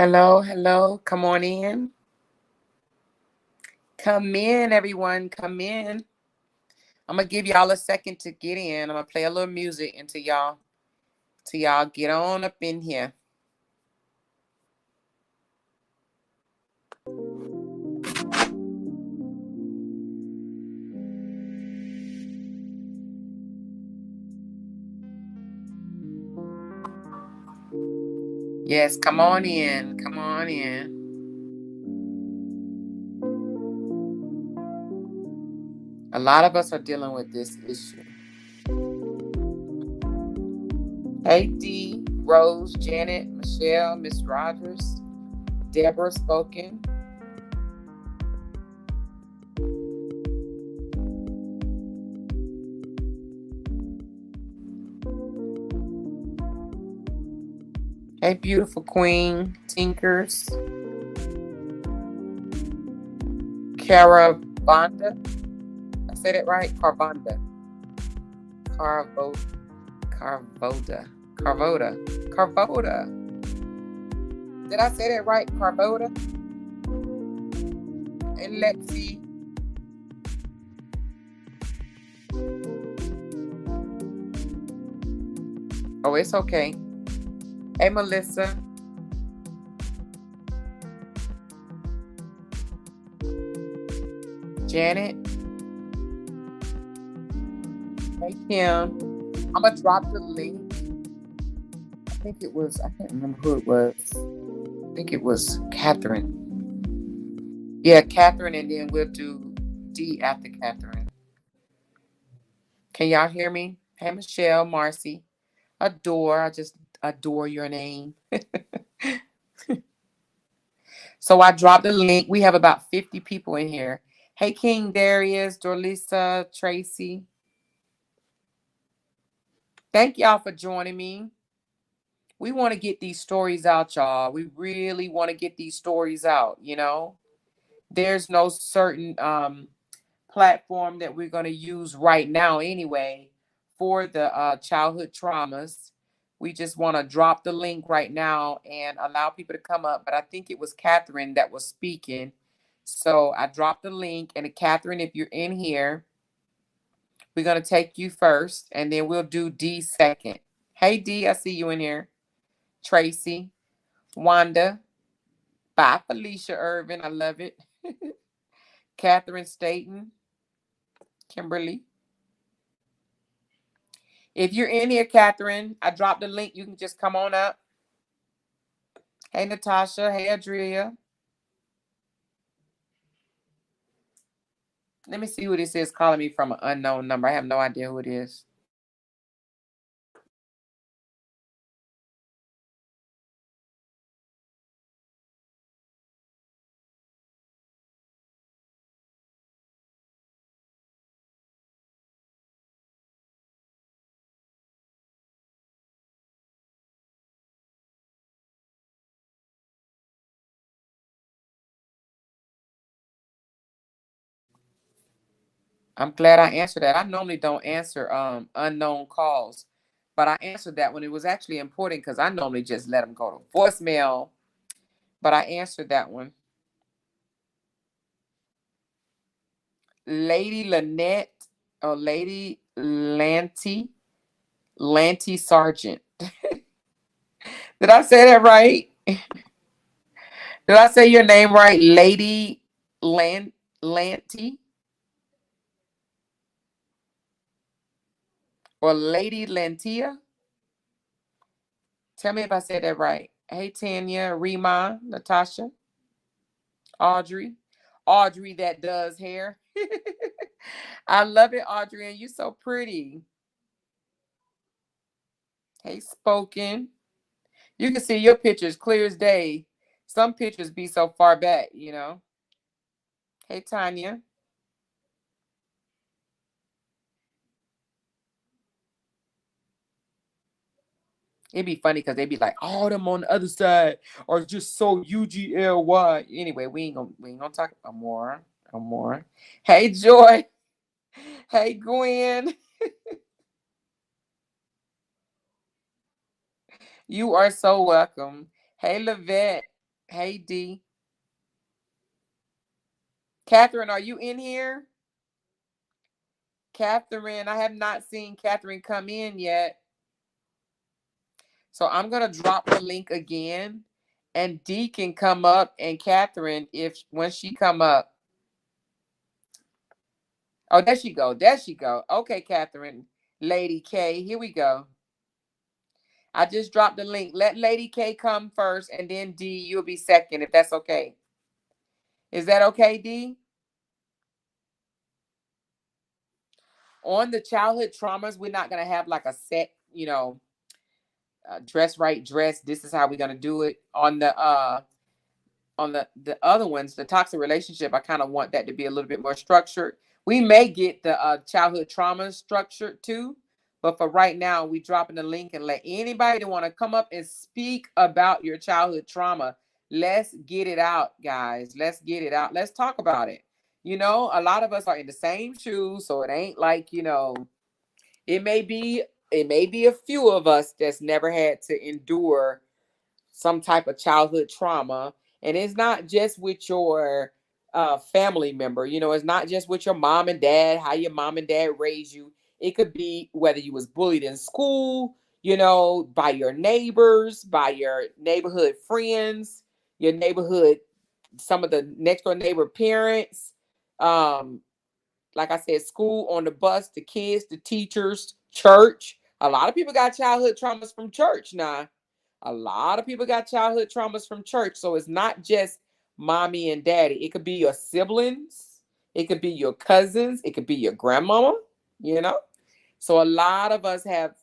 Hello, hello. Come on in. Come in, everyone. Come in. I'm gonna give y'all a second to get in. I'm gonna play a little music until y'all get on up in here. Yes, come on in. Come on in. A lot of us are dealing with this issue. Hey D, Rose, Janet, Michelle, Miss Rogers, Deborah spoken. Hey, beautiful queen, Tinkers, Caravanda. I said it right? Carvanda. Carvo, Carvoda. Carvoda. Carvoda. Did I say that right? Carvoda? And Lexi. Oh, it's okay. Hey, Melissa. Janet. Hey, Kim. I'm going to drop the link. I can't remember who it was. I think it was Catherine. Yeah, Catherine, and then we'll do D after Catherine. Can y'all hear me? Hey, Michelle, Marcy. Adore. I just adore your name. So I dropped the link. We have about 50 people in here. Hey, King Darius, Dorlisa, Tracy. Thank y'all for joining me. We want to get these stories out, y'all. We really want to get these stories out, There's no certain platform that we're going to use right now anyway for the childhood traumas. We just want to drop the link right now and allow people to come up. But I think it was Catherine that was speaking. So I dropped the link. And Catherine, if you're in here, we're going to take you first. And then we'll do D second. Hey, D, I see you in here. Tracy, Wanda. Bye, Felicia Irvin. I love it. Catherine Staten. Kimberly. If you're in here, Catherine, I dropped the link. You can just come on up. Hey, Natasha. Hey, Adria. Let me see who this is calling me from an unknown number. I have no idea who it is. I'm glad I answered that. I normally don't answer unknown calls, but I answered that one. It was actually important because I normally just let them go to voicemail, but I answered that one. Lady Lynette or Lady Lanty Sargent. Did I say that right? Did I say your name right? Lady Lanty or Lady Lantia? Tell me if I said that right. Hey, Tanya, Rima, Natasha, Audrey. Audrey that does hair. I love it, Audrey, and you so pretty. Hey, Spoken. You can see your pictures clear as day. Some pictures be so far back. Hey, Tanya. It'd be funny because they'd be like, all them on the other side are just so UGLY. Anyway, we ain't gonna talk about more. Hey, Joy. Hey, Gwen. You are so welcome. Hey, Lavette. Hey, D. Catherine, are you in here? Catherine, I have not seen Catherine come in yet. So I'm going to drop the link again. And D can come up, and Catherine, if when she come up. Oh, there she go. There she go. Okay, Catherine. Lady K, here we go. I just dropped the link. Let Lady K come first, and then D, you'll be second, if that's okay. Is that okay, D? On the childhood traumas, we're not going to have like a set, dress right dress. This is how we're going to do it. On the other ones, the toxic relationship, I kind of want that to be a little bit more structured. We may get the childhood trauma structured too, but for right now, we dropping the link and let anybody that want to come up and speak about your childhood trauma. Let's get it out, guys. Let's get it out. Let's talk about it. A lot of us are in the same shoes, so it ain't like it may be a few of us that's never had to endure some type of childhood trauma. And it's not just with your family member. It's not just with your mom and dad, how your mom and dad raised you. It could be whether you was bullied in school, by your neighbors, by your neighborhood friends, your neighborhood, some of the next door neighbor parents. Um, like I said, school, on the bus, the kids, the teachers, church. A lot of people got childhood traumas from church now. A lot of people got childhood traumas from church. So it's not just mommy and daddy. It could be your siblings. It could be your cousins. It could be your grandmama, you know? So a lot of us have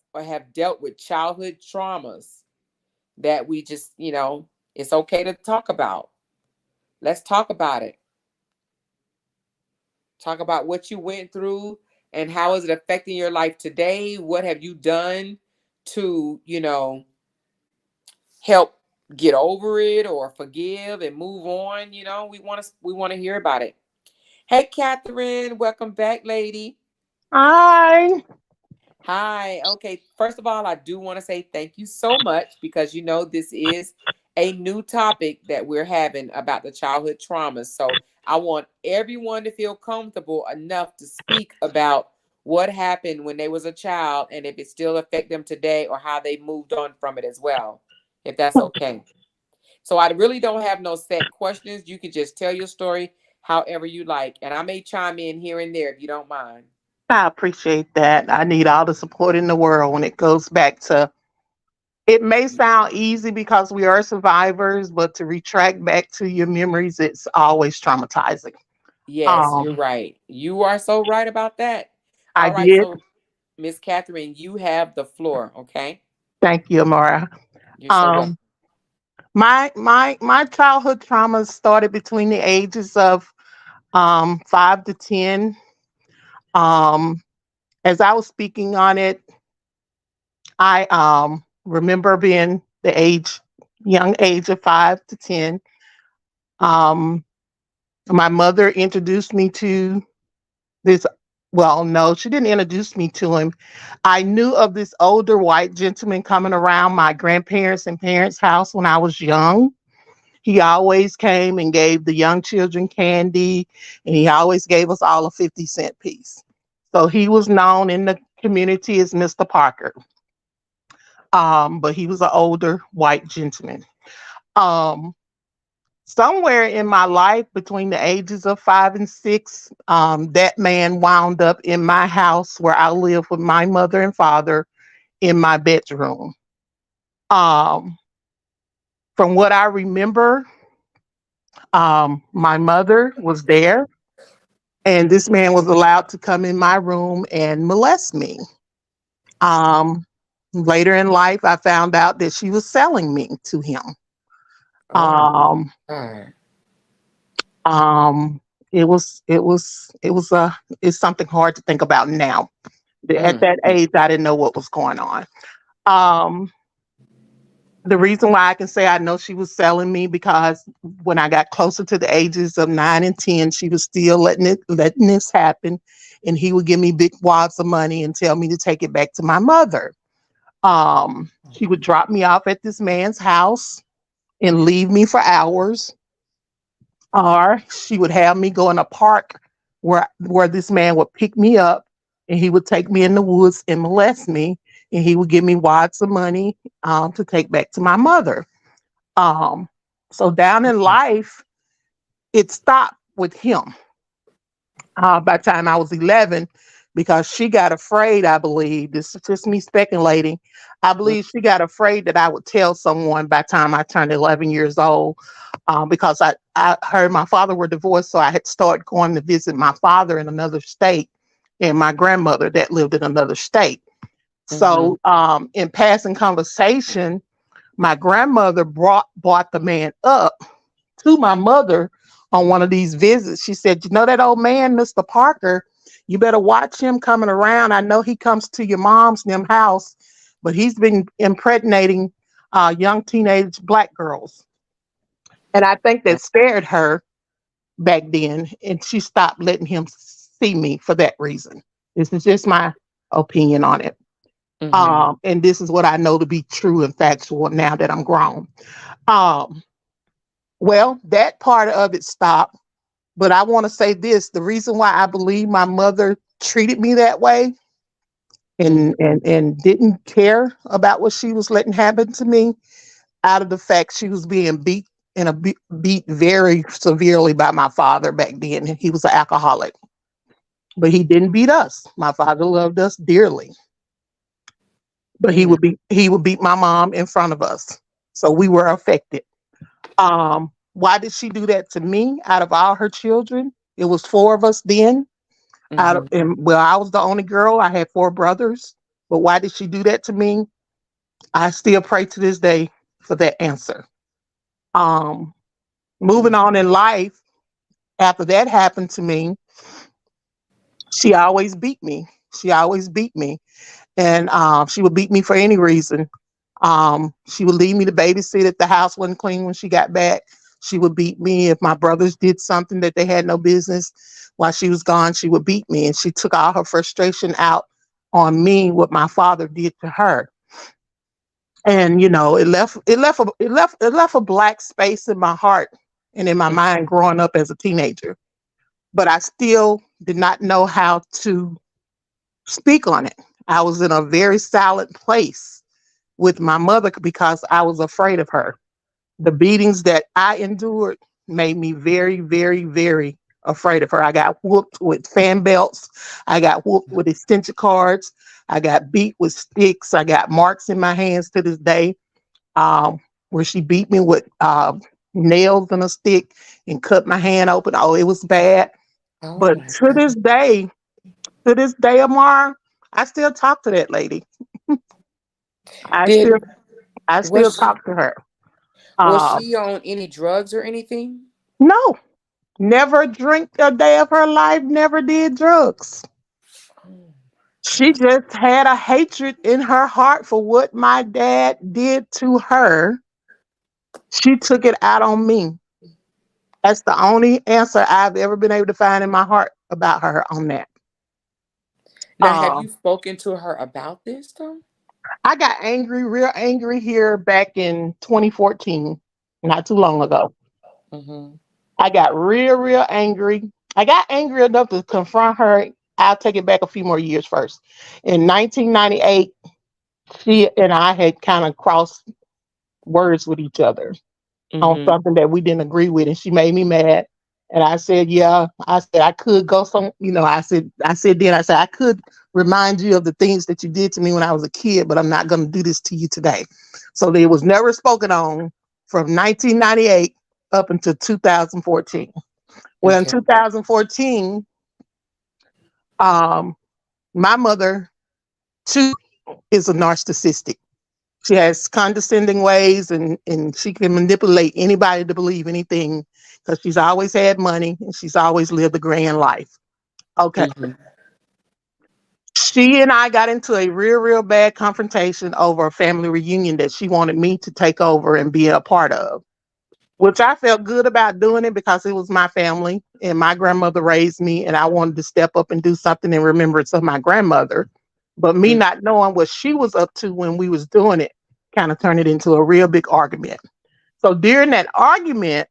dealt with childhood traumas that we just, it's okay to talk about. Let's talk about it. Talk about what you went through and how is it affecting your life today? What have you done to, help get over it or forgive and move on? We want to hear about it. Hey, Catherine, welcome back, lady. Hi. Hi. Okay. First of all, I do want to say thank you so much because this is a new topic that we're having about the childhood traumas. So I want everyone to feel comfortable enough to speak about what happened when they was a child and if it still affect them today or how they moved on from it as well, if that's okay. So I really don't have no set questions. You can just tell your story however you like. And I may chime in here and there if you don't mind. I appreciate that. I need all the support in the world when it goes back to it may sound easy because we are survivors, but to retract back to your memories, it's always traumatizing. Yes, you're Um, right. You are so right about that. I All right, did. so Miss Catherine, you have the floor, okay? Thank you, Amara. You're so welcome. Um, my childhood trauma started between the ages of 5 to 10. Um, as I was speaking on it, I remember being the young age of 5 to 10. Um, my mother introduced me to this. Well, no, she didn't introduce me to him. I knew of this older white gentleman coming around my grandparents and parents' house when I was young. He always came and gave the young children candy, and he always gave us all a 50-cent piece. So he was known in the community as Mr. Parker. But he was an older white gentleman. Um, Somewhere in my life between the ages of 5 and 6, that man wound up in my house where I live with my mother and father in my bedroom. Um, from what I remember, my mother was there, and this man was allowed to come in my room and molest me. Um, Later in life, I found out that she was selling me to him. Oh my Um, God. um, it's something hard to think about now. At Mm, that age, I didn't know what was going on. Um, the reason why I can say I know she was selling me because when I got closer to the ages of 9 and 10, she was still letting this happen, and he would give me big wads of money and tell me to take it back to my mother. She would drop me off at this man's house. and leave me for hours, or she would have me go in a park where this man would pick me up and he would take me in the woods and molest me, and he would give me wads of money to take back to my mother. Um, so down in life, it stopped with him by the time I was 11, because she got afraid, I believe, this is just me speculating, I believe she got afraid that I would tell someone by the time I turned 11 years old, because I heard my father were divorced, so I had started going to visit my father in another state and my grandmother that lived in another state. Mm-hmm. So in passing conversation, my grandmother brought the man up to my mother on one of these visits. She said, "You know that old man, Mr. Parker? You better watch him coming around. I know he comes to your mom's them house, but he's been impregnating young teenage black girls." And I think that scared her back then, and she stopped letting him see me for that reason. This is just my opinion on it. Mm-hmm. And this is what I know to be true and factual now that I'm grown. Um, well, that part of it stopped. But I want to say this, the reason why I believe my mother treated me that way Mm-hmm. and didn't care about what she was letting happen to me, out of the fact she was being beat very severely by my father back then. He was an alcoholic, but he didn't beat us. My father loved us dearly, but Mm-hmm. he would beat my mom in front of us. So we were affected. Why did she do that to me out of all her children? It was four of us then. Mm-hmm. And well, I was the only girl. I had four brothers. But why did she do that to me? I still pray to this day for that answer. Um, Moving on in life, after that happened to me, she always beat me. She always beat me. And she would beat me for any reason. She would leave me to babysit if the house wasn't clean when she got back. She would beat me if my brothers did something that they had no business. While she was gone, she would beat me, and she took all her frustration out on me, what my father did to her. And you know, it left a black space in my heart and in my mind growing up as a teenager. But I still did not know how to speak on it. I was in a very silent place with my mother because I was afraid of her. The beatings that I endured made me very, very, very afraid of her. I got whooped with fan belts. I got whooped with extension cords. I got beat with sticks. I got marks in my hands to this day, where she beat me with nails and a stick and cut my hand open. Oh, it was bad. Oh But my God. to this day, Amar, I still talk to that lady. I Did still, I still was talk to her. was Um, she on any drugs or anything? no, never drink a day of her life, never did drugs. Oh She God. just had a hatred in her heart for what my dad did to her. She took it out on me. That's the only answer I've ever been able to find in my heart about her on that. Now, have you Um, spoken to her about this though? I got angry, real angry here back in 2014, not too long ago. Mm-hmm. I got real, real angry. I got angry enough to confront her. I'll take it back a few more years first. In 1998, she and I had kind of crossed words with each other on Mm-hmm. something that we didn't agree with, and she made me mad. And I said, "Yeah," I said I could go some, I said I could remind you of the things that you did to me when I was a kid, but I'm not going to do this to you today. So it was never spoken on from 1998 up until 2014. Well, in Okay. 2014, um, my mother too is a narcissistic. She has condescending ways, and she can manipulate anybody to believe anything because she's always had money and she's always lived a grand life. Okay. Mm-hmm. She and I got into a real, real bad confrontation over a family reunion that she wanted me to take over and be a part of, which I felt good about doing it because it was my family and my grandmother raised me, and I wanted to step up and do something in remembrance of my grandmother. But me not knowing what she was up to when we was doing it kind of turned it into a real big argument. So during that argument,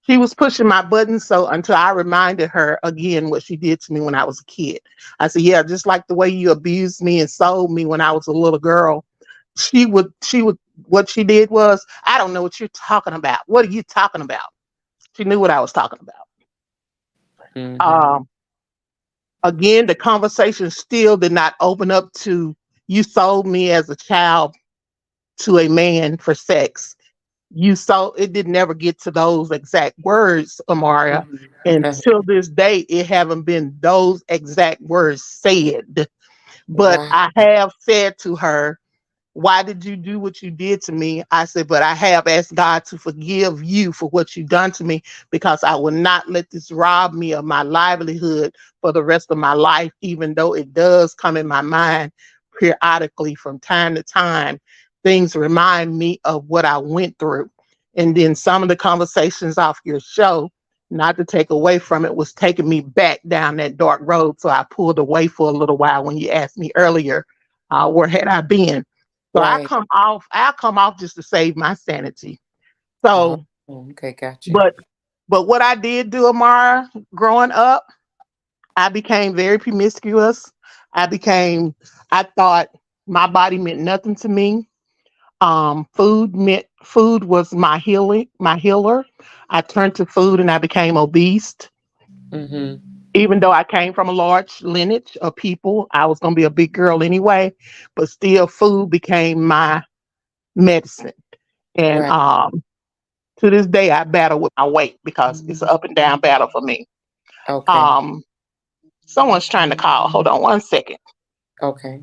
she was pushing my buttons so until I reminded her again what she did to me when I was a kid. I said, yeah, just like the way you abused me and sold me when I was a little girl, she would what she did was, I don't know what you're talking about. What are you talking about? She knew what I was talking about. Mm-hmm. Um, Again, the conversation still did not open up to you sold me as a child to a man for sex. You saw it did never get to those exact words, Amaria. Mm-hmm. Until this day, it haven't been those exact words said. But Wow. I have said to her, why did you do what you did to me? I said, but I have asked God to forgive you for what you've done to me because I will not let this rob me of my livelihood for the rest of my life, even though it does come in my mind periodically from time to time. Things remind me of what I went through. And then some of the conversations off your show, not to take away from it, was taking me back down that dark road. So I pulled away for a little while when you asked me earlier, where had I been? So Right. I'll come off just to save my sanity. Oh, So, okay, gotcha. but what I did do, Amara, growing up, I became very promiscuous. I became I thought my body meant nothing to me. Food was my healer. I turned to food and I became obese. Mm-hmm. Even though I came from a large lineage of people, I was gonna be a big girl anyway, but still food became my medicine. And Right. to this day, I battle with my weight because it's an up and down battle for me. Okay. Um, Someone's trying to call. Hold on one second. Okay.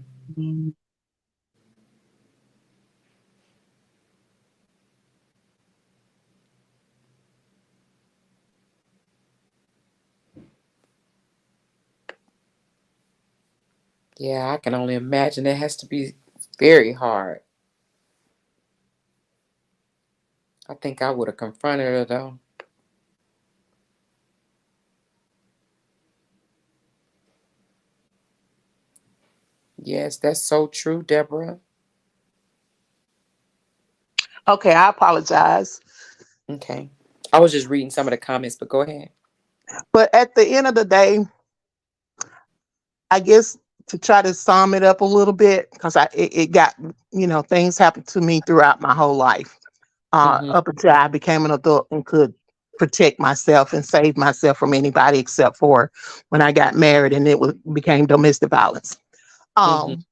Yeah, I can only imagine it has to be very hard. I think I would have confronted her though. Yes, that's so true, Deborah. Okay, I apologize. Okay. I was just reading some of the comments, but go ahead. But at the end of the day, I guess to try to sum it up a little bit, because it got, things happened to me throughout my whole life, Mm-hmm. up until I became an adult and could protect myself and save myself from anybody except for when I got married and became domestic violence. Mm-hmm. Um,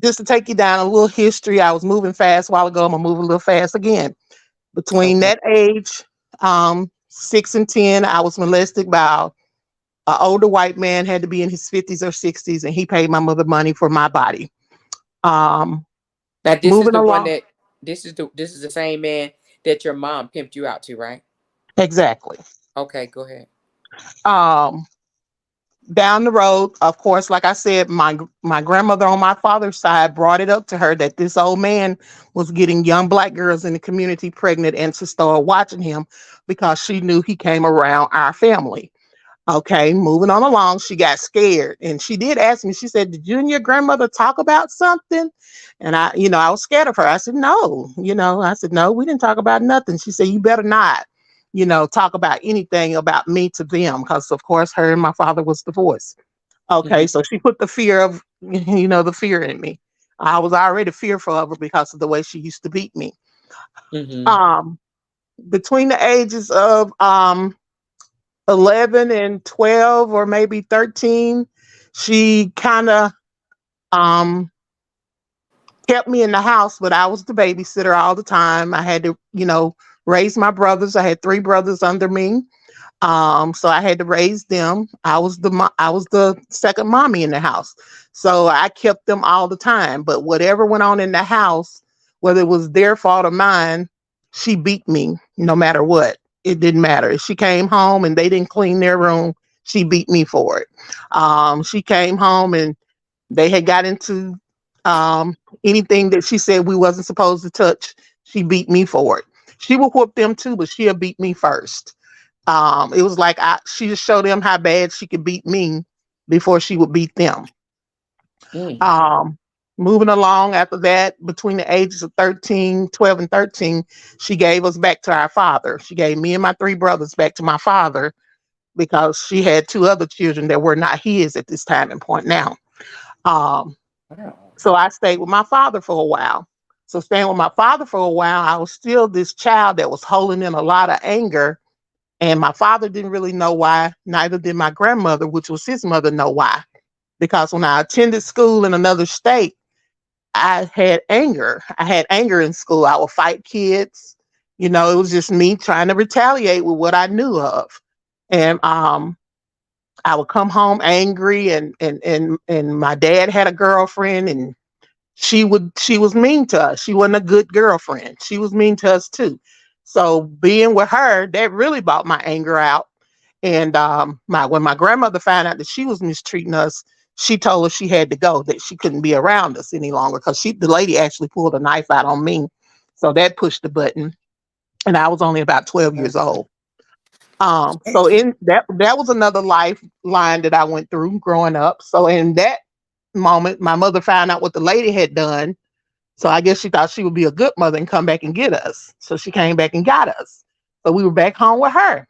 just to take you down a little history, I was moving fast a while ago. I'm gonna move a little fast again. Between Okay. that age, 6 and 10, I was molested by an older white man, had to be in his 50s or 60s, and he paid my mother money for my body. Um, Now this is Moving the one along, that this is the same man that your mom pimped you out to, right? exactly. Okay, go ahead. Um, Down the road, of course, like I said, my grandmother on my father's side brought it up to her that this old man was getting young black girls in the community pregnant, and to start watching him because she knew he came around our family. Okay, moving on along, she got scared and she did ask me, she said, did you and your grandmother talk about something? And I was scared of her. I said, no, I said, no, we didn't talk about nothing. She said, you better not, talk about anything about me to them. Because, of course, her and my father was divorced. Mm-hmm. Okay, so she put the fear of, the fear in me. I was already fearful of her because of the way she used to beat me. Mm-hmm. Um, Between the ages of 11 and 12 or maybe 13, she kind of um, kept me in the house, but I was the babysitter all the time. I had to, raise my brothers. I had three brothers under me. So I had to raise them. I was the second mommy in the house. So I kept them all the time. But whatever went on in the house, whether it was their fault or mine, she beat me no matter what. It didn't matter. If she came home and they didn't clean their room, she beat me for it. She came home and they had got into anything that she said we wasn't supposed to touch. She beat me for it. She would whoop them too, but she'll beat me first. It was like she just showed them how bad she could beat me before she would beat them. Mm. Um, moving along after that, between the ages of 13, 12, and 13, she gave us back to our father. She gave me and my three brothers back to my father because she had two other children that were not his at this time and point now. Um, Wow. so I stayed with my father for a while. So staying with my father for a while, I was still this child that was holding in a lot of anger. And my father didn't really know why. Neither did my grandmother, which was his mother, know why. Because when I attended school in another state, I had anger. I had anger in school. I would fight kids. You know, it was just me trying to retaliate with what I knew of. And I would come home angry, and my dad had a girlfriend, and she was mean to us. She wasn't a good girlfriend. She was mean to us too. So being with her, that really brought my anger out. And my when my grandmother found out that she was mistreating us, she told us she had to go, that she couldn't be around us any longer because the lady actually pulled a knife out on me. So that pushed the button, and I was only about 12 years old. So in that was another lifeline that I went through growing up. So in that moment, my mother found out what the lady had done. So I guess she thought she would be a good mother and come back and get us. So she came back and got us. So we were back home with her.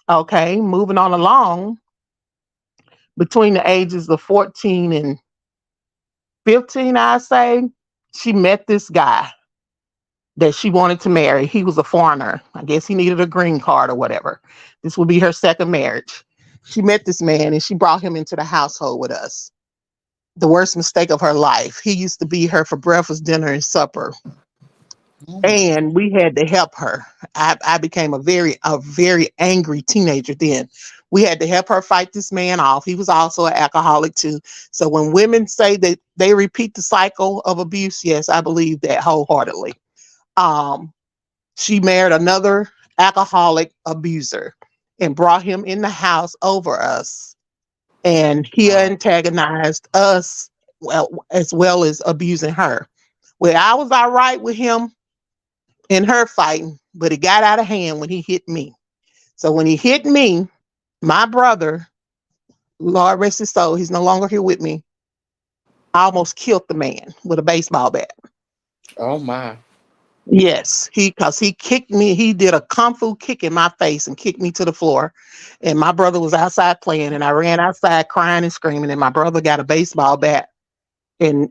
Okay, moving on along, between the ages of 14 and 15, I say, she met this guy that she wanted to marry. He was a foreigner. I guess he needed a green card or whatever. This would be her second marriage. She met this man and she brought him into the household with us. The worst mistake of her life. He used to be her for breakfast, dinner, and supper. And we had to help her. I became a very angry teenager then. We had to help her fight this man off. He was also an alcoholic too. So when women say that they repeat the cycle of abuse, yes, I believe that wholeheartedly. Um, she married another alcoholic abuser and brought him in the house over us. And he Wow. antagonized us, as well as abusing her. Well, I was all right with him and her fighting, but it got out of hand when he hit me. So when he hit me, my brother, Lord rest his soul, he's no longer here with me, I almost killed the man with a baseball bat. Oh my. Yes, because he kicked me. He did a kung fu kick in my face and kicked me to the floor. And my brother was outside playing, and I ran outside crying and screaming. And my brother got a baseball bat, and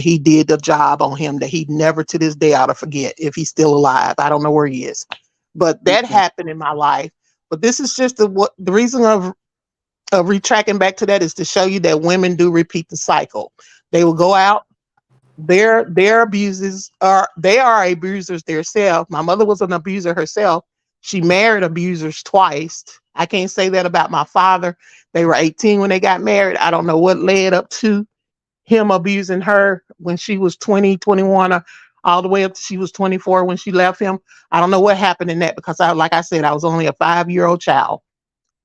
he did the job on him that he never to this day ought to forget if he's still alive. I don't know where he is, but that Mhm. happened in my life. But this is just the reason of retracting back to that is to show you that women do repeat the cycle. They will go out. Their abuses are they are abusers themselves. My mother was an abuser herself. She married abusers twice. I can't say that about my father. They were 18 when they got married. I don't know what led up to him abusing her when she was 20, 21, or all the way up to she was 24 when she left him. I don't know what happened in that because like I said, I was only a 5-year-old child.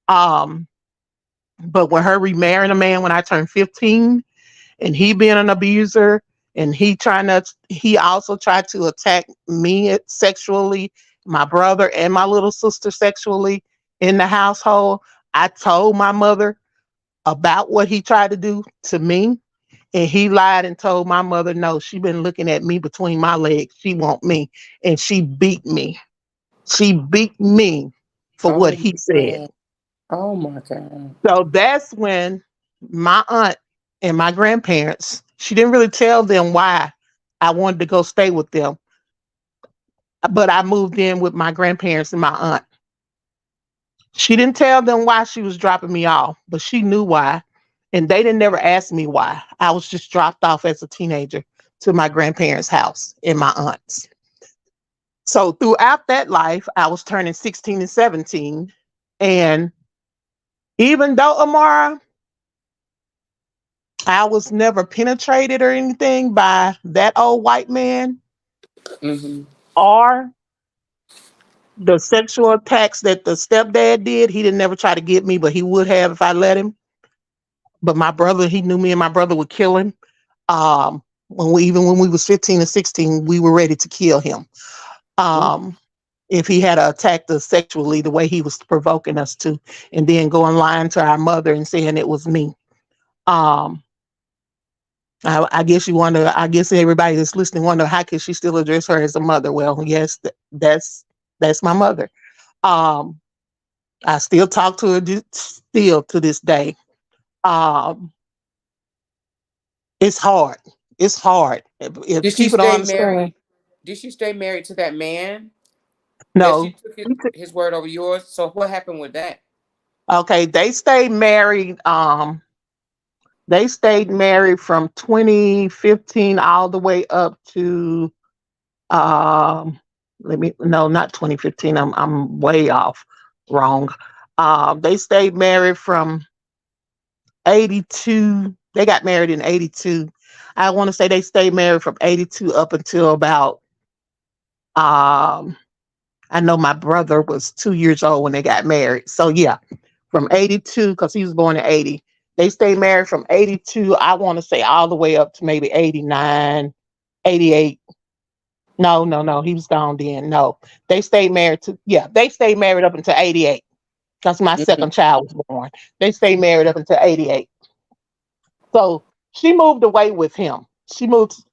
Um, but when her remarrying a man when I turned 15, and he being an abuser, and he also tried to attack me sexually, my brother and my little sister sexually in the household. I told my mother about what he tried to do to me, and he lied and told my mother, no, she been looking at me between my legs, she want me, and she beat me for what Oh he my said. God. Oh my God. So that's when my aunt and my grandparents, she didn't really tell them why I wanted to go stay with them, but I moved in with my grandparents and my aunt. She didn't tell them why she was dropping me off, but she knew why. And they didn't never ask me why. I was just dropped off as a teenager to my grandparents' house and my aunt's. So throughout that life, I was turning 16 and 17. And even though, Amara, I was never penetrated or anything by that old white man Hmm. or the sexual attacks that the stepdad did. He didn't never try to get me, but he would have if I let him. But my brother, he knew me and my brother would kill him. When we was 15 and 16, we were ready to kill him. Um, if he had attacked us sexually the way he was provoking us to, and then going lying to our mother and saying it was me. Um, I guess you wonder. I guess everybody that's listening wonder how can she still address her as a mother? Well, yes, that's my mother. Um, I still talk to her still to this day. Um, it's hard. It's hard. If Did she people don't stay understand, married? Did she stay married to that man that she no. took his word over yours? So what happened with that? Okay, they stayed married. They stayed married from 2015 all the way up to um let me no, not 2015. I'm way off, wrong. They stayed married from 82. They got married in 82. I want to say they stayed married from 82 up until about um I know my brother was 2 years old when they got married. So yeah, from 82, because he was born in 80. They stayed married from 82, I want to say all the way up to maybe 89, 88. No, no, no. He was gone then. No. They stayed married to, yeah, they stayed married up until 88. Because my Mhm. second child was born. They stayed married up until 88. So she moved away with him. She moved,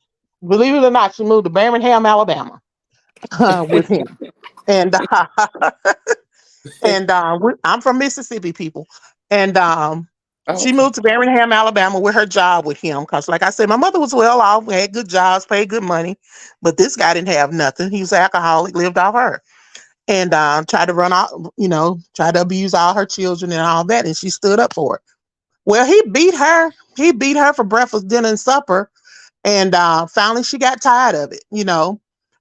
believe it or not, she moved to Birmingham, Alabama with him. And I'm from Mississippi, people. And Oh, she okay. moved to Birmingham, Alabama with her job with him. Because, like I said, my mother was well off, had good jobs, paid good money. But this guy didn't have nothing. He was an alcoholic, lived off her. And tried to run out, tried to abuse all her children and all that. And she stood up for it. Well, he beat her. He beat her for breakfast, dinner, and supper. And finally, she got tired of it.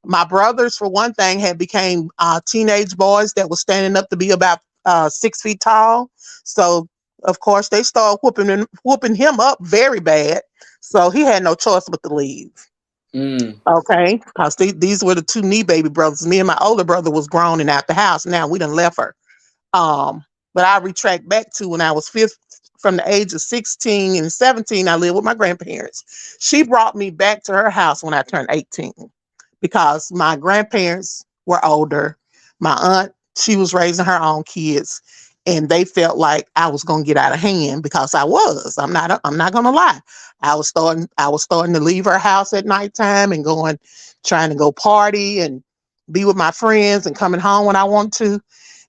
My brothers, for one thing, had became teenage boys that was standing up to be about 6 feet tall. So, of course, they started whooping him up very bad. So he had no choice but to leave. Mm. Okay, because these were the two knee baby brothers. Me and my older brother was grown and out the house. Now we done left her. Um, but I retract back to when I was fifth, from the age of 16 and 17, I lived with my grandparents. She brought me back to her house when I turned 18 because my grandparents were older. My aunt, she was raising her own kids, and they felt like I was gonna get out of hand because I was. I'm not gonna lie. I was starting to leave her house at nighttime and trying to go party and be with my friends and coming home when I want to.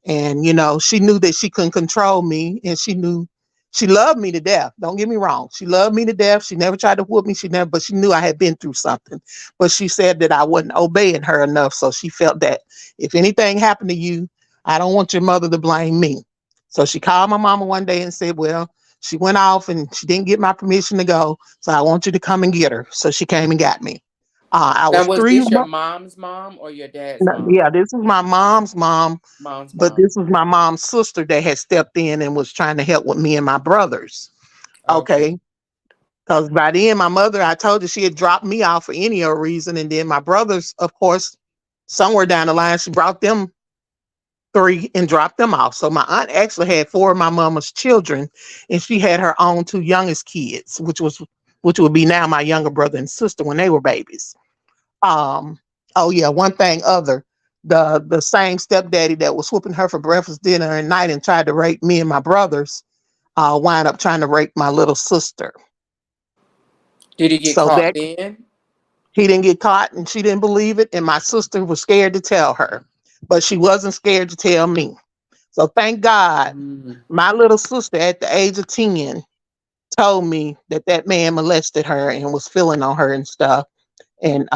And, she knew that she couldn't control me, and she knew she loved me to death. Don't get me wrong. She loved me to death. She never tried to whoop me. But she knew I had been through something. But she said that I wasn't obeying her enough. So she felt that if anything happened to you, I don't want your mother to blame me. So she called my mama one day and said, well, she went off and she didn't get my permission to go. So I want you to come and get her. So she came and got me. I Now, was was three. this your mom's mom or your dad's mom? Yeah, this is my mom's mom, Mom's but mom. this was my mom's sister that had stepped in and was trying to help with me and my brothers. Okay. Okay. Because by then, my mother, I told you she had dropped me off for any other reason. And then my brothers, of course, somewhere down the line, she brought them three and dropped them off. So my aunt actually had four of my mama's children, and she had her own two youngest kids, which would be now my younger brother and sister when they were babies. Um, oh yeah, one thing other. The same stepdaddy that was whooping her for breakfast, dinner, and night and tried to rape me and my brothers, wind up trying to rape my little sister. Did he get So caught that then? he didn't get caught and she didn't believe it, and my sister was scared to tell her, but she wasn't scared to tell me. So thank God, Mm. my little sister at the age of 10 told me that that man molested her and was feeling on her and stuff. And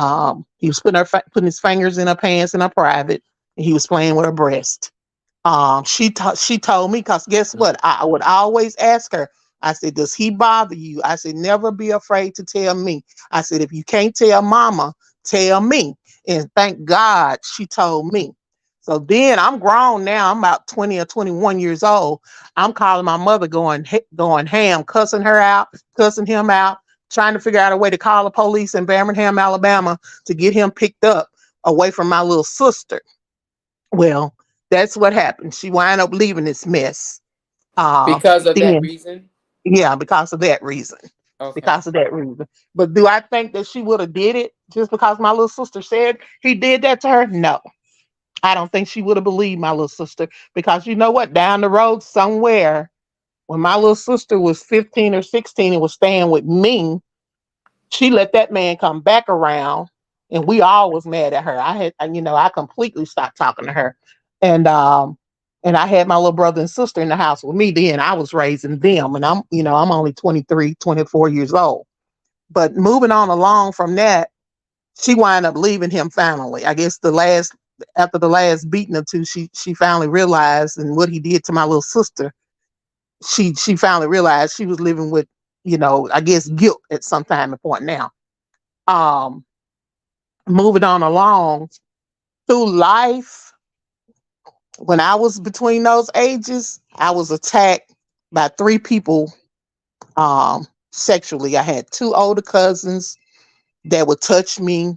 he was putting his fingers in her pants in her private, and he was playing with her breast. She told me, because guess what? I would always ask her. I said, "Does he bother you?" I said, "Never be afraid to tell me." I said, "If you can't tell Mama, tell me." And thank God she told me. So then I'm grown now. I'm about 20 or 21 years old. I'm calling my mother, going ham, cussing her out, cussing him out, trying to figure out a way to call the police in Birmingham, Alabama, to get him picked up away from my little sister. Well, that's what happened. She wound up leaving this mess. Because of that Then, reason? yeah, because of that reason. Okay. Because of that reason. But do I think that she would have did it just because my little sister said he did that to her? No. I don't think she would have believed my little sister, because you know what? Down the road somewhere, when my little sister was 15 or 16 and was staying with me, She let that man come back around, and we all was mad at her. I completely stopped talking to her, and I had my little brother and sister in the house with me. Then I was raising them, and I'm only 23, 24 years old. But moving on along from that, she wound up leaving him finally. I guess after the last beating or two, she finally realized, and what he did to my little sister, she finally realized she was living with, I guess, guilt at some time and point now. Um, Moving on along through life, when I was between those ages, I was attacked by three people sexually. I had two older cousins that would touch me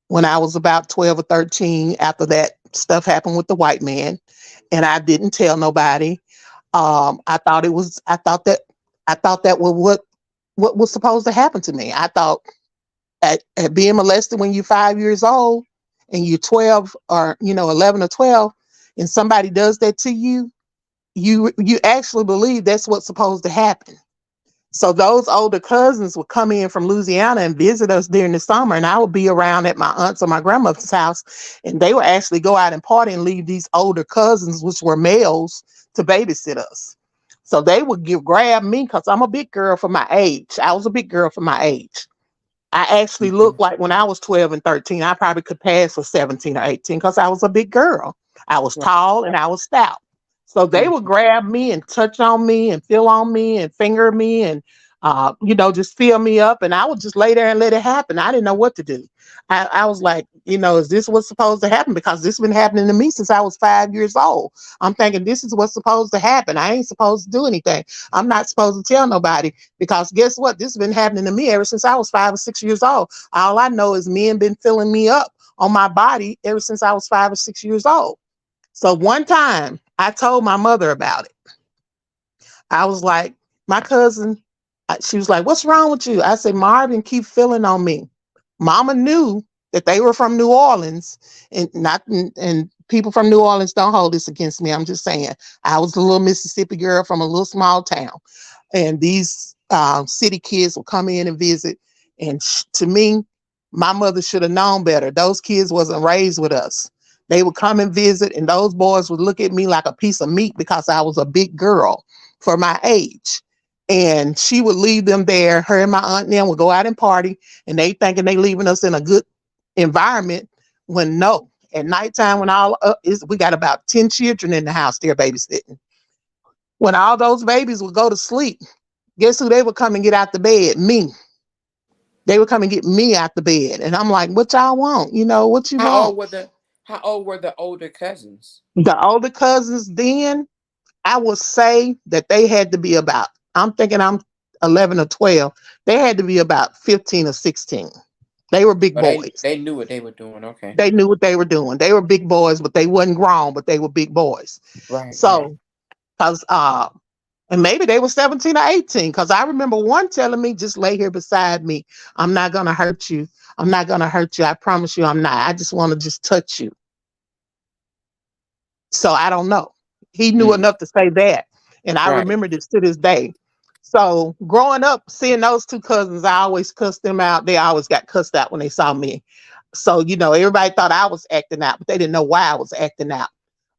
when I was about 12 or 13 after that stuff happened with the white man. And I didn't tell nobody. I thought that was what was supposed to happen to me. I thought at being molested when you're 5 years old and you're 12 or 11 or 12, and somebody does that to you, you actually believe that's what's supposed to happen. So those older cousins would come in from Louisiana and visit us during the summer, and I would be around at my aunt's or my grandmother's house, and they would actually go out and party and leave these older cousins, which were males, to babysit us. So they would grab me because I'm a big girl for my age. I was a big girl for my age. I actually Mhm. looked like when I was 12 and 13, I probably could pass for 17 or 18 because I was a big girl. I was Right. tall and I was stout. So they would Mhm. grab me and touch on me and feel on me and finger me and, just feel me up. And I would just lay there and let it happen. I didn't know what to do. I was like, is this what's supposed to happen? Because this has been happening to me since I was 5 years old. I'm thinking this is what's supposed to happen. I ain't supposed to do anything. I'm not supposed to tell nobody. Because guess what? This has been happening to me ever since I was 5 or 6 years old. All I know is men been filling me up on my body ever since I was 5 or 6 years old. So one time I told my mother about it. I was like, my cousin, she was like, what's wrong with you? I said, Marvin keep filling on me. Mama knew that they were from New Orleans, and people from New Orleans don't hold this against me. I'm just saying I was a little Mississippi girl from a little small town, and these city kids will come in and visit. And to me, my mother should have known better. Those kids wasn't raised with us. They would come and visit, and those boys would look at me like a piece of meat because I was a big girl for my age. And she would leave them there. Her and my aunt and them would go out and party, and they thinking they leaving us in a good environment. When no, at nighttime, when we got about 10 children in the house, they're babysitting. When all those babies would go to sleep, guess who they would come and get out the bed? Me. They would come and get me out the bed. And I'm like, what y'all want? What you How want? old were the How old were the older cousins? The older cousins then, I would say that they had to be about, I'm thinking I'm 11 or 12. They had to be about 15 or 16. They were big Oh, they boys. they knew what they were doing. Okay. They knew what they were doing. They were big boys, but they wasn't grown, but they were big boys. Right. Right. So, because and maybe they were 17 or 18, because I remember one telling me, just lay here beside me. I'm not going to hurt you. I'm not going to hurt you. I promise you I'm not. I just want to just touch you. So I don't know. He knew Mm. enough to say that. And I Right. remember this to this day. So growing up, seeing those two cousins, I always cussed them out. They always got cussed out when they saw me. So, everybody thought I was acting out, but they didn't know why I was acting out.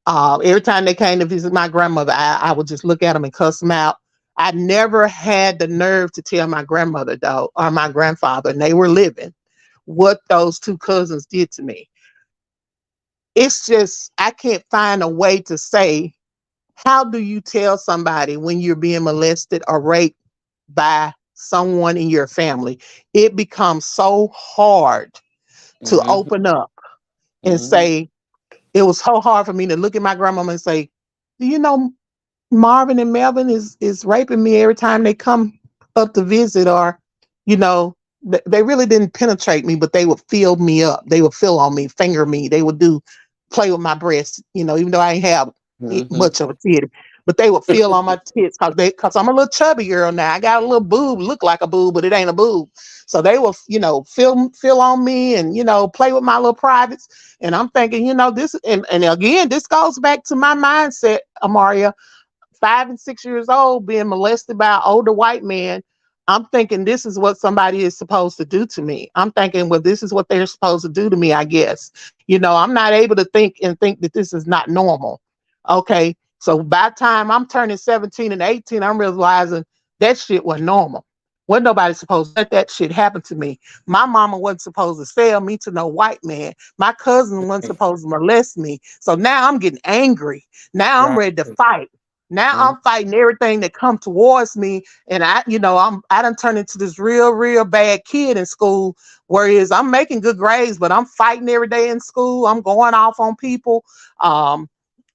Every time they came to visit my grandmother, I would just look at them and cuss them out. I never had the nerve to tell my grandmother, though, or my grandfather, and they were living, what those two cousins did to me. It's just, I can't find a way to say, how do you tell somebody when you're being molested or raped by someone in your family? It becomes so hard to Mhm. open up and Mhm. say, it was so hard for me to look at my grandmama and say, do you know Marvin and Melvin is raping me every time they come up to visit, or, you know, they really didn't penetrate me, but they would feel me up. They would feel on me, finger me. They would play with my breasts, even though I ain't have Mhm. much of a titty, but they would feel on my tits because I'm a little chubby girl now. I got a little boob, look like a boob, but it ain't a boob. So they will, feel on me and, play with my little privates. And I'm thinking, this, and again, this goes back to my mindset, Amaria, 5 and 6 years old, being molested by an older white man. I'm thinking this is what somebody is supposed to do to me. I'm thinking, well, this is what they're supposed to do to me, I guess. I'm not able to think that this is not normal. Okay. So by the time I'm turning 17 and 18, I'm realizing that shit wasn't normal. Wasn't nobody supposed to let that shit happen to me. My mama wasn't supposed to sell me to no white man. My cousin wasn't Right. supposed to molest me. So now I'm getting angry. Now I'm Right. ready to fight. Now Mm. I'm fighting everything that come towards me, and I done turned into this real bad kid in school. Whereas I'm making good grades, but I'm fighting every day in school. I'm going off on people. Um,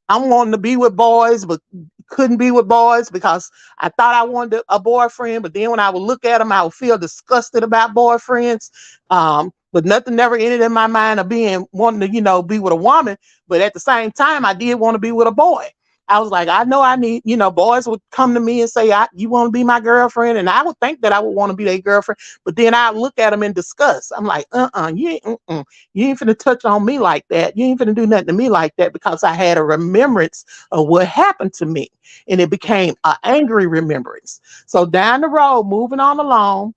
I'm wanting to be with boys, but couldn't be with boys because I thought I wanted a boyfriend. But then when I would look at them, I would feel disgusted about boyfriends. But nothing never entered in my mind of being wanting to, be with a woman. But at the same time, I did want to be with a boy. I was like, I know I need, boys would come to me and say, you want to be my girlfriend? And I would think that I would want to be their girlfriend. But then I look at them in disgust. I'm like, you ain't finna touch on me like that. You ain't finna do nothing to me like that, because I had a remembrance of what happened to me. And it became an angry remembrance. So down the road, moving on along,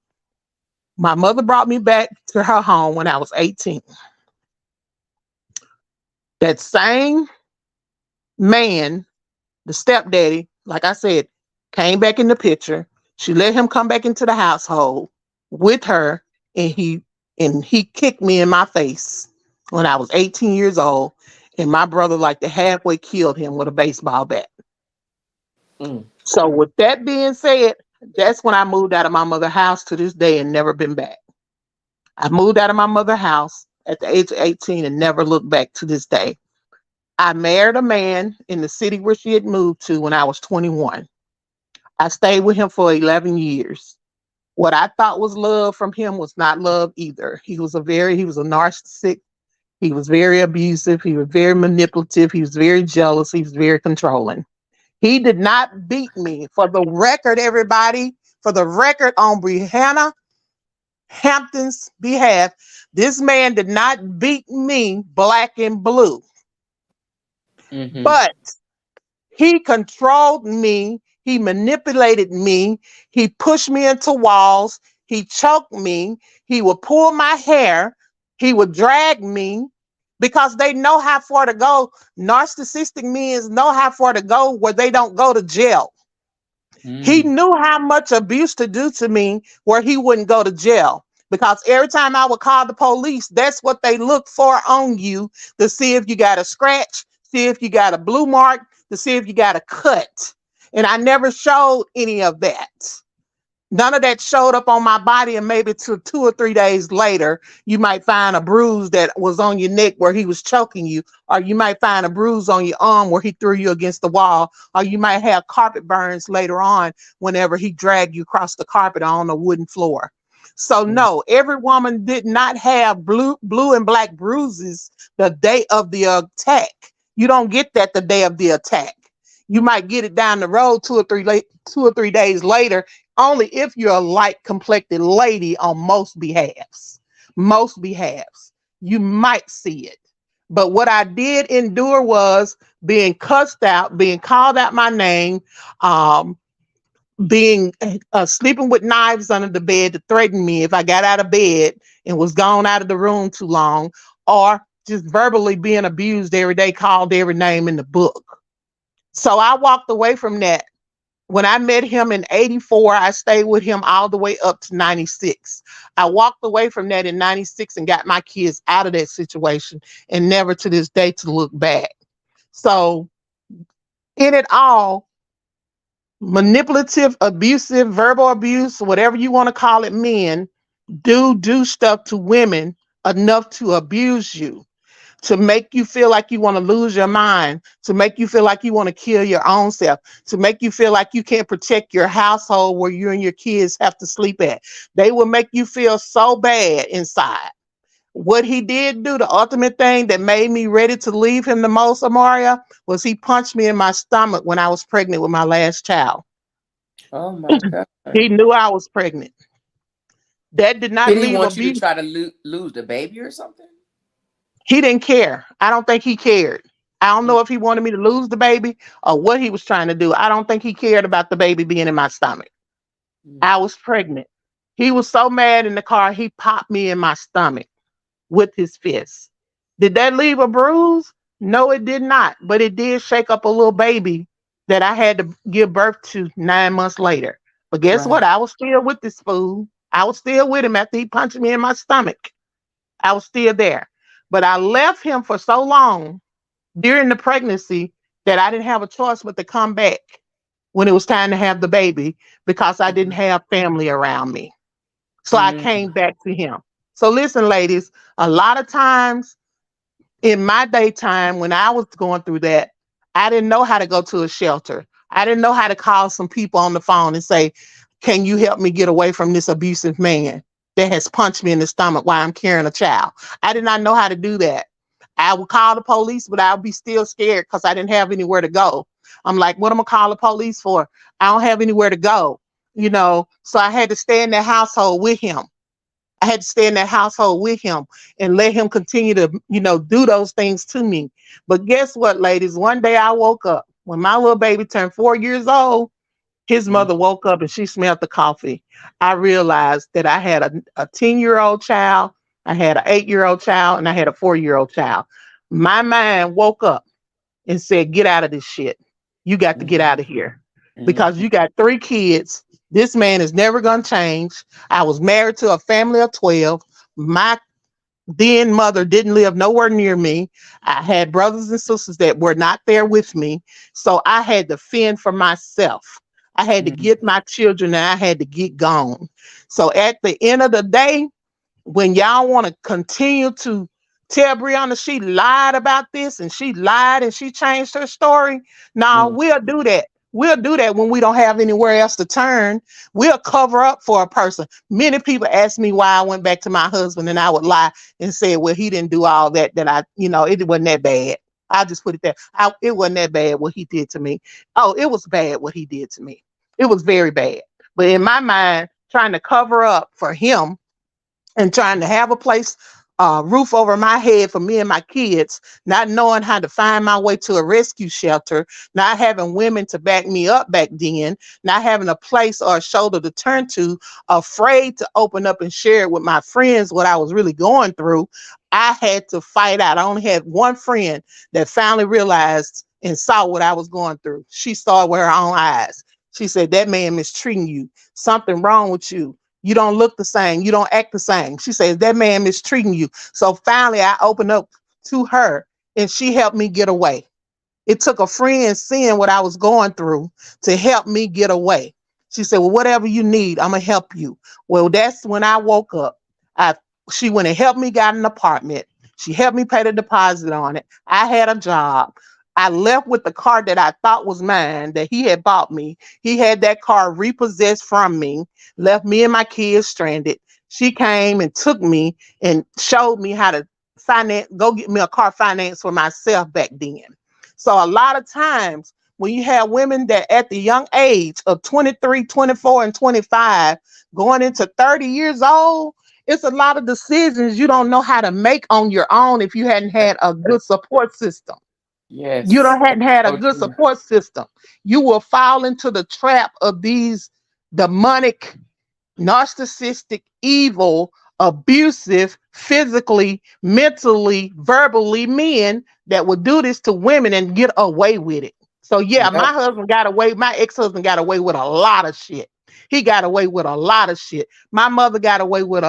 my mother brought me back to her home when I was 18. That same man, the stepdaddy, like I said, came back in the picture. She let him come back into the household with her, and he kicked me in my face when I was 18 years old. And my brother like to halfway killed him with a baseball bat. Mm. So with that being said, that's when I moved out of my mother's house to this day and never been back. I moved out of my mother's house at the age of 18 and never looked back to this day. I married a man in the city where she had moved to when I was 21. I stayed with him for 11 years. What I thought was love from him was not love either. He was a narcissistic. He was very abusive. He was very manipulative. He was very jealous. He was very controlling. He did not beat me. For the record, everybody, for the record on Brianna Hampton's behalf, this man did not beat me black and blue, Mm-hmm. but he controlled me. He manipulated me. He pushed me into walls. He choked me. He would pull my hair. He would drag me because they know how far to go. Narcissistic men know how far to go where they don't go to jail. He Mm. knew how much abuse to do to me where he wouldn't go to jail. Because every time I would call the police, that's what they look for on you, to see if you got a scratch, see if you got a blue mark, to see if you got a cut. And I never showed any of that. None of that showed up on my body, and maybe 2 or 3 days later, you might find a bruise that was on your neck where he was choking you, or you might find a bruise on your arm where he threw you against the wall, or you might have carpet burns later on whenever he dragged you across the carpet on a wooden floor. So Mm. no, every woman did not have blue and black bruises the day of the attack. You don't get that the day of the attack. You might get it down the road 2 or 3 days later, only if you're a light complected lady on most behalves. Most behalves. You might see it. But what I did endure was being cussed out, being called out my name, um, being sleeping with knives under the bed to threaten me if I got out of bed and was gone out of the room too long, or just verbally being abused every day, called every name in the book. So I walked away from that. When I met him in 84, I stayed with him all the way up to 96. I walked away from that in 96 and got my kids out of that situation, and never to this day to look back. So, in it all, manipulative, abusive, verbal abuse, whatever you want to call it, men do stuff to women enough to abuse you, to make you feel like you want to lose your mind, to make you feel like you want to kill your own self, to make you feel like you can't protect your household where you and your kids have to sleep at. They will make you feel so bad inside. What he did do, the ultimate thing that made me ready to leave him the most, Amaria, was he punched me in my stomach when I was pregnant with my last child. Oh my God. He knew I was pregnant. That did not Did he leave want you to abuse. try to lose the baby or something? He didn't care. I don't think he cared. I don't know if he wanted me to lose the baby or what he was trying to do. I don't think he cared about the baby being in my stomach. Mm. I was pregnant. He was so mad in the car, he popped me in my stomach with his fist. Did that leave a bruise? No, it did not. But it did shake up a little baby that I had to give birth to 9 months later. But guess what? Right. I was still with this fool. I was still with him after he punched me in my stomach. I was still there. But I left him for so long during the pregnancy that I didn't have a choice but to come back when it was time to have the baby because I didn't Mhm. have family around me. So I Mm. came back to him. So listen, ladies, a lot of times in my daytime when I was going through that, I didn't know how to go to a shelter. I didn't know how to call some people on the phone and say, can you help me get away from this abusive man that has punched me in the stomach while I'm carrying a child? I did not know how to do that. I would call the police, but I'll be still scared because I didn't have anywhere to go. I'm like, what am I call the police for? I don't have anywhere to go, So I had to stay in that household with him. I had to stay in that household with him and let him continue to, do those things to me. But guess what, ladies? One day I woke up when my little baby turned 4 years old. His Mm. mother woke up and she smelled the coffee. I realized that I had a 10-year-old child, I had an 8-year-old child, and I had a 4-year-old child. My mind woke up and said, get out of this shit. You got to get Mhm. out of here because Mhm. you got 3 kids. This man is never going to change. I was married to a family of 12. My then mother didn't live nowhere near me. I had brothers and sisters that were not there with me. So I had to fend for myself. I had to Mm. get my children and I had to get gone. So at the end of the day, when y'all want to continue to tell Brianna she lied about this and she lied and she changed her story, now Mm. we'll do that. We'll do that when we don't have anywhere else to turn. We'll cover up for a person. Many people ask me why I went back to my husband and I would lie and say, well, he didn't do all that, it wasn't that bad. I'll just put it there. It wasn't that bad what he did to me. Oh, it was bad what he did to me. It was very bad. But in my mind, trying to cover up for him and trying to have a place, roof over my head for me and my kids, not knowing how to find my way to a rescue shelter, not having women to back me up back then, not having a place or a shoulder to turn to, afraid to open up and share with my friends what I was really going through. I had to fight out. I only had one friend that finally realized and saw what I was going through. She saw it with her own eyes. She said, that man mistreating you. Something wrong with you. You don't look the same. You don't act the same. She says, that man mistreating you. So finally, I opened up to her and she helped me get away. It took a friend seeing what I was going through to help me get away. She said, well, whatever you need, I'm going to help you. Well, that's when I woke up. I, she went and helped me get an apartment. She helped me pay the deposit on it. I had a job. I left with the car that I thought was mine that he had bought me. He had that car repossessed from me, left me and my kids stranded. She came and took me and showed me how to go get me a car finance for myself back then. So a lot of times when you have women that at the young age of 23, 24, and 25, going into 30 years old, it's a lot of decisions you don't know how to make on your own if you hadn't had a good support system. You Yes. don't hadn't had a So good true. support system. You will fall into the trap of these demonic, narcissistic, evil, abusive, physically, mentally, verbally men that would do this to women and get away with it. So yeah, Yep. my ex-husband got away with a lot of shit. He got away with a lot of shit. My mother got away with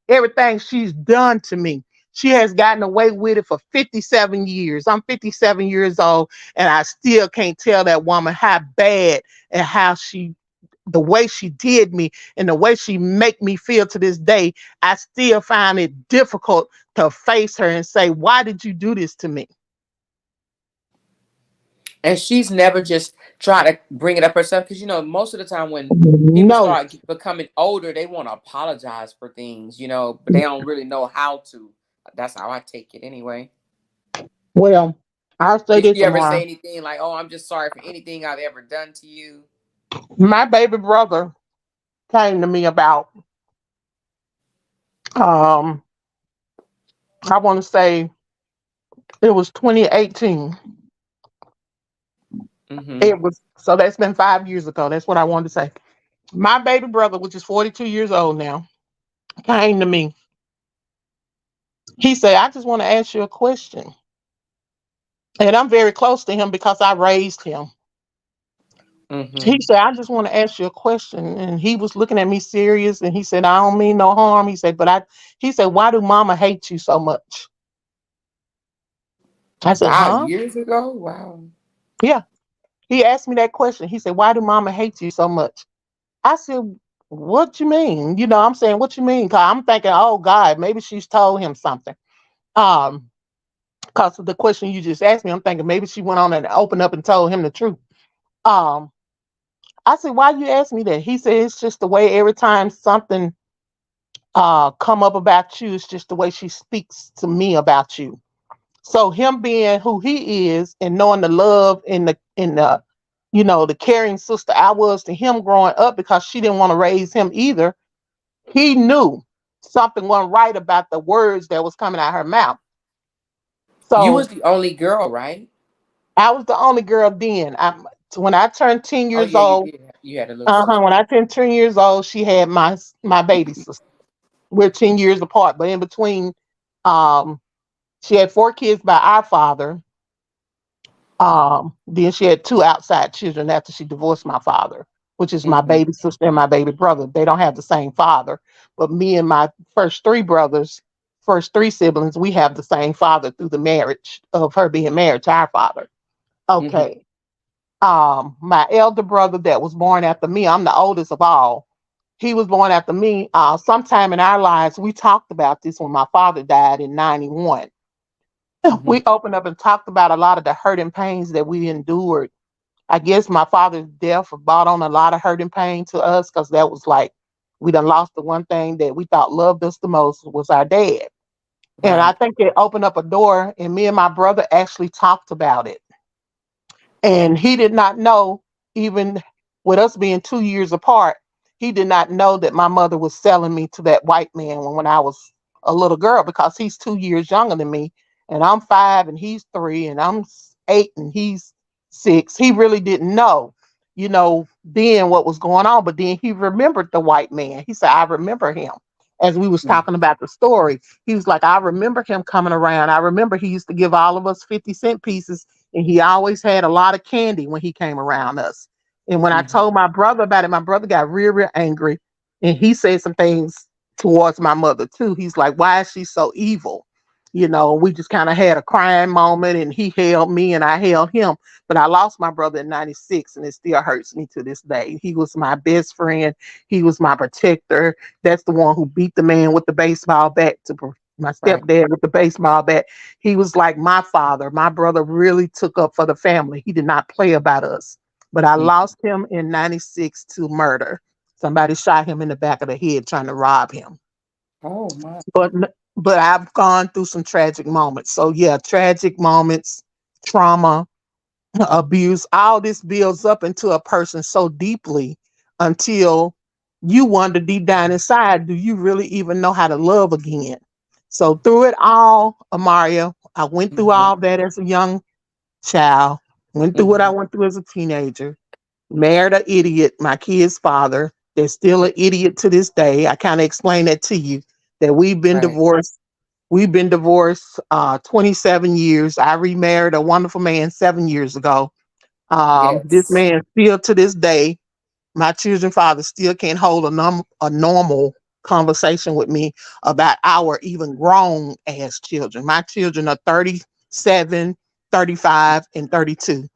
everything she's done to me. She has gotten away with it for 57 years. I'm 57 years old, and I still can't tell that woman how bad and the way she did me and the way she make me feel to this day. I still find it difficult to face her and say, why did you do this to me? And she's never just tried to bring it up herself because most of the time when people No. start becoming older, they want to apologize for things, but they don't really know how to. That's how I take it anyway. Well, I'll say Did this she ever say tomorrow. anything like, "Oh, I'm just sorry for anything I've ever done to you"? My baby brother came to me about, um, I want to say it was 2018. Mm-hmm. It was, so that's been 5 years ago. That's what I wanted to say. My baby brother, which is 42 years old now, came to me. He said, I just want to ask you a question. And I'm very close to him because I raised him. He Mm-hmm. said, I just want to ask you a question. And he was looking at me serious and he said, I don't mean no harm. He said, why do mama hate you so much? I said, Wow, huh? years ago? Wow. Yeah. He asked me that question. He said, why do mama hate you so much? I said, what you mean? I'm saying, what you mean? Cause I'm thinking, oh God, maybe she's told him something. Um, because of the question you just asked me, I'm thinking maybe she went on and opened up and told him the truth. Um, I said, why you ask me that? He said, it's just the way every time something come up about you, it's just the way she speaks to me about you. So him being who he is and knowing the love and the caring sister I was to him growing up because she didn't want to raise him either, he knew something wasn't right about the words that was coming out her mouth. You was So the only girl, right? I was the only girl then. When I turned 10 Oh years yeah, you old, did. You had a little sister. when I turned 10 years old, she had my baby sister. We're 10 years apart, but in between, um, she had 4 kids by our father. Then she had 2 outside children after she divorced my father, which is my Mm-hmm. baby sister and my baby brother. They don't have the same father, but me and my first three siblings, we have the same father through the marriage of her being married to our father. Mm-hmm. Okay. My elder brother that was born after me, I'm the oldest of all. He was born after me. Sometime in our lives, we talked about this when my father died in 91. Mm-hmm. We opened up and talked about a lot of the hurt and pains that we endured. I guess my father's death brought on a lot of hurt and pain to us because that was like we done lost the one thing that we thought loved us the most was our dad. And I Right. think it opened up a door, and me and my brother actually talked about it. And he did not know, even with us being 2 years apart, he did not know that my mother was selling me to that white man when I was a little girl because he's 2 years younger than me. And I'm 5 and he's 3, and I'm 8 and he's 6. He really didn't know, then what was going on. But then he remembered the white man. He said, I remember him. As we was talking about the story, he was like, I remember him coming around. I remember he used to give all of us 50-cent pieces and he always had a lot of candy when he came around us. And when I Mm-hmm. told my brother about it, my brother got real, real angry. And he said some things towards my mother too. He's like, why is she so evil? We just kind of had a crying moment and he held me and I held him. But I lost my brother in 96 and it still hurts me to this day. He was my best friend. He was my protector. That's the one who beat the man with the baseball bat my Right. stepdad with the baseball bat. He was like my father. My brother really took up for the family. He did not play about us. But I Mm-hmm. lost him in 96 to murder. Somebody shot him in the back of the head trying to rob him. Oh my. But but I've gone through some tragic moments. So yeah, tragic moments, trauma, abuse, all this builds up into a person so deeply until you wonder deep down inside, do you really even know how to love again? So through it all, Amaria, I went through Mm-hmm. all that as a young child, went through what I Mm-hmm. went through as a teenager, married an idiot, my kid's father. They're still an idiot to this day. I kind of explained that to you, that we've been Right. divorced. We've been divorced 27 years. I remarried a wonderful man 7 years ago. This Yes. man still to this day, my children's father still can't hold a normal conversation with me about our even grown ass children. My children are 37, 35, and 32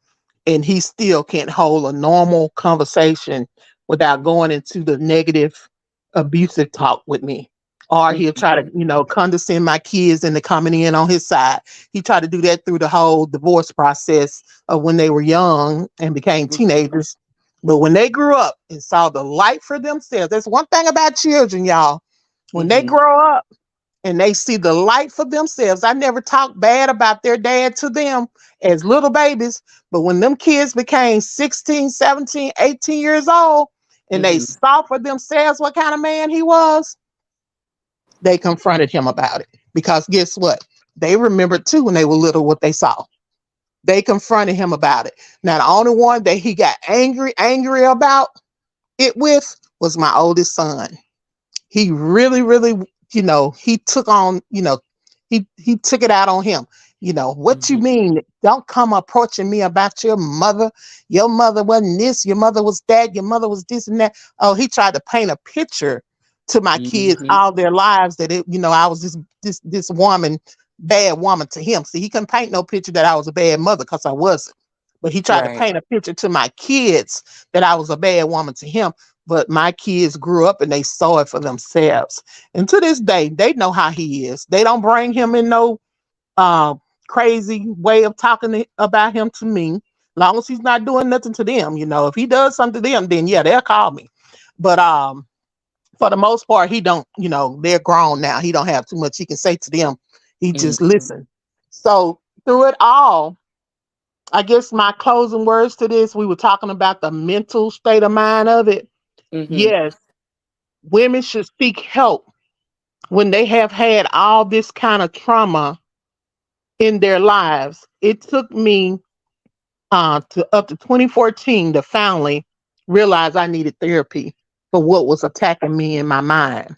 and he still can't hold a normal conversation without going into the negative, abusive talk with me. Or he'll try to, Mm-hmm. condescend my kids into coming in on his side. He tried to do that through the whole divorce process of when they were young and became Mm-hmm. teenagers. But when they grew up and saw the light for themselves, that's one thing about children, y'all. When they Mm-hmm. grow up, and they see the light for themselves. I never talked bad about their dad to them as little babies, but when them kids became 16, 17, 18 years old and they Mm-hmm. saw for themselves what kind of man he was, they confronted him about it. Because guess what? They remembered too when they were little what they saw. They confronted him about it. Now, the only one that he got angry about it with was my oldest son. He really, really, he took on, he took it out on him. What you Mhm. mean? Don't come approaching me about your mother. Your mother wasn't this, your mother was that, your mother was this and that. Oh, he tried to paint a picture to my kids Mhm. all their lives that I was this woman, bad woman to him. See, he couldn't paint no picture that I was a bad mother because I wasn't. But he tried to Right. paint a picture to my kids that I was a bad woman to him. But my kids grew up and they saw it for themselves. And to this day, they know how he is. They don't bring him in no uh, crazy way of talking about him to me. Long as he's not doing nothing to them, if he does something to them, then yeah, they'll call me. But for the most part, he don't. They're grown now. He don't have too much he can say to them. He just Mhm. listen. So through it all, I guess my closing words to this, we were talking about the mental state of mind of it. Mhm. Yes, women should seek help when they have had all this kind of trauma in their lives. It took me to up to 2014 to finally realize I needed therapy for what was attacking me in my mind.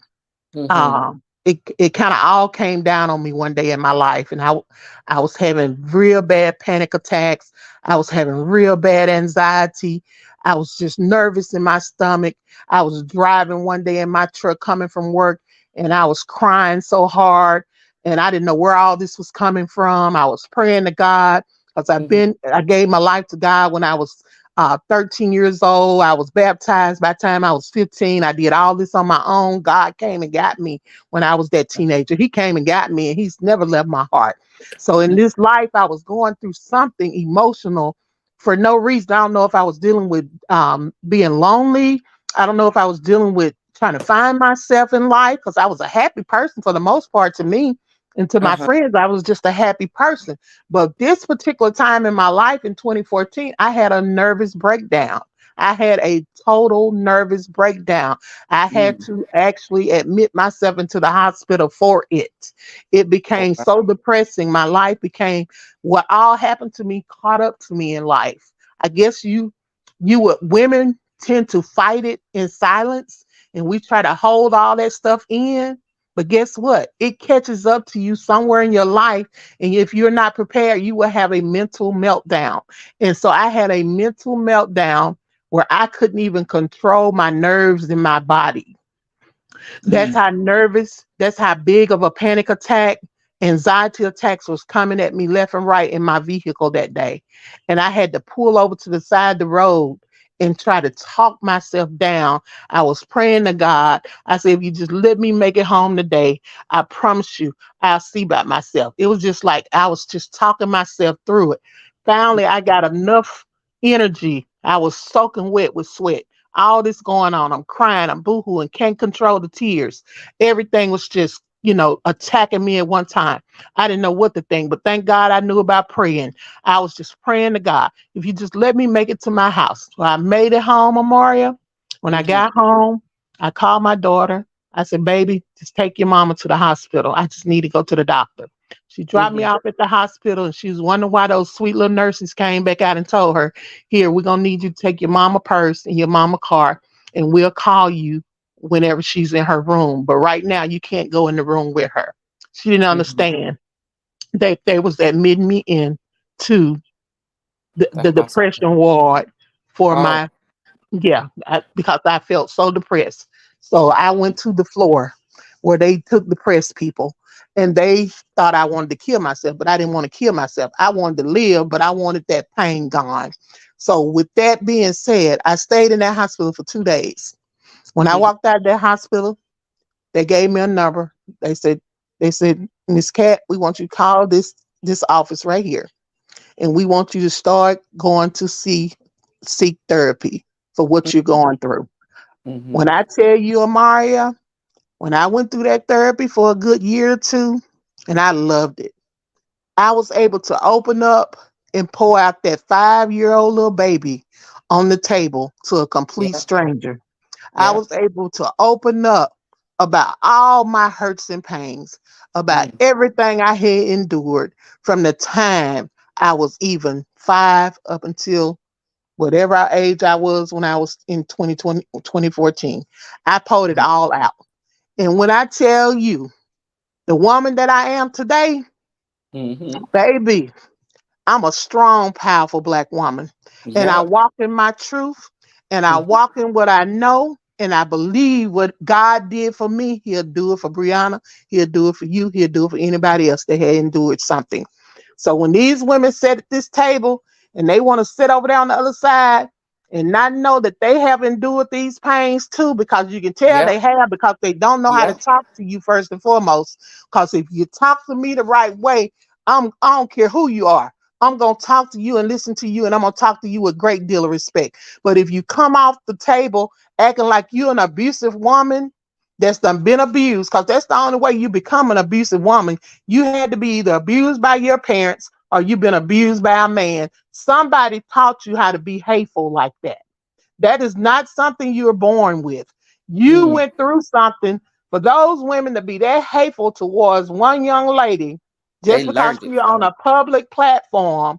Mhm. It kind of all came down on me one day in my life, and I was having real bad panic attacks. I was having real bad anxiety. I was just nervous in my stomach. I was driving one day in my truck coming from work, and I was crying so hard, and I didn't know where all this was coming from. I was praying to God because Mhm. I gave my life to God when I was 13 years old. I was baptized by the time I was 15. I did all this on my own. God came and got me when I was that teenager. He came and got me, and he's never left my heart. So in this life, I was going through something emotional for no reason. I don't know if I was dealing with being lonely. I don't know if I was dealing with trying to find myself in life because I was a happy person for the most part to me. And to my Uh-huh. friends, I was just a happy person. But this particular time in my life in 2014, I had a nervous breakdown. I had a total nervous breakdown. I had Mm. to actually admit myself into the hospital for it. It Oh, became wow. so depressing. My life became what all happened to me caught up to me in life. I guess women tend to fight it in silence, and we try to hold all that stuff in. But guess what? It catches up to you somewhere in your life. And if you're not prepared, you will have a mental meltdown. And so I had a mental meltdown where I couldn't even control my nerves in my body. That's Mm. how nervous, that's how big of a panic attack, anxiety attacks was coming at me left and right in my vehicle that day. And I had to pull over to the side of the road and try to talk myself down. I was praying to God. I said, if you just let me make it home today, I promise you, I'll see about myself. It was just like I was just talking myself through it. Finally, I got enough energy. I was soaking wet with sweat, all this going on. I'm crying, I'm boohooing, can't control the tears. Everything was just, attacking me at one time. I didn't know what to think, but thank God I knew about praying. I was just praying to God, if you just let me make it to my house. So I made it home, Amoria. When I Mhm. got home, I called my daughter. I said, baby, just take your mama to the hospital. I just need to go to the doctor. She dropped me Mhm. off at the hospital, and she was wondering why those sweet little nurses came back out and told her, here, we're gonna need you to take your mama purse and your mama car, and we'll call you whenever she's in her room. But right now, you can't go in the room with her. She didn't Mhm. understand that they was admitting me in to The the hospital. depression ward for Oh. my because I felt so depressed. So I went to the floor where they took depressed people, and they thought I wanted to kill myself, but I didn't want to kill myself. I wanted to live, but I wanted that pain gone. So with that being said, I stayed in that hospital for 2 days. When I Mhm. walked out of that hospital, they gave me a number. They said, Miss Cat, we want you to call this office right here, and we want you to start going to seek therapy for what you're going through. When Mhm. I tell you, Amaria, when I went through that therapy for a good year or two, and I loved it, I was able to open up and pour out that 5-year old little baby on the table to a complete Yeah. stranger. I Yeah. was able to open up about all my hurts and pains, about Mm. everything I had endured from the time I was even 5 up until whatever age I was when I was in 2020, 2014. I pulled it all out. And when I tell you the woman that I am today, Mm-hmm. baby, I'm a strong, powerful black woman. And I Yep. walk in my truth and I Mm-hmm. walk in what I know. And I believe what God did for me, He'll do it for Brianna. He'll do it for you. He'll do it for anybody else that had endured something. So when these women sit at this table and they want to sit over there on the other side and not know that they have endured these pains too, because you can tell they Yep. have because they don't know how to Yep. talk to you first and foremost. Because if you talk to me the right way, I don't care who you are. I'm gonna talk to you and listen to you, and I'm gonna talk to you with great deal of respect. But if you come off the table acting like you're an abusive woman that's done been abused, because that's the only way you become an abusive woman. You had to be either abused by your parents or you've been abused by a man. Somebody taught you how to be hateful like that. That is not something you're born with. You Mm. went through something. For those women to be that hateful towards one young lady They just because learned it she's on from. a public platform,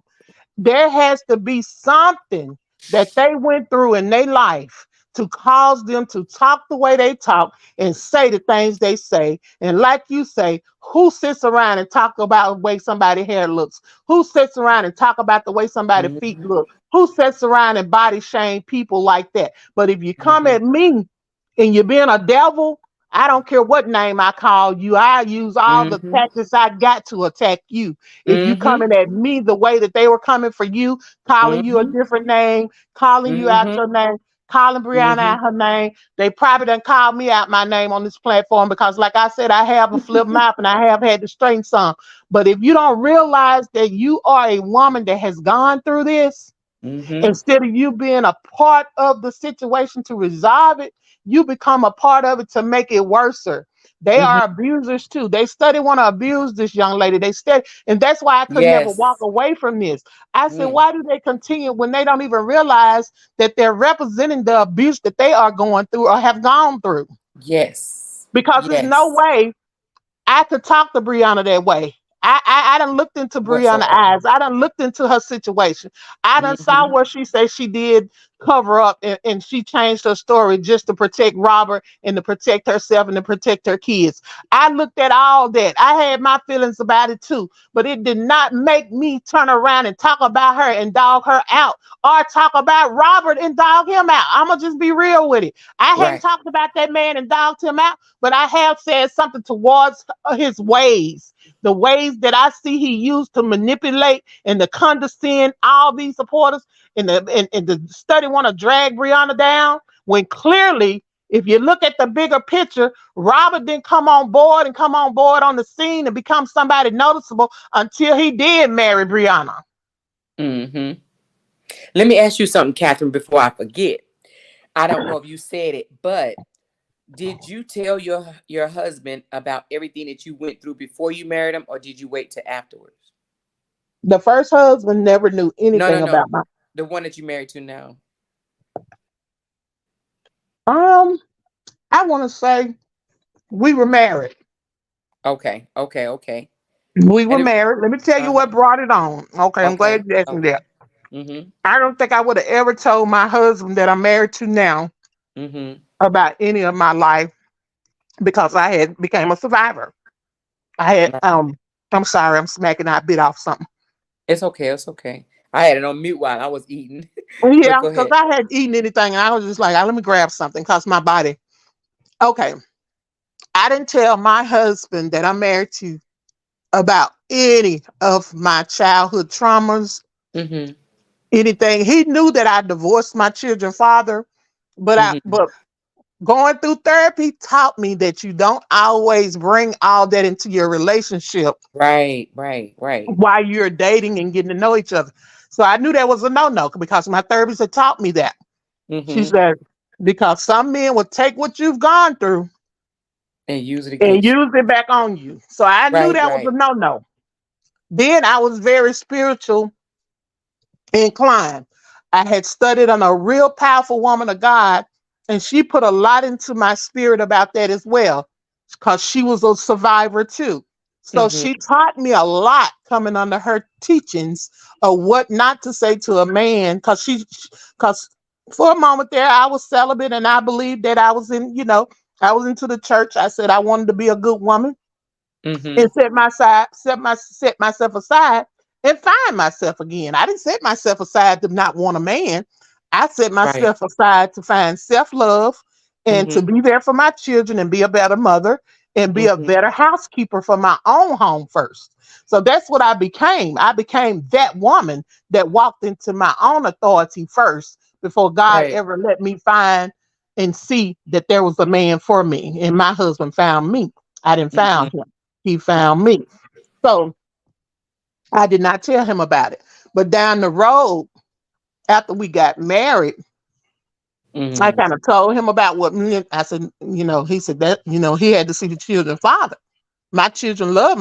there has to be something that they went through in their life to cause them to talk the way they talk and say the things they say. And like you say, who sits around and talk about the way somebody's hair looks? Who sits around and talk about the way somebody's feet Mm-hmm. look? Who sits around and body shame people like that? But if you come Mm-hmm. at me and you're being a devil, I don't care what name I call you. I use all the Mm-hmm. tactics I got to attack you. If you Mm-hmm. coming at me the way that they were coming for you, calling you a Mm-hmm. different name, calling you out Mm-hmm. your name, calling Brianna Mm-hmm. out her name, they probably done called me out my name on this platform because, like I said, I have a flip mouth and I have had to straighten some. But if you don't realize that you are a woman that has gone through this, Mm-hmm. instead of you being a part of the situation to resolve it, you become a part of it to make it worse. They Mm-hmm. are abusers too. They study want to abuse this young lady. They study, and that's why I could never walk Yes. away from this. I said, Mm. why do they continue when they don't even realize that they're representing the abuse that they are going through or have gone through? Yes. Because there's no Yes. way I could talk to Brianna that way. I done looked into Brianna's Whatsoever. eyes. I done looked into her situation. I done saw Mm-hmm. where she said she did cover up and she changed her story just to protect Robert and to protect herself and to protect her kids. I looked at all that. I had my feelings about it too, but it did not make me turn around and talk about her and dog her out or talk about Robert and dog him out. I'm going to just be real with it. I hadn't Right. talked about that man and dogged him out, but I have said something towards his ways, the ways that I see he used to manipulate and to condescend all these supporters and the study want to drag Brianna down when clearly, if you look at the bigger picture, Robert didn't come on board and come on board on the scene and become somebody noticeable until he did marry Brianna. Mm-hmm. Let me ask you something, Catherine, before I forget. I don't know if you said it, but did you tell your husband about everything that you went through before you married him, or did you wait till afterwards? The first husband never knew No, no, anything about no. my. The one that you married to now. Um, I want to say we were married. Okay, okay, okay. We were And it, married. Let me tell you uh-huh. what brought it on. Okay, I'm glad Okay, you asked me okay. that. Mm-hmm. I don't think I would have ever told my husband that I'm married to now Mm-hmm. about any of my life because I had became a survivor. I had I'm sorry, I'm smacking I bit off something. It's okay, it's okay. I had it on mute while I was eating. But Yeah, go because ahead. I hadn't eaten anything and I was just like, let me grab something because my body. Okay. I didn't tell my husband that I'm married to about any of my childhood traumas, Mm-hmm. anything. He knew that I divorced my children's father, Mm-hmm. but going through therapy taught me that you don't always bring all that into your relationship Right, right, right. while you're dating and getting to know each other. So I knew that was a no-no because my therapist had taught me that. She Mm-hmm. said, because some men will take what you've gone through And use it and against you. use it back on you. So I knew Right, that was a right. no-no. Then I was very spiritual inclined. I had studied on a real powerful woman of God, and she put a lot into my spirit about that as well, because she was a survivor too. So she taught me a lot coming under her teachings of what not to say to a man. Cause for a moment there, I was celibate and I believed that I was I was into the church. I said I wanted to be a good woman Mm-hmm. and set myself aside and find myself again. I didn't set myself aside to not want a man. I set Right. myself aside to find self-love and to Mm-hmm. be there for my children and be a better mother and be a Mm-hmm. better housekeeper for my own home first. So that's what I became. I became that woman that walked into my own authority first before God Right. ever let me find and see that there was a man for me. And my husband found me. I didn't Mm-hmm. found him. He found me. So I did not tell him about it. But down the road, after we got married, I Mm-hmm. kind of told him about what I said, he said that, he had to see the children's father. My children love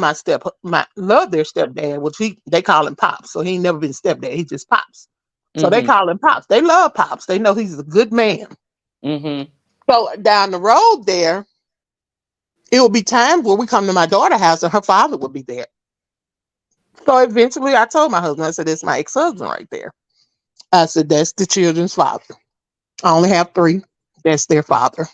love their stepdad, which they call him Pops. So he ain't never been stepdad, he just Pops. So they Mm-hmm. call him Pops. They love Pops. They know he's a good man. Mm-hmm. So down the road there, it would be times where we come to my daughter's house and her father would be there. So eventually I told my husband, I said, "That's my ex-husband right there." I said, "That's the children's father. I only have three. That's their father."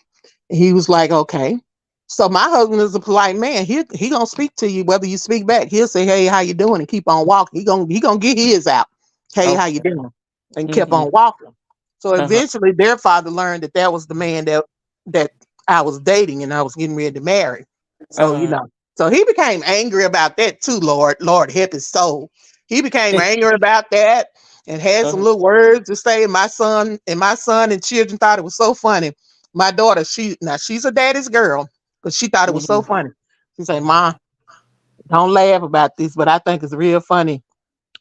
And he was like, "Okay." So my husband is a polite man. He gonna speak to you whether you speak back. He'll say, "Hey, how you doing?" and keep on walking. He gonna get his out. "Hey, how you Okay. doing?" and kept Mm-hmm. on walking. So Uh-huh. eventually their father learned that that was the man that I was dating and I was getting ready to marry. So, Uh-huh. so he became angry about that too, Lord help his soul. He became angry about that and had some Uh-huh. little words to say. My son and children thought it was so funny. My daughter, she's a daddy's girl, but she thought it was so Mm-hmm. funny. She said, "Ma, don't laugh about this, but I think it's real funny.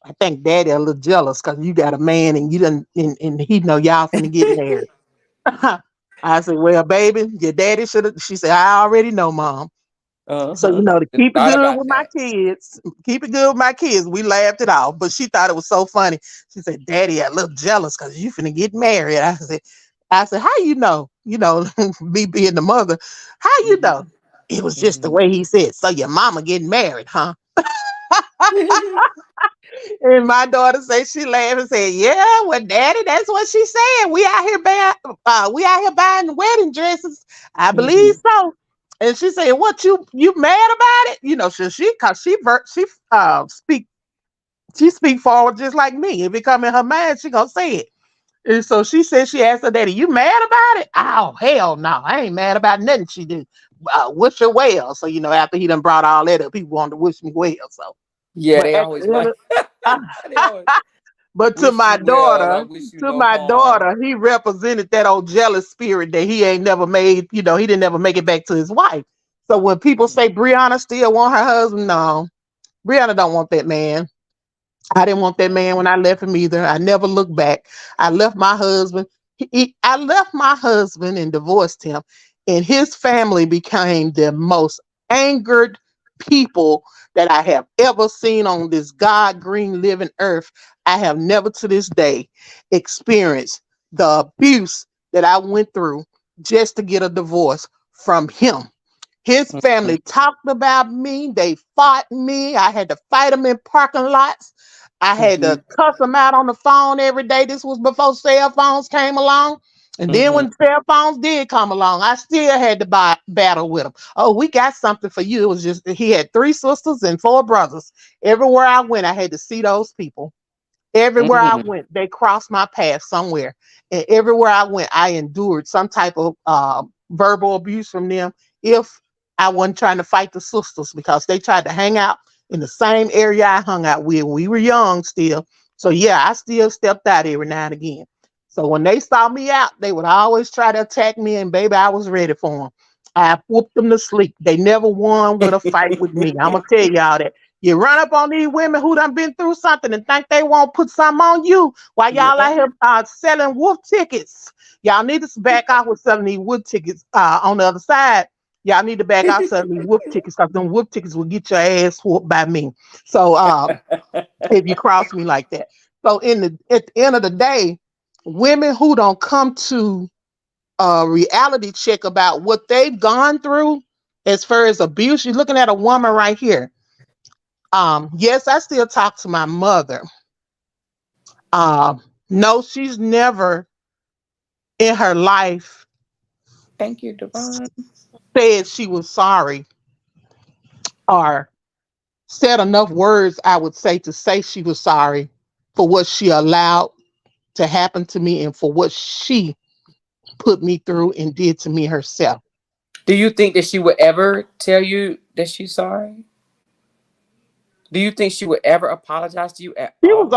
I think daddy a little jealous because you got a man and you done and he know y'all finna get married." I said, "Well, baby, your daddy should have." She said, "I already know, mom." So, Uh-huh. to Just keep it thought good about with my that. kids, we laughed it off. But she thought it was so funny. She said, "Daddy, a little jealous because you finna get married." I said, "How you know?" Me being the mother, how you know? Mm-hmm. It was just the Mm-hmm. way he said. "So your mama getting married, huh?" And my daughter said she laughed and said, "Yeah, well, Daddy, that's what she said. We out here buying wedding dresses. I believe Mm-hmm. so." And she said, "What you mad about it?" Cause she speak forward just like me. If it come in her mind, she gonna say it. And so she said she asked her daddy, "You mad about it?" "Oh, hell no, I ain't mad about nothing she did. Wish her well." So after he done brought all that up, people wanted to wish me well. So, Yeah, but they at always the end like of they always But to wish my you well. I daughter, wish you no harm. he represented that old jealous spirit that he ain't never made. He didn't ever make it back to his wife. So when people say Brianna still want her husband, no, Brianna don't want that man. I didn't want that man when I left him either. I never looked back. I left my husband. I left my husband and divorced him, and his family became the most angered people that I have ever seen on this God green living earth. I have never to this day experienced the abuse that I went through just to get a divorce from him. His Mm-hmm. family talked about me. They fought me. I had to fight them in parking lots. I had Mm-hmm. to cuss them out on the phone every day. This was before cell phones came along. And then Mm-hmm. when cell phones did come along, I still had to battle with him. "Oh, we got something for you." It was just, he had three sisters and four brothers. Everywhere I went, I had to see those people. Everywhere I Mm-hmm. went, they crossed my path somewhere. And everywhere I went, I endured some type of verbal abuse from them if I wasn't trying to fight the sisters because they tried to hang out in the same area I hung out with. We were young still. So, yeah, I still stepped out every now and again. So when they saw me out, they would always try to attack me, and baby, I was ready for them. I whooped them to sleep. They never won with a fight with me. I'm going to tell y'all that. You run up on these women who done been through something and think they won't put something on you while y'all Yeah. out here selling wolf tickets. Y'all need to back off with selling these wolf tickets on the other side. Y'all need to back off selling these wolf tickets because them wolf tickets will get your ass whooped by me. So if you cross me like that. So at the end of the day, women who don't come to a reality check about what they've gone through as far as abuse, you're looking at a woman right here. Yes, I still talk to my mother. Um, no, she's never in her life Thank you, Devon. said she was sorry or said enough words, I would say she was sorry for what she allowed to happen to me and for what she put me through and did to me herself. Do you think that she would ever tell you that she's sorry? Do you think she would ever apologize to you at all?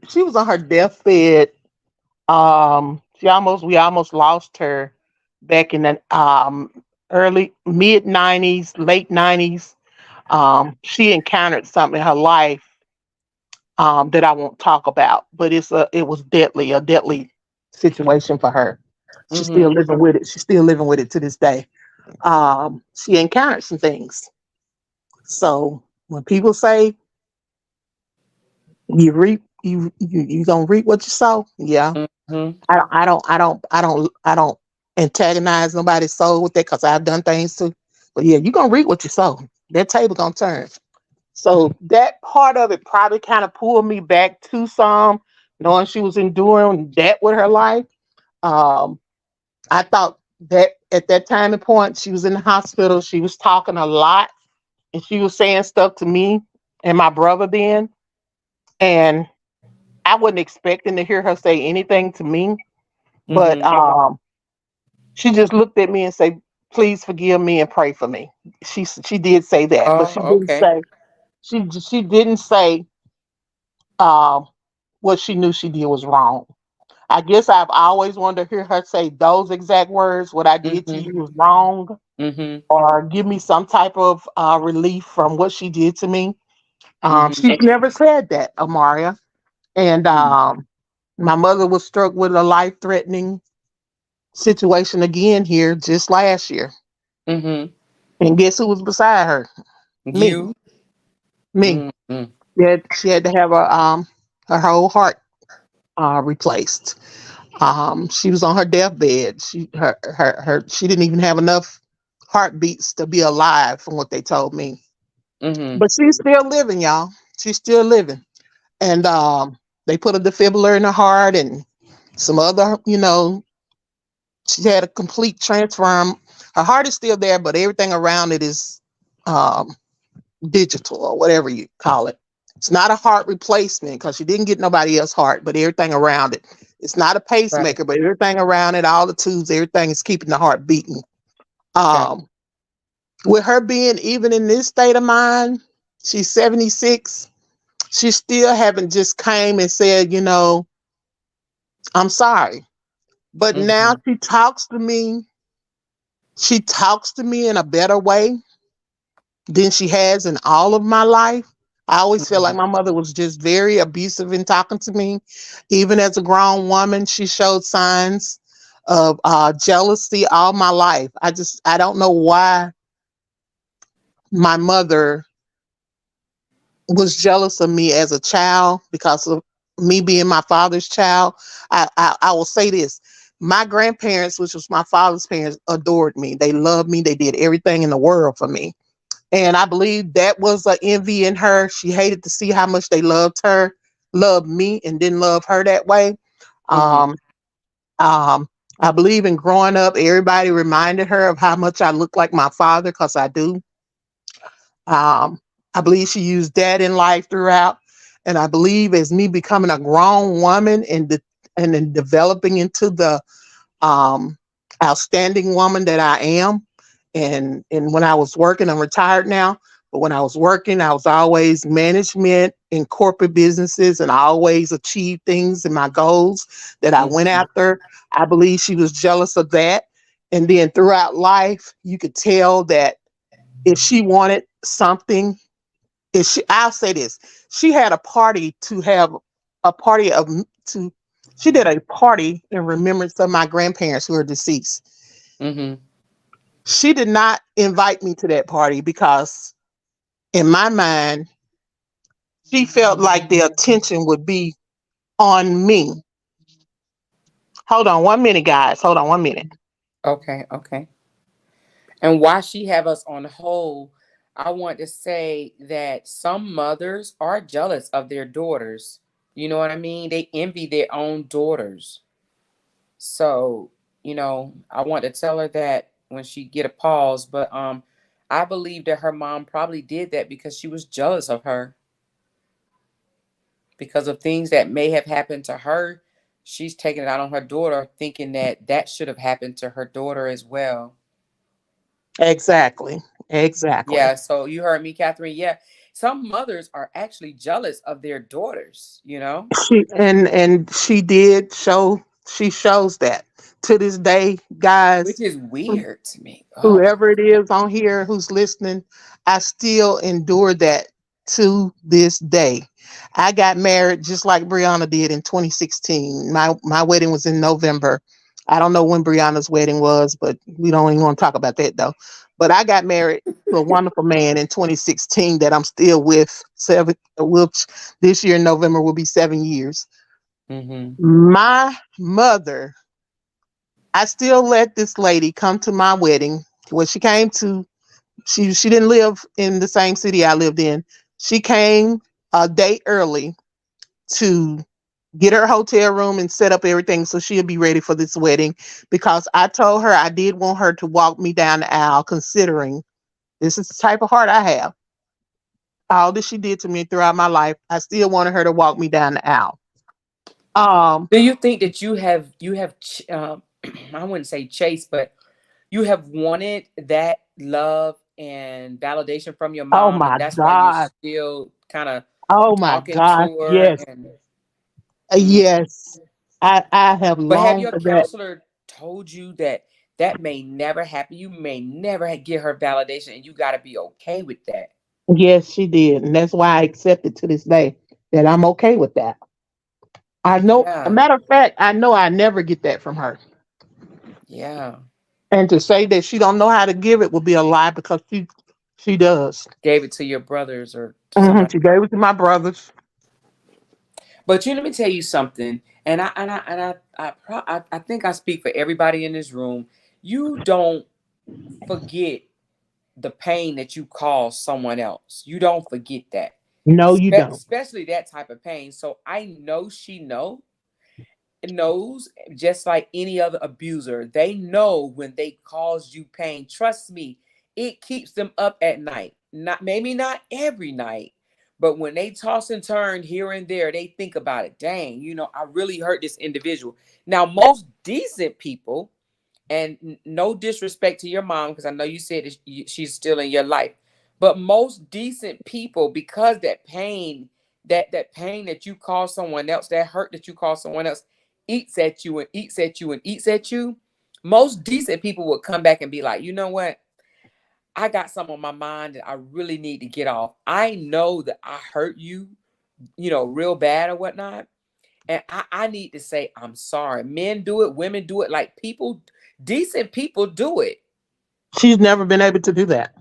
She was on her deathbed. We almost lost her back in the early mid '90s, late '90s. She encountered something in her life that I won't talk about, but it was a deadly situation for her. She's still Mm-hmm. living with it. She's still living with it to this day. She encountered some things. So when people say you gonna reap what you sow, yeah. Mm-hmm. I don't antagonize nobody's soul with that because I've done things too. But yeah, you gonna reap what you sow. That table gonna turn. So that part of it probably kind of pulled me back to some, knowing she was enduring that with her life. Um, I thought that at that time and point, she was in the hospital. She was talking a lot, and she was saying stuff to me and my brother then, and I wasn't expecting to hear her say anything to me. But Mm-hmm. she just looked at me and said, "Please forgive me and pray for me." She did say that, but Oh, okay. she didn't say um, what she knew she did was wrong. I guess I've always wanted to hear her say those exact words. What I did to Mm-hmm. you was wrong, Mm-hmm. or give me some type of relief from what she did to me. Mm-hmm. She's never said that, Amaria. And my mother was struck with a life-threatening situation again here just last year. Mm-hmm. And guess who was beside her? Me. You. Me. Mm-hmm. She had to have her whole heart replaced. She was on her deathbed. She didn't even have enough heartbeats to be alive, from what they told me. Mm-hmm. But she's still living, y'all. She's still living. And they put a defibrillator in her heart and some other, she had a complete transform. Her heart is still there, but everything around it is um, digital or whatever you call it. It's not a heart replacement because she didn't get nobody else's heart, but everything around it. It's not a Right. pacemaker, but everything around it, all the tubes, everything is keeping the heart beating. Got. Um, with her being even in this state of mind, she's 76. She still haven't just came and said, I'm sorry. But now Mm-hmm. she talks to me. She talks to me in a better way than she has in all of my life. I always feel like Mm-hmm. my mother was just very abusive in talking to me. Even as a grown woman, she showed signs of jealousy all my life. I don't know why my mother was jealous of me as a child because of me being my father's child. I will say this. My grandparents, which was my father's parents, adored me. They loved me. They did everything in the world for me. And I believe that was an envy in her. She hated to see how much they loved me, and didn't love her that way. Mm-hmm. Um, um, I believe in growing up, everybody reminded her of how much I look like my father because I do. Um, I believe she used that in life throughout. And I believe as me becoming a grown woman and then developing into the um, outstanding woman that I am. And when I was working, I'm retired now, but when I was working, I was always management in corporate businesses, and I always achieved things and my goals that I went Mm-hmm. after. I believe she was jealous of that. And then throughout life, you could tell that if she wanted something, if she, I'll say this, she had a party to have a party of to she did a party in remembrance of my grandparents who are deceased. Mm-hmm. She did not invite me to that party because in my mind, she felt like the attention would be on me. Hold on 1 minute, guys. Hold on 1 minute. Okay. Okay. And why she have us on hold? I want to say that some mothers are jealous of their daughters. You know what I mean? They envy their own daughters. So, I want to tell her that when she get a pause, but I believe that her mom probably did that because she was jealous of her because of things that may have happened to her. She's taking it out on her daughter, thinking that that should have happened to her daughter as well. Exactly. Exactly. Yeah, so you heard me, Catherine. Yeah, some mothers are actually jealous of their daughters. And she did show she shows that to this day, Which guys. is weird to me. Oh, Whoever it is on here who's listening, I still endure that to this day. I got married just like Brianna did in 2016. My wedding was in November. I don't know when Brianna's wedding was, but we don't even want to talk about that though. But I got married to a wonderful man in 2016 that I'm still with. Which this year in November will be 7 years. mm-hmm. My mother, I still let this lady come to my wedding. When she came to, she didn't live in the same city I lived in. She came a day early to get her hotel room and set up everything so she'll be ready for this wedding, because I told her I did want her to walk me down the aisle, considering this is the type of heart I have. All that she did to me throughout my life, I still wanted her to walk me down the aisle. Um, Do you think that I wouldn't say chase, but you have wanted that love and validation from your oh mom, and my that's why you're God. still kind of Oh my talking gosh. to her Yes. and mm. Yes. I have But have longed your for that. counselor told you that that may never happen? You may never get her validation, and you got to be okay with that. Yes, she did. And that's why I accept it to this day that I'm okay with that. I know, a Yeah, matter of fact, I know I never get that from her. yeah. And to say that she don't know how to give it would be a lie, because she does. Gave it to your brothers or to somebody. She gave it to my brothers. But let me tell you something, and I think I speak for everybody in this room. You don't forget the pain that you caused someone else. You don't forget that, No, you don't. especially that type of pain. So I know she knows, just like any other abuser. They know when they cause you pain. Trust me, it keeps them up at night. Not maybe not every night, but when they toss and turn here and there, they think about it. Dang, I really hurt this individual. Now, most decent people, and no disrespect to your mom, because I know you said she's still in your life, but most decent people, because that pain, that pain that you cause someone else, that hurt that you cause someone else, eats at you and eats at you and eats at you. Most decent people would come back and be like, you know what? I got something on my mind that I really need to get off. I know that I hurt you, real bad or whatnot. And I need to say, I'm sorry. Men do it, women do it, like people, decent people do it. She's never been able to do that.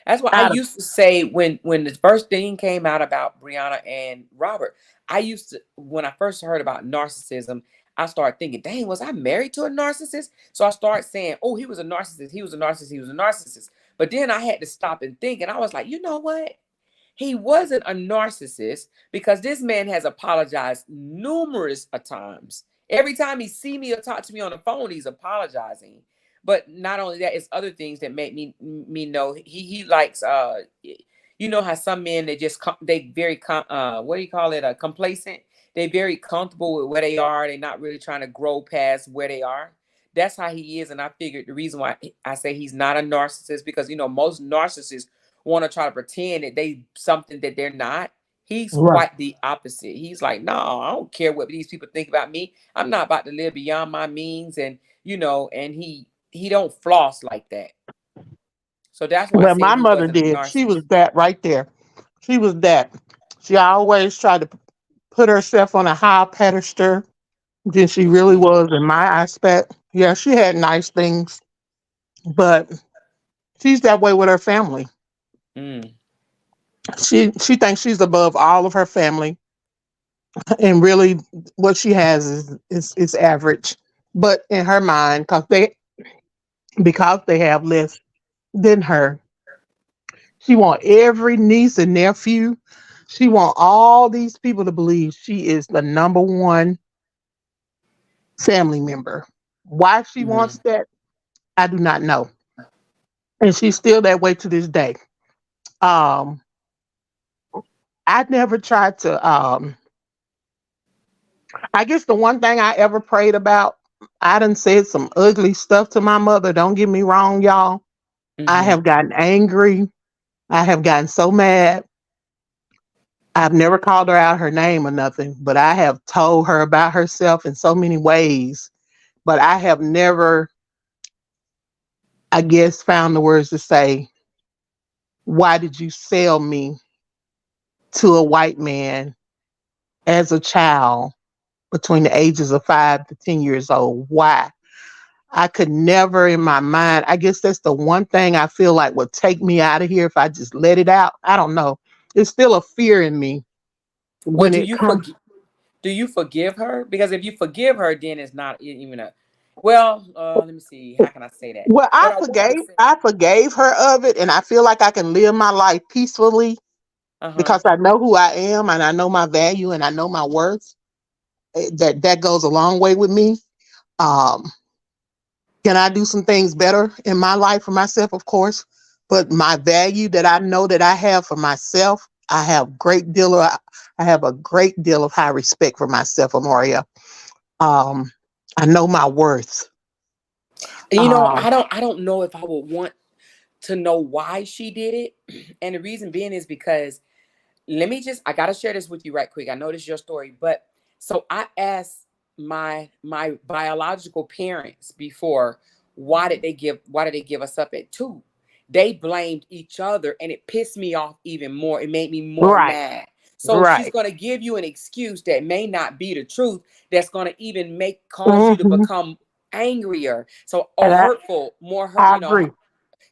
That's what I Out of, used to say when the first thing came out about Brianna and Robert. I used to, when I first heard about narcissism, I started thinking, dang, was I married to a narcissist? So I started saying, oh, he was a narcissist, he was a narcissist, he was a narcissist. But then I had to stop and think, and I was like, you know what? He wasn't a narcissist, because this man has apologized numerous a times. Every time he see me or talk to me on the phone, he's apologizing. But not only that, it's other things that make me know he likes you know how some men, they just they very what do you call it, complacent. They very comfortable with where they are. They're not really trying to grow past where they are. That's how he is. And I figured the reason why I say he's not a narcissist, because most narcissists want to try to pretend that they something that they're not. He's right. quite the opposite. He's like, no, I don't care what these people think about me. I'm not about to live beyond my means. And and he don't floss like that. So that's why I Well, say my he mother wasn't a did. She was narcissist. that right there. She was that. She always tried to put herself on a high pedestal than she really Mm, was in my aspect. Yeah, she had nice things, but she's that way with her family. mm. She thinks she's above all of her family, and really, what she has is average. But in her mind, because they have less than her, She want every niece and nephew. She want all these people to believe she is the number one family member. Why she Mm-hmm. wants that, I do not know. And she's still that way to this day. Um, I never tried to I guess the one thing I ever prayed about, I done said some ugly stuff to my mother. Don't get me wrong, y'all. I Mm-hmm. have gotten angry. I have gotten so mad. I've never called her out her name or nothing, but I have told her about herself in so many ways. But I have never, I guess, found the words to say, why did you sell me to a white man as a child between the ages of 5 to 10 years old? Why? I could never in my mind. I guess that's the one thing I feel like would take me out of here if I just let it out. I don't know. It's still a fear in me Well, when it comes. do you forgive her? Because if you forgive her, then it's not even a. Well, let me see. How can I say that? Well, What I wanted to say. I forgave her of it, and I feel like I can live my life peacefully Uh huh. because I know who I am and I know my value and I know my worth. That goes a long way with me. Um, can I do some things better in my life for myself? Of course, but my value that I know that I have for myself, I have a great deal of high respect for myself, Amoria. Um, I know my worth. And Um, I don't know if I would want to know why she did it. And the reason being is because I gotta share this with you right quick. I know this is your story, but so I asked my biological parents before why did they give us up at 2? They blamed each other and it pissed me off even more. It made me more right, mad. So she's right. gonna give you an excuse that may not be the truth, that's gonna even make cause you to Hmm. become angrier. So or And hurtful, more hurt, I agree.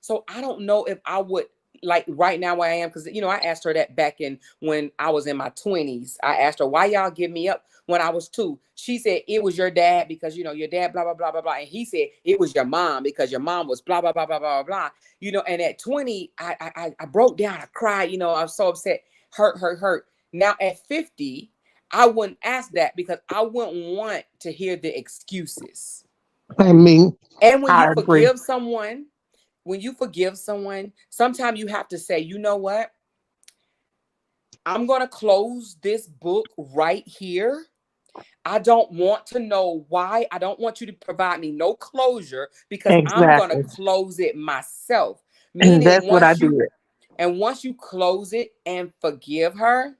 so I don't know if I would like right now where I am, because I asked her that back in when I was in my 20s. I asked her, why y'all give me up when I was 2? She said it was your dad because your dad blah blah blah blah blah, and he said it was your mom because your mom was blah blah blah blah blah blah. And at 20, I broke down, I cried. I was so upset, hurt. Now at 50, I wouldn't ask that because I wouldn't want to hear the excuses. I mean, And I agree. when you forgive someone, sometimes you have to say, you know what? I'm going to close this book right here. I don't want to know why. I don't want you to provide me no closure because I'm going to Exactly. close it myself. And Meaning that's what I did. once you close it and forgive her,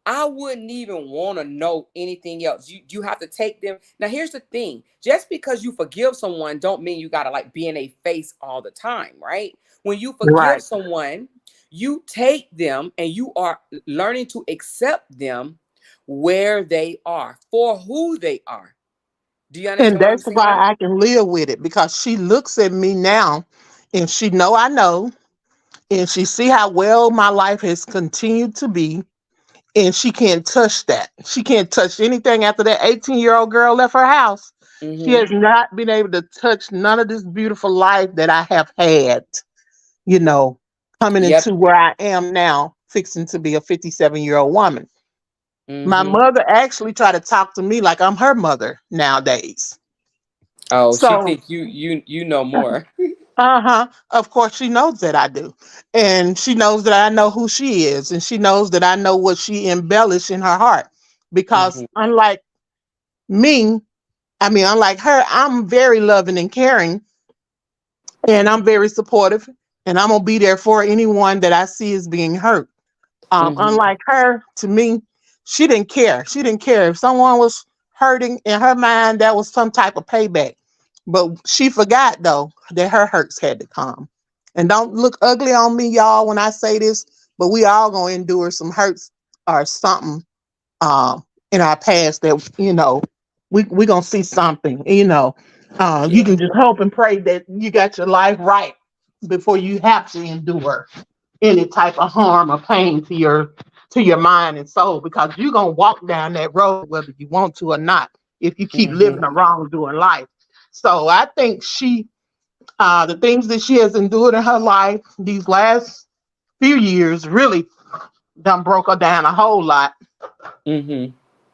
I wouldn't even want to know anything else. You have to take them. Now, here's the thing. Just because you forgive someone don't mean you got to like be in a face all the time, right? When you forgive Right. someone, you take them and you are learning to accept them where they are, for who they are. Do you And understand what I'm that's why saying? I can live with it because she looks at me now and she know I know and she see how well my life has continued to be and she can't touch that. She can't touch anything after that 18-year-old girl left her house. She Mm-hmm. has not been able to touch none of this beautiful life that I have had, you know, coming Yep. into where I am now, fixing to be a 57-year-old woman. My Mm-hmm. mother actually tried to talk to me like I'm her mother nowadays. Oh, she So, think you know more. uh-huh, of course she knows that I do. And she knows that I know who she is. And she knows that I know what she embellished in her heart. Because Mm-hmm. unlike me, unlike her, I'm very loving and caring. And I'm very supportive. And I'm going to be there for anyone that I see is being hurt. Mm-hmm. Unlike her, to me, she didn't care. She didn't care if someone was hurting in her mind. That was some type of payback. But she forgot though that her hurts had to come. And don't look ugly on me, y'all, when I say this. But we all gonna endure some hurts or something um, in our past that we gonna see something. You Yeah. can just hope and pray that you got your life right before you have to endure any type of harm or pain to your mind and soul because you're gonna walk down that road whether you want to or not if you keep Mm-hmm. living a wrongdoing life. So I think the things that she has endured in her life these last few years really done broke her down a whole lot. Mm-hmm.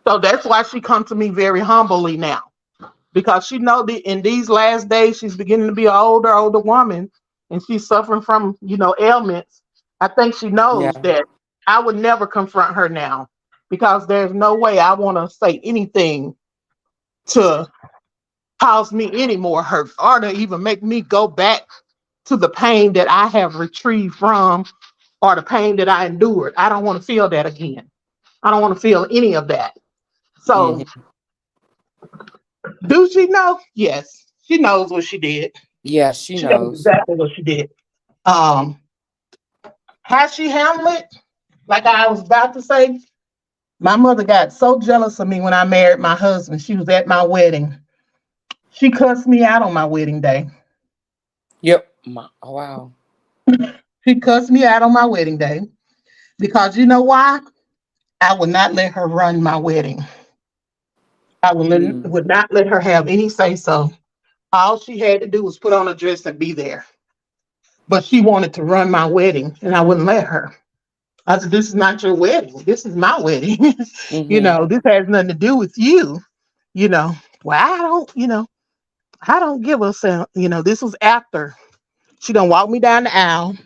So that's why she come to me very humbly now, because she know that in these last days she's beginning to be an older woman, and she's suffering from ailments. I think she knows Yeah. that I would never confront her now, because there's no way I want to say anything to cause me any more hurt or to even make me go back to the pain that I have retrieved from, or the pain that I endured. I don't want to feel that again. I don't want to feel any of that. So, Mm-hmm. do she know? Yes, she knows what she did. Yeah, she She knows knows. exactly what she did. Um, how she handled it, like I was about to say, my mother got so jealous of me when I married my husband. She was at my wedding. She cussed me out on my wedding day. Yep. Oh, wow. She cussed me out on my wedding day because you know why? I would not let her run my wedding. Mm. Would not let her have any say so. All she had to do was put on a dress and be there. But she wanted to run my wedding, and I wouldn't let her. I said, "This is not your wedding. This is my wedding. Mm-hmm. This has nothing to do with you. You know, well, I don't give a cent. This was after she done walked me down the aisle,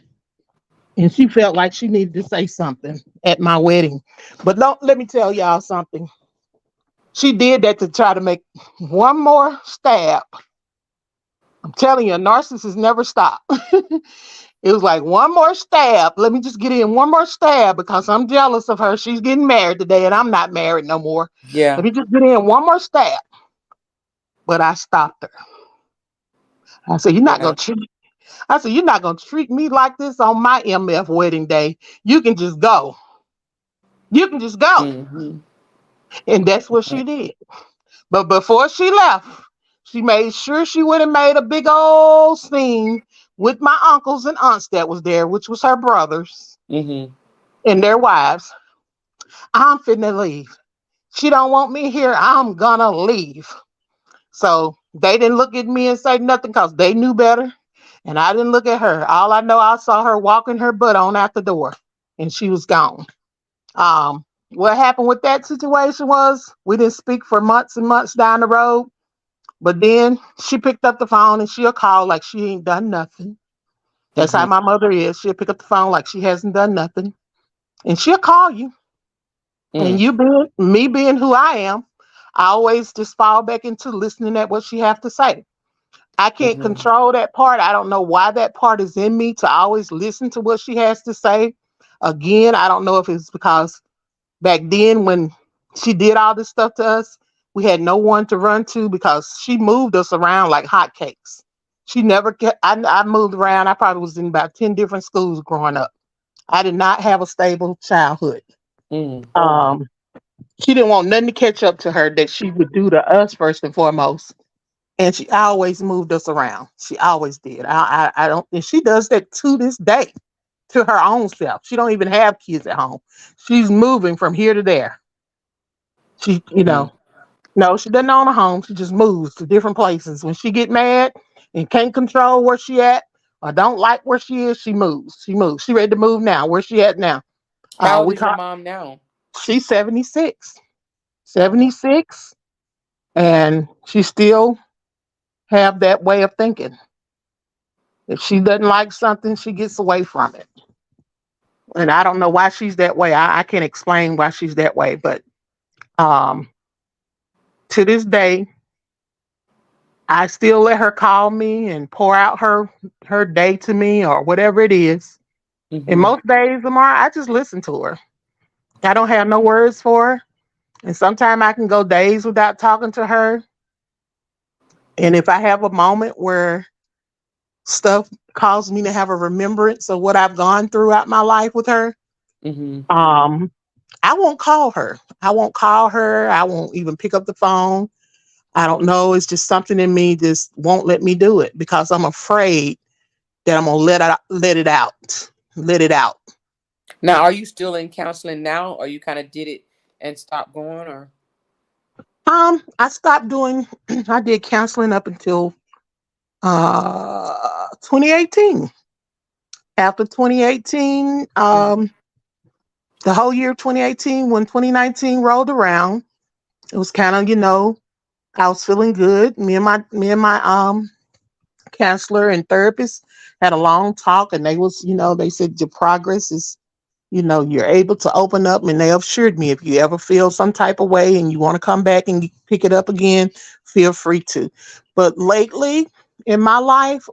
and she felt like she needed to say something at my wedding. But let me tell y'all something. She did that to try to make one more stab. I'm telling you, narcissists never stop. It was like one more stab. Let me just get in one more stab because I'm jealous of her. She's getting married today and I'm not married no more. Let Yeah. me just get in one more stab. But I stopped her. I said, Yeah. You're not gonna treat me like this on my MF wedding day. You can just go. You can just go. Mm-hmm. And that's what she did. But before she left, she made sure she would have made a big old scene with my uncles and aunts that was there, which was her brothers Mm-hmm. and their wives. I'm finna leave. She don't want me here. I'm gonna leave. So they didn't look at me and say nothing because they knew better. And I didn't look at her. All I know, I saw her walking her butt on out the door and she was gone. What happened with that situation was we didn't speak for months and months down the road. But then she picked up the phone and she'll call like she ain't done nothing. That's how Mm-hmm. my mother is. She'll pick up the phone like she hasn't done nothing. And she'll call you. And Mm. you being me being who I am, I always just fall back into listening at what she have to say. I can't Mm-hmm. control that part. I don't know why that part is in me to always listen to what she has to say. Again, I don't know if it's because back then when she did all this stuff to us, we had no one to run to because she moved us around like hotcakes. She never kept, I moved around. I probably was in about 10 different schools growing up. I did not have a stable childhood. Mm. Um, she didn't want nothing to catch up to her that she would do to us first and foremost. And she always moved us around. She always did. I don't, and she does that to this day to her own self. She don't even have kids at home. She's moving from here to there. She, Mm. no, she doesn't own a home. She just moves to different places. When she get mad and can't control where she at or don't like where she is, she moves. She moves. She ready to move now. Where she at now? How old We is your call mom now? she's 76. Oh. 76, and she still have that way of thinking. If she doesn't like something, she gets away from it. And I don't know why she's that way. I can't explain why she's that way, but um, to this day, I still let her call me and pour out her day to me or whatever it is. And Mm-hmm. most days, Amara, I just listen to her. I don't have no words for her. And sometimes I can go days without talking to her. And if I have a moment where stuff caused me to have a remembrance of what I've gone throughout my life with her, Mm-hmm. um, I won't call her. I won't call her. I won't even pick up the phone. I don't know. It's just something in me just won't let me do it because I'm afraid that I'm gonna let it out. Let it out. Now, are you still in counseling now, or you kind of did it and stopped going, or? I stopped doing I did counseling up until 2018. After 2018, Mhm. the whole year of 2018, when 2019 rolled around, it was kind of, I was feeling good. Me and my counselor and therapist had a long talk, and they said your progress is, you're able to open up, and they assured me if you ever feel some type of way and you want to come back and pick it up again, feel free to. But lately in my life,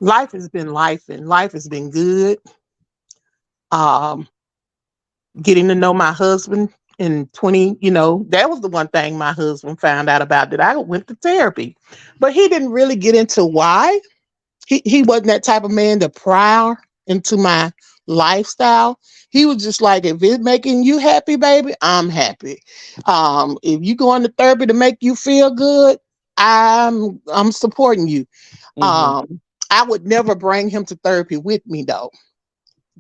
life has been life, and life has been good. Um, Getting to know my husband in 20, that was the one thing my husband found out about, that I went to therapy. But he didn't really get into why. He wasn't that type of man to pry into my lifestyle. He was just like, if it's making you happy, baby, I'm happy. If you going to therapy to make you feel good, I'm supporting you. Mhm. Um, I would never bring him to therapy with me though.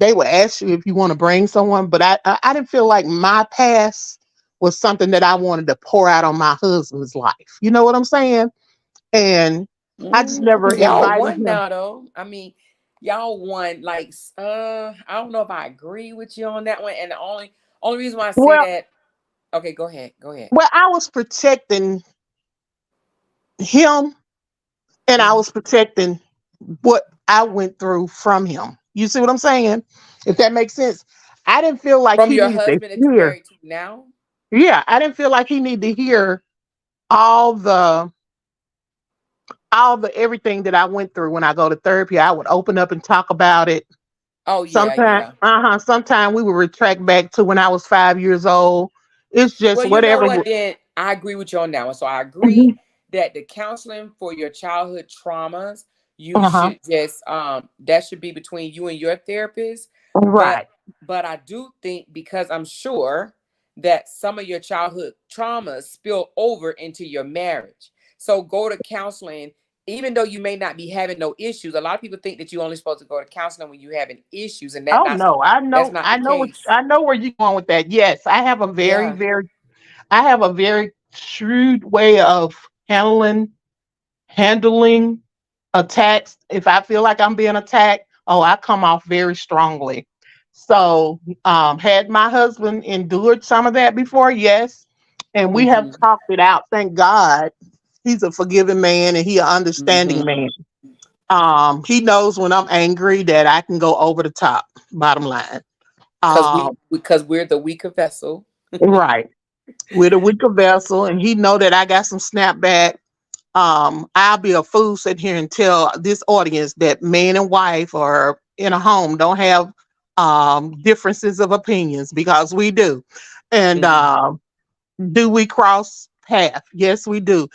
They would ask you if you want to bring someone, but I didn't feel like my past was something that I wanted to pour out on my husband's life. You know what I'm saying? And I just never Y'all invited won him. now though. I mean, y'all won. Like, I don't know if I agree with you on that one. And the only reason why I say Well, that. Okay, go ahead. Go ahead. I was protecting him, and I Mhm. was protecting what I went through from him. You see what I'm saying? If that makes sense. I didn't feel like From he your needed to husband that you hear. married to now. Yeah, I didn't feel like he needed to hear all the everything that I went through. When I go to therapy, I would open up and talk about it. Oh yeah, yeah. Sometimes we would retract back to when I was 5 years old. It's just Well, you know whatever. what? Then I agree with you on that one. So I agree Mhm. that the counseling for your childhood traumas, you Uh-huh. should just that should be between you and your therapist. But Right. I do think, because I'm sure that some of your childhood traumas spill over into your marriage. So go to counseling, even though you may not be having no issues. A lot of people think that you're only supposed to go to counseling when you're having issues, and Oh no, that's not the case. I know where you're going with that. Yes, Yeah. I have a very shrewd way of handling attacks. If I feel like I'm being attacked, oh, I come off very strongly. So, had my husband endured some of that before? Yes. And we have Mm-hmm. talked it out. Thank God. He's a forgiving man, and he an understanding Mm-hmm. man. He knows when I'm angry that I can go over the top, bottom line. Um, Because we're the weaker vessel. right. With a weaker vessel, and he know that I got some snapback. I'll be a fool sitting here and tell this audience that man and wife or in a home don't have differences of opinions, because we do. And Hmm. do we cross path? Yes, we do.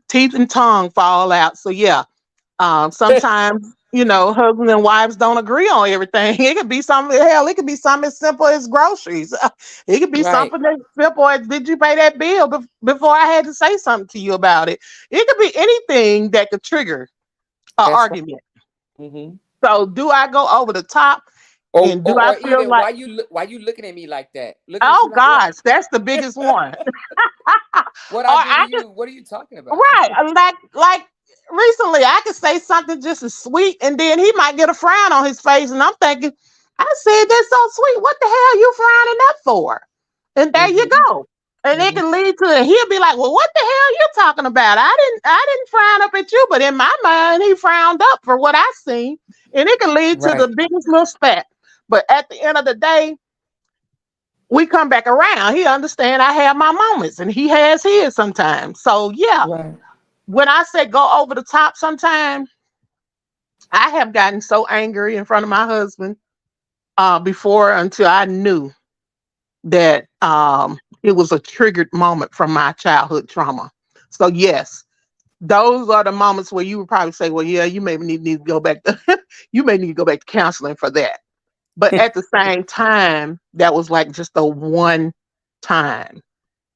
Teeth and tongue fall out. So yeah, sometimes, husbands and wives don't agree on everything. It could be something, hell, it could be something as simple as groceries. It could be Right. something as simple as, did you pay that bill before I had to say something to you about it? It could be anything that could trigger an That's right. argument. Hmm. So do I go over the top? And do I Or feel even like, why you looking at me like that? Looking at you oh like what? gosh, that's the biggest one. What Or I do to I you? What are you talking about? Right. Like recently I could say something just as sweet, and then he might get a frown on his face, and I'm thinking, I said that's so sweet. What the hell you frowning up for? And there you Hmm. go. And it Hmm. can lead to it. He'll be like, well, what the hell you talking about? I didn't frown up at you, but in my mind, he frowned up for what I seen. And it can lead to the Right. biggest little spat. But at the end of the day, we come back around. He understand I have my moments, and he has his sometimes. So yeah, Right. when I say go over the top sometimes, I have gotten so angry in front of my husband before, until I knew that it was a triggered moment from my childhood trauma. So yes, those are the moments where you would probably say, well, yeah, you maybe need to go back to you may need to go back to counseling for that. But at the same time, that was like just a one time.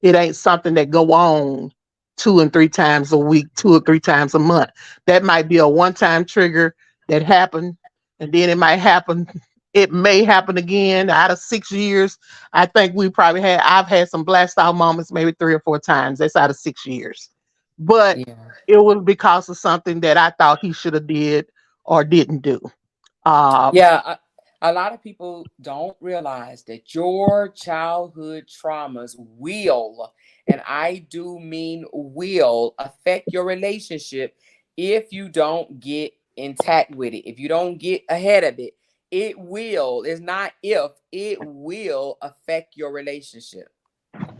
It ain't something that go on 2 and 3 times a week, 2 or 3 times a month. That might be a one-time trigger that happened, and then it might happen. It may happen again out of 6 years. I think I've had some blast out moments maybe 3 or 4 times. That's out of 6 years. But Yeah. it was because of something that I thought he should have did or didn't do. Um, Yeah, a lot of people don't realize that your childhood traumas will, and I do mean will, affect your relationship if you don't get intact with it. If you don't get ahead of it, it will. It's not if, it will affect your relationship.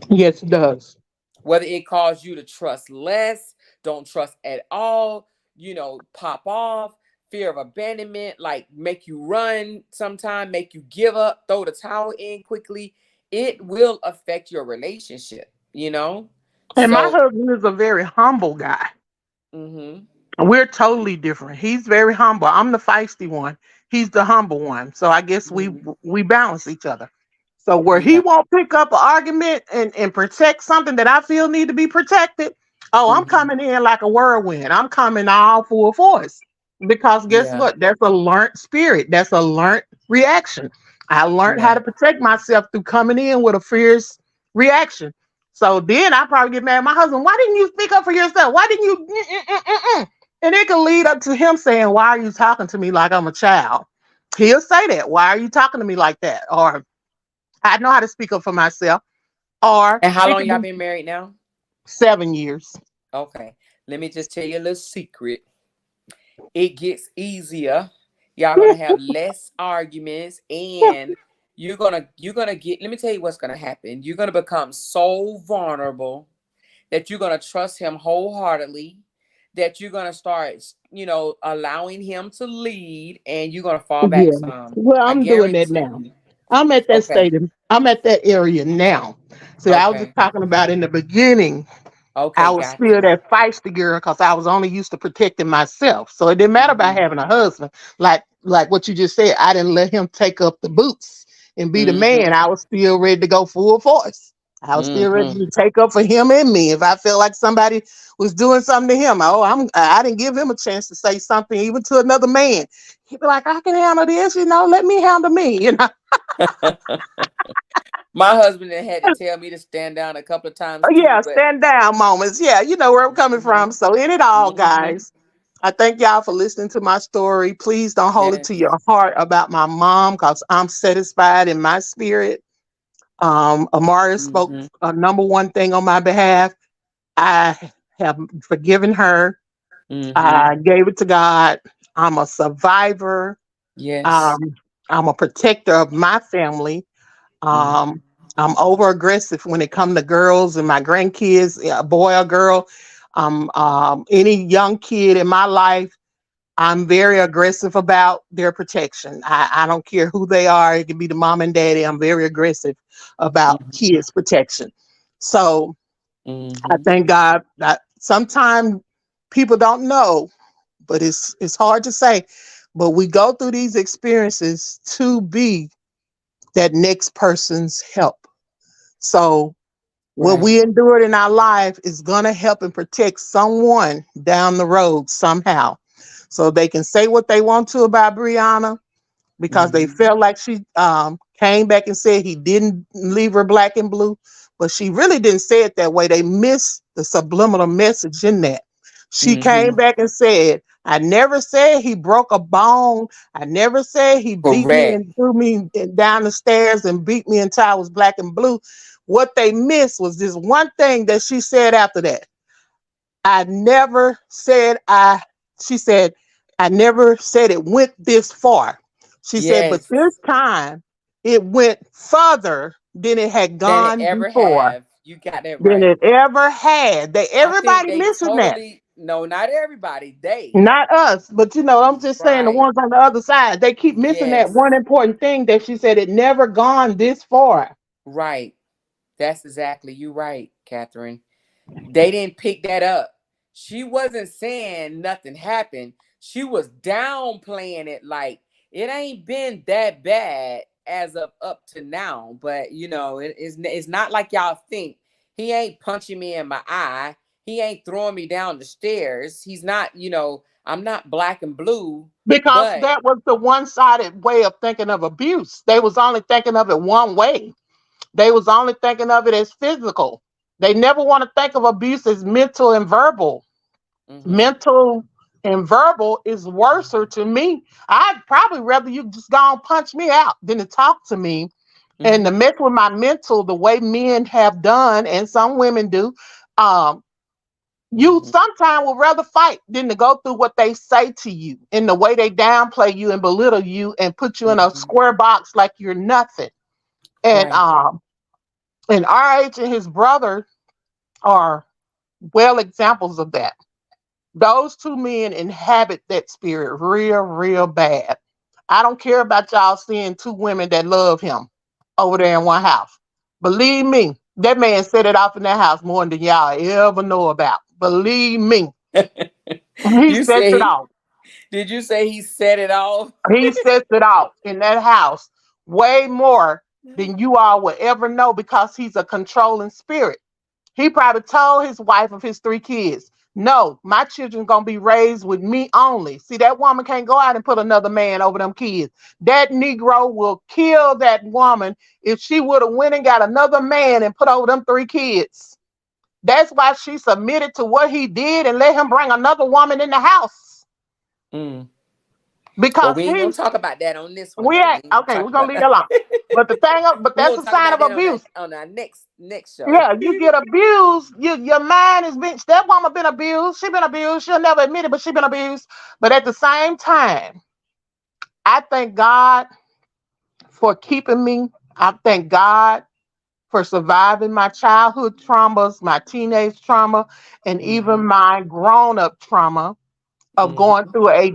yes, it does. Whether it causes you to trust less, don't trust at all, pop off, fear of abandonment, like make you run sometime, make you give up, throw the towel in quickly, it will affect your relationship. And my So, husband is a very humble guy. mhm, We're totally different. He's very humble. I'm the feisty one. He's the humble one. So I guess we mhm, we balance each other. So where he yeah, won't pick up an argument and protect something that I feel need to be protected, oh, I'm mhm, coming in like a whirlwind. I'm coming all full force. Because guess yeah, what? That's a learned spirit. That's a learned reaction. I learned how yeah. to protect myself through coming in with a fierce reaction. So then I probably get mad at my husband. Why didn't you speak up for yourself? Why didn't you? And it can lead up to him saying, "Why are you talking to me like I'm a child?" He'll say that. Why are you talking to me like that? Or I know how to speak up for myself. Or And how it long could y'all be been married now? 7 years. Okay, let me just tell you a little secret. It gets easier. Y'all gonna have less arguments, and you're gonna get, let me tell you what's gonna happen. You're gonna become so vulnerable that you're gonna trust him wholeheartedly, that you're gonna start, allowing him to lead, and you're gonna fall back Yeah. some. Well, I I'm doing that guarantee now. you. I'm at that Okay. state. I'm at that area now. See, I was just Okay. talking about in the beginning. I Okay, was still gotcha. that feisty girl because I was only used to protecting myself. So it didn't matter about Mm-hmm. having a husband. Like what you just said, I didn't let him take up the boots and be the man. Mm-hmm. I was still ready to go full force. I was still ready Mm-hmm. to take up for him and me. If I felt like somebody was doing something to him, I didn't give him a chance to say something even to another man. He'd be like, I can handle this, let me handle me. My husband had to tell me to stand down a couple of times too, Yeah, but stand down moments. Yeah, you know where I'm coming mhm, from. So in it all, mhm, guys, I thank y'all for listening to my story. Please don't hold it to yes, your heart about my mom because I'm satisfied in my spirit. Amari spoke mhm, a number one thing on my behalf. I have forgiven her. mhm, I gave it to God. I'm a survivor. yes, Um, I'm a protector of my family. mhm, Um, I'm over aggressive when it comes to girls and my grandkids, a boy or girl. Any young kid in my life, I'm very aggressive about their protection. I don't care who they are. It can be the mom and daddy. I'm very aggressive about mhm, kids' protection. So I mhm, thank God that sometimes people don't know, but it's hard to say. But we go through these experiences to be that next person's help. So what right, we endured in our life is going to help and protect someone down the road somehow. So they can say what they want to about Brianna because they mhm, felt like she came back and said he didn't leave her black and blue, but she really didn't say it that way. They missed the subliminal message in that. She came mhm, back and said, I never said he broke a bone. I never said he beat me correct, and threw me down the stairs and beat me until I was black and blue. What they missed was this one thing that she said after that. I never said she said, I never said it went this far. She said, but yes, this time it went further than it had than it gone ever before, have. You got that than right. it ever had. They I think everybody they missing that. totally, no, not everybody. They Not us, but I'm just saying the right, ones on the other side, they keep missing that yes, one important thing that she said it never gone this far. right. That's exactly you right, Catherine. They didn't pick that up. She wasn't saying nothing happened. She was downplaying it like it ain't been that bad as of up to now. But it's not like y'all think. He ain't punching me in my eye. He ain't throwing me down the stairs. He's not, I'm not black and blue, Because but that was the one-sided way of thinking of abuse. They was only thinking of it one way. They was only thinking of it as physical. They never want to think of abuse as mental and verbal. mm-hmm, Mental And verbal is worser to me. I'd probably rather you just go and punch me out than to talk to me and to Mm-hmm. mess with my mental the way men have done and some women do. Um, you Mm-hmm. sometimes would rather fight than to go through what they say to you and the way they downplay you and belittle you and put you in a Mm-hmm. square box like you're nothing. And Right. RH and his brother are well examples of that. Those two men inhabit that spirit real, real bad. I don't care about y'all seeing two women that love him over there in one house. Believe me, that man set it off in that house more than y'all ever know about. Believe me, he You sets say it off. did you say he set it off? He sets it off in that house way more than you all will ever know because he's a controlling spirit. He probably told his wife of his three kids, no, my children gonna be raised with me only. See, that woman can't go out and put another man over them kids. That Negro will kill that woman if she would have went and got another man and put over them three kids. That's why she submitted to what he did and let him bring another woman in the house. Mm. Well, Because we ain't gonna he talk about that on this one we though. ain't We ain't gonna okay, talk we're gonna about leave it alone. But the thing but we're that's gonna a talk sign about of that on abuse. our next show. Yeah, you get abused. Your mind has been that woman been abused. She been abused. She'll never admit it, but she been abused. But at the same time, I thank God for keeping me. I thank God for surviving my childhood traumas, my teenage trauma, and even Mm-hmm. my grown-up trauma of going Mm-hmm. through a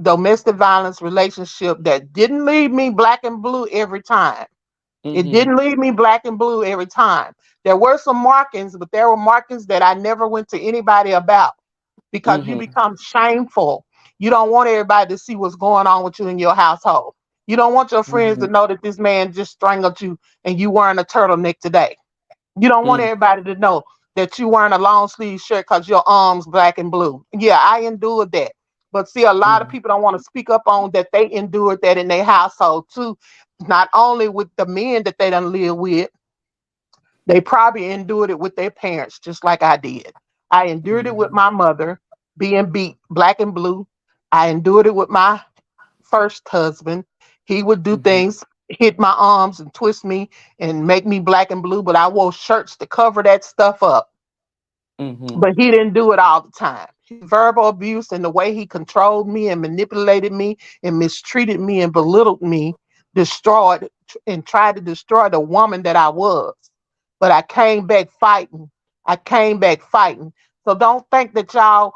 domestic violence relationship that didn't leave me black and blue every time. It Mm-hmm. didn't leave me black and blue every time. There were some markings, but there were markings that I never went to anybody about because you Mm-hmm. become shameful. You don't want everybody to see what's going on with you in your household. You don't want your friends to Mm-hmm. know that this man just strangled you and you wearing a turtleneck today. You don't want Mm-hmm. everybody to know that you wearing a long sleeve shirt because your arms black and blue. Yeah, I endured that. But see, a lot of Mm-hmm. people don't want to speak up on that they endured that in their household too. Not only with the men that they done live with, they probably endured it with their parents, just like I did. I endured it with Mm-hmm. my mother being beat black and blue. I endured it with my first husband. He would do Mm-hmm. things, hit my arms and twist me and make me black and blue, but I wore shirts to cover that stuff up. Mm-hmm. But he didn't do it all the time. His verbal abuse and the way he controlled me and manipulated me and mistreated me and belittled me destroyed and tried to destroy the woman that I was. But I came back fighting. I came back fighting. So don't think that y'all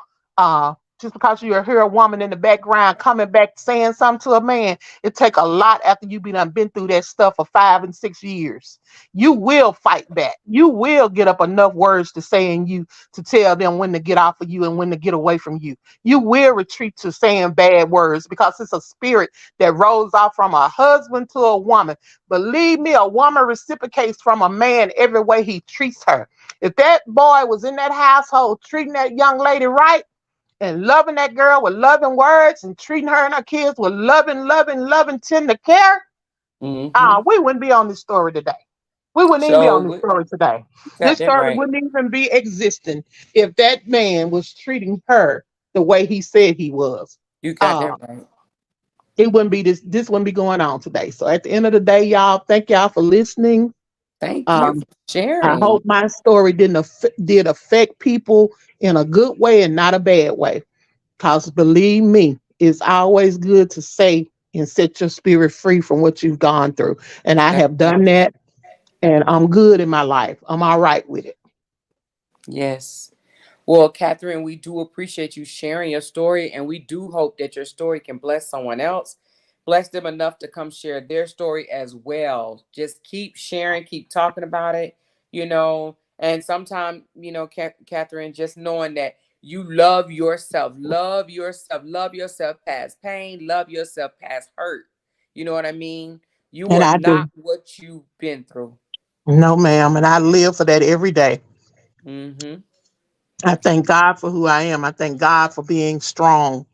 just because you hear a woman in the background coming back saying something to a man, it take a lot after you been through that stuff for 5 and 6 years. You will fight back. You will get up enough words to say in you to tell them when to get off of you and when to get away from you. You will retreat to saying bad words because it's a spirit that rolls off from a husband to a woman. Believe me, a woman reciprocates from a man every way he treats her. If that boy was in that household treating that young lady right and loving that girl with loving words and treating her and her kids with loving, loving, loving, tender care, Mm-hmm. we wouldn't be on this story today. We wouldn't even be So on this story today. you got This that story right. wouldn't even be existing if that man was treating her the way he said he was. You got Uh, that right. it wouldn't be this wouldn't be going on today. So at the end of the day, y'all, thank y'all for listening. Thank you Um, for I sharing. hope my story did affect people in a good way and not a bad way. Cause believe me, it's always good to say and set your spirit free from what you've gone through. And I That's have right. done that and I'm good in my life. I'm all right with it. Yes. Well, Catherine, we do appreciate you sharing your story, and we do hope that your story can bless someone else, bless them enough to come share their story as well. Just keep sharing, keep talking about it, and sometimes, Catherine, just knowing that you love yourself, love yourself past pain, love yourself past hurt. You know what I mean? You And are I not do. what you've been through. No, ma'am. And I live for that every day. Mm-hmm. I thank God for who I am. I thank God for being strong.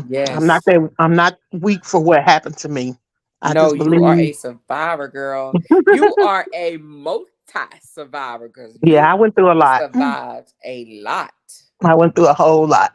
Yes. I'm not weak for what happened to me. I No, just you are believe. a survivor, girl. You are a multi-survivor because Yeah, I you went through a lot. survived a lot. I went through a whole lot.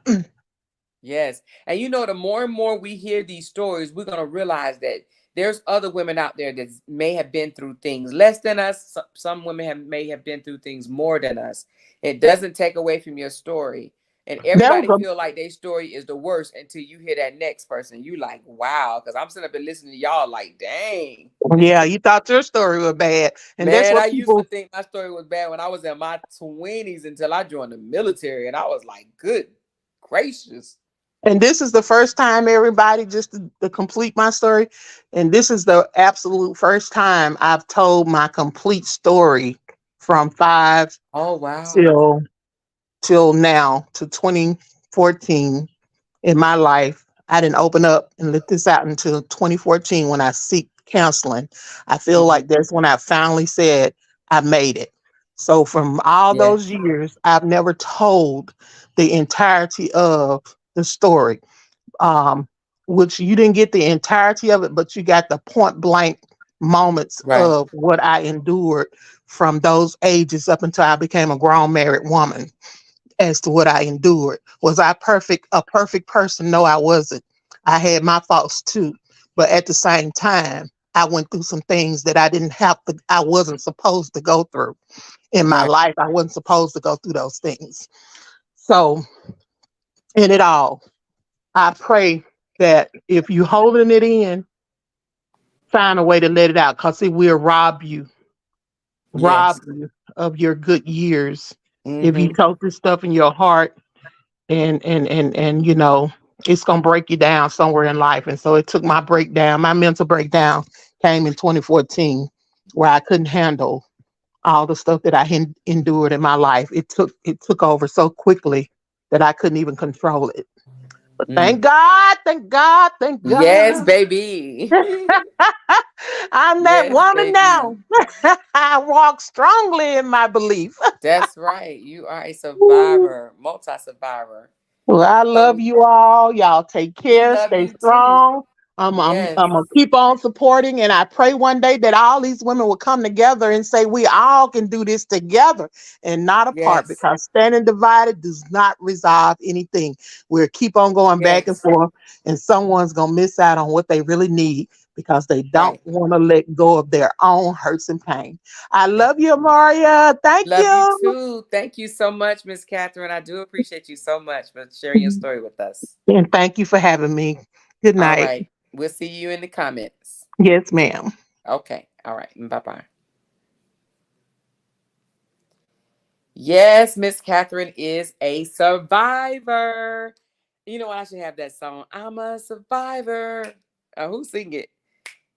Yes. And you know, the more and more we hear these stories, we're going to realize that there's other women out there that may have been through things less than us. Some women may have been through things more than us. It doesn't take away from your story. And That was everybody feel like their story is the worst until you hear that next person. You like, wow, because I'm sitting up and listening to y'all like, dang. yeah, you thought your story was bad. And that's Man, I what used to people, think my story was bad when I was in my 20s until I joined the military. And I was like, good gracious. and this is the first time, everybody, just to complete my story. And this is the absolute first time I've told my complete story from five Oh, wow. till now to 2014 in my life. I didn't open up and let this out until 2014 when I seek counseling. I feel Hmm. like that's when I finally said I made it. So from all Yeah. those years, I've never told the entirety of the story. Um, which you didn't get the entirety of it, but you got the point blank moments Right. of what I endured from those ages up until I became a grown married woman as to what I endured. Was I perfect, a perfect person? No, I wasn't. I had my faults too. But at the same time, I went through some things that I didn't have to, I wasn't supposed to go through in my Right. life. I wasn't supposed to go through those things. So, in it all, I pray that if you holding it in, find a way to let it out because it will rob Yes. you of your good years. If you Hmm. tote this stuff in your heart and it's gonna break you down somewhere in life. And so it took my mental breakdown came in 2014, where I couldn't handle all the stuff that I endured in my life. It took over so quickly that I couldn't even control it. But Mm. thank God, thank God, thank Yes, God. baby. I'm that Yes, woman baby. now. I walk strongly in my belief. That's right. You are a survivor, multi-survivor. Well, I love So you all. Y'all take we care. love Stay you too. strong. Yes. I'm gonna keep on supporting, and I pray one day that all these women will come together and say we all can do this together and not apart. Yes. Because standing divided does not resolve anything. We'll keep on going back and Yes. forth, and someone's gonna miss out on what they really need because they don't Right. want to let go of their own hurts and pain. I love you, Maria. Thank Love you you. too. Thank you so much, Miss Catherine. I do appreciate you so much for sharing your story with us. And thank you for having me. Good All night. right. We'll see you in the comments. Yes, ma'am. Okay. All right. Bye bye. Yes, Miss Catherine is a survivor. You know what? I should have that song. I'm a survivor. Who sing it?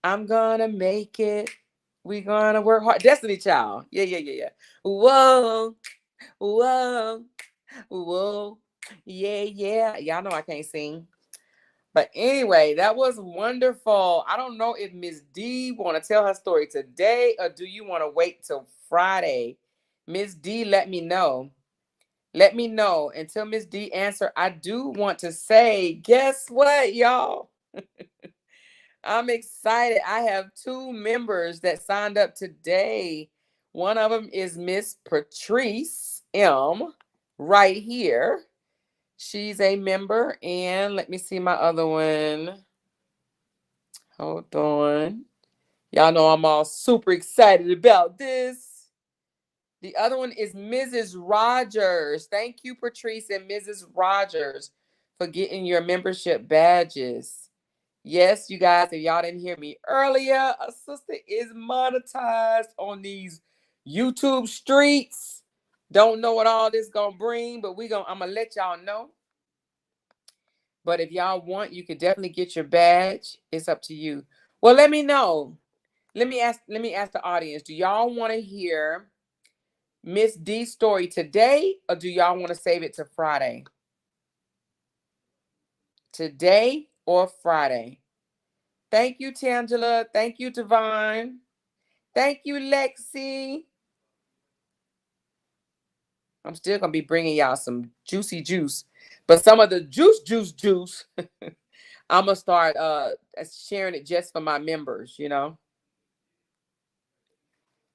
I'm gonna make it. We gonna work hard. Destiny Child. Yeah, yeah, yeah, yeah. Whoa, whoa, whoa. Yeah, yeah. Y'all know I can't sing. But anyway, that was wonderful. I don't know if Miss D want to tell her story today or do you want to wait till Friday? Miss D, let me know. Let me know. Until Miss D answer, I do want to say, guess what, y'all? I'm excited. I have two members that signed up today. One of them is Miss Patrice M. right here. She's a member. And let me see my other one. Hold on. Y'all know I'm all super excited about this. The other one is Mrs. Rogers. Thank you, Patrice and Mrs. Rogers, for getting your membership badges. Yes, you guys, if y'all didn't hear me earlier, a sister is monetized on these YouTube streets. Don't know what all this gonna bring, but I'm gonna let y'all know. But if y'all want, you can definitely get your badge. It's up to you. Well, let me know. Let me ask the audience. Do y'all want to hear Miss D's story today, or do y'all want to save it to Friday? Today or Friday? Thank you, Tangela. Thank you, Divine. Thank you, Lexi. I'm still gonna be bringing y'all some juicy juice, but some of the juice, I'm gonna start sharing it just for my members.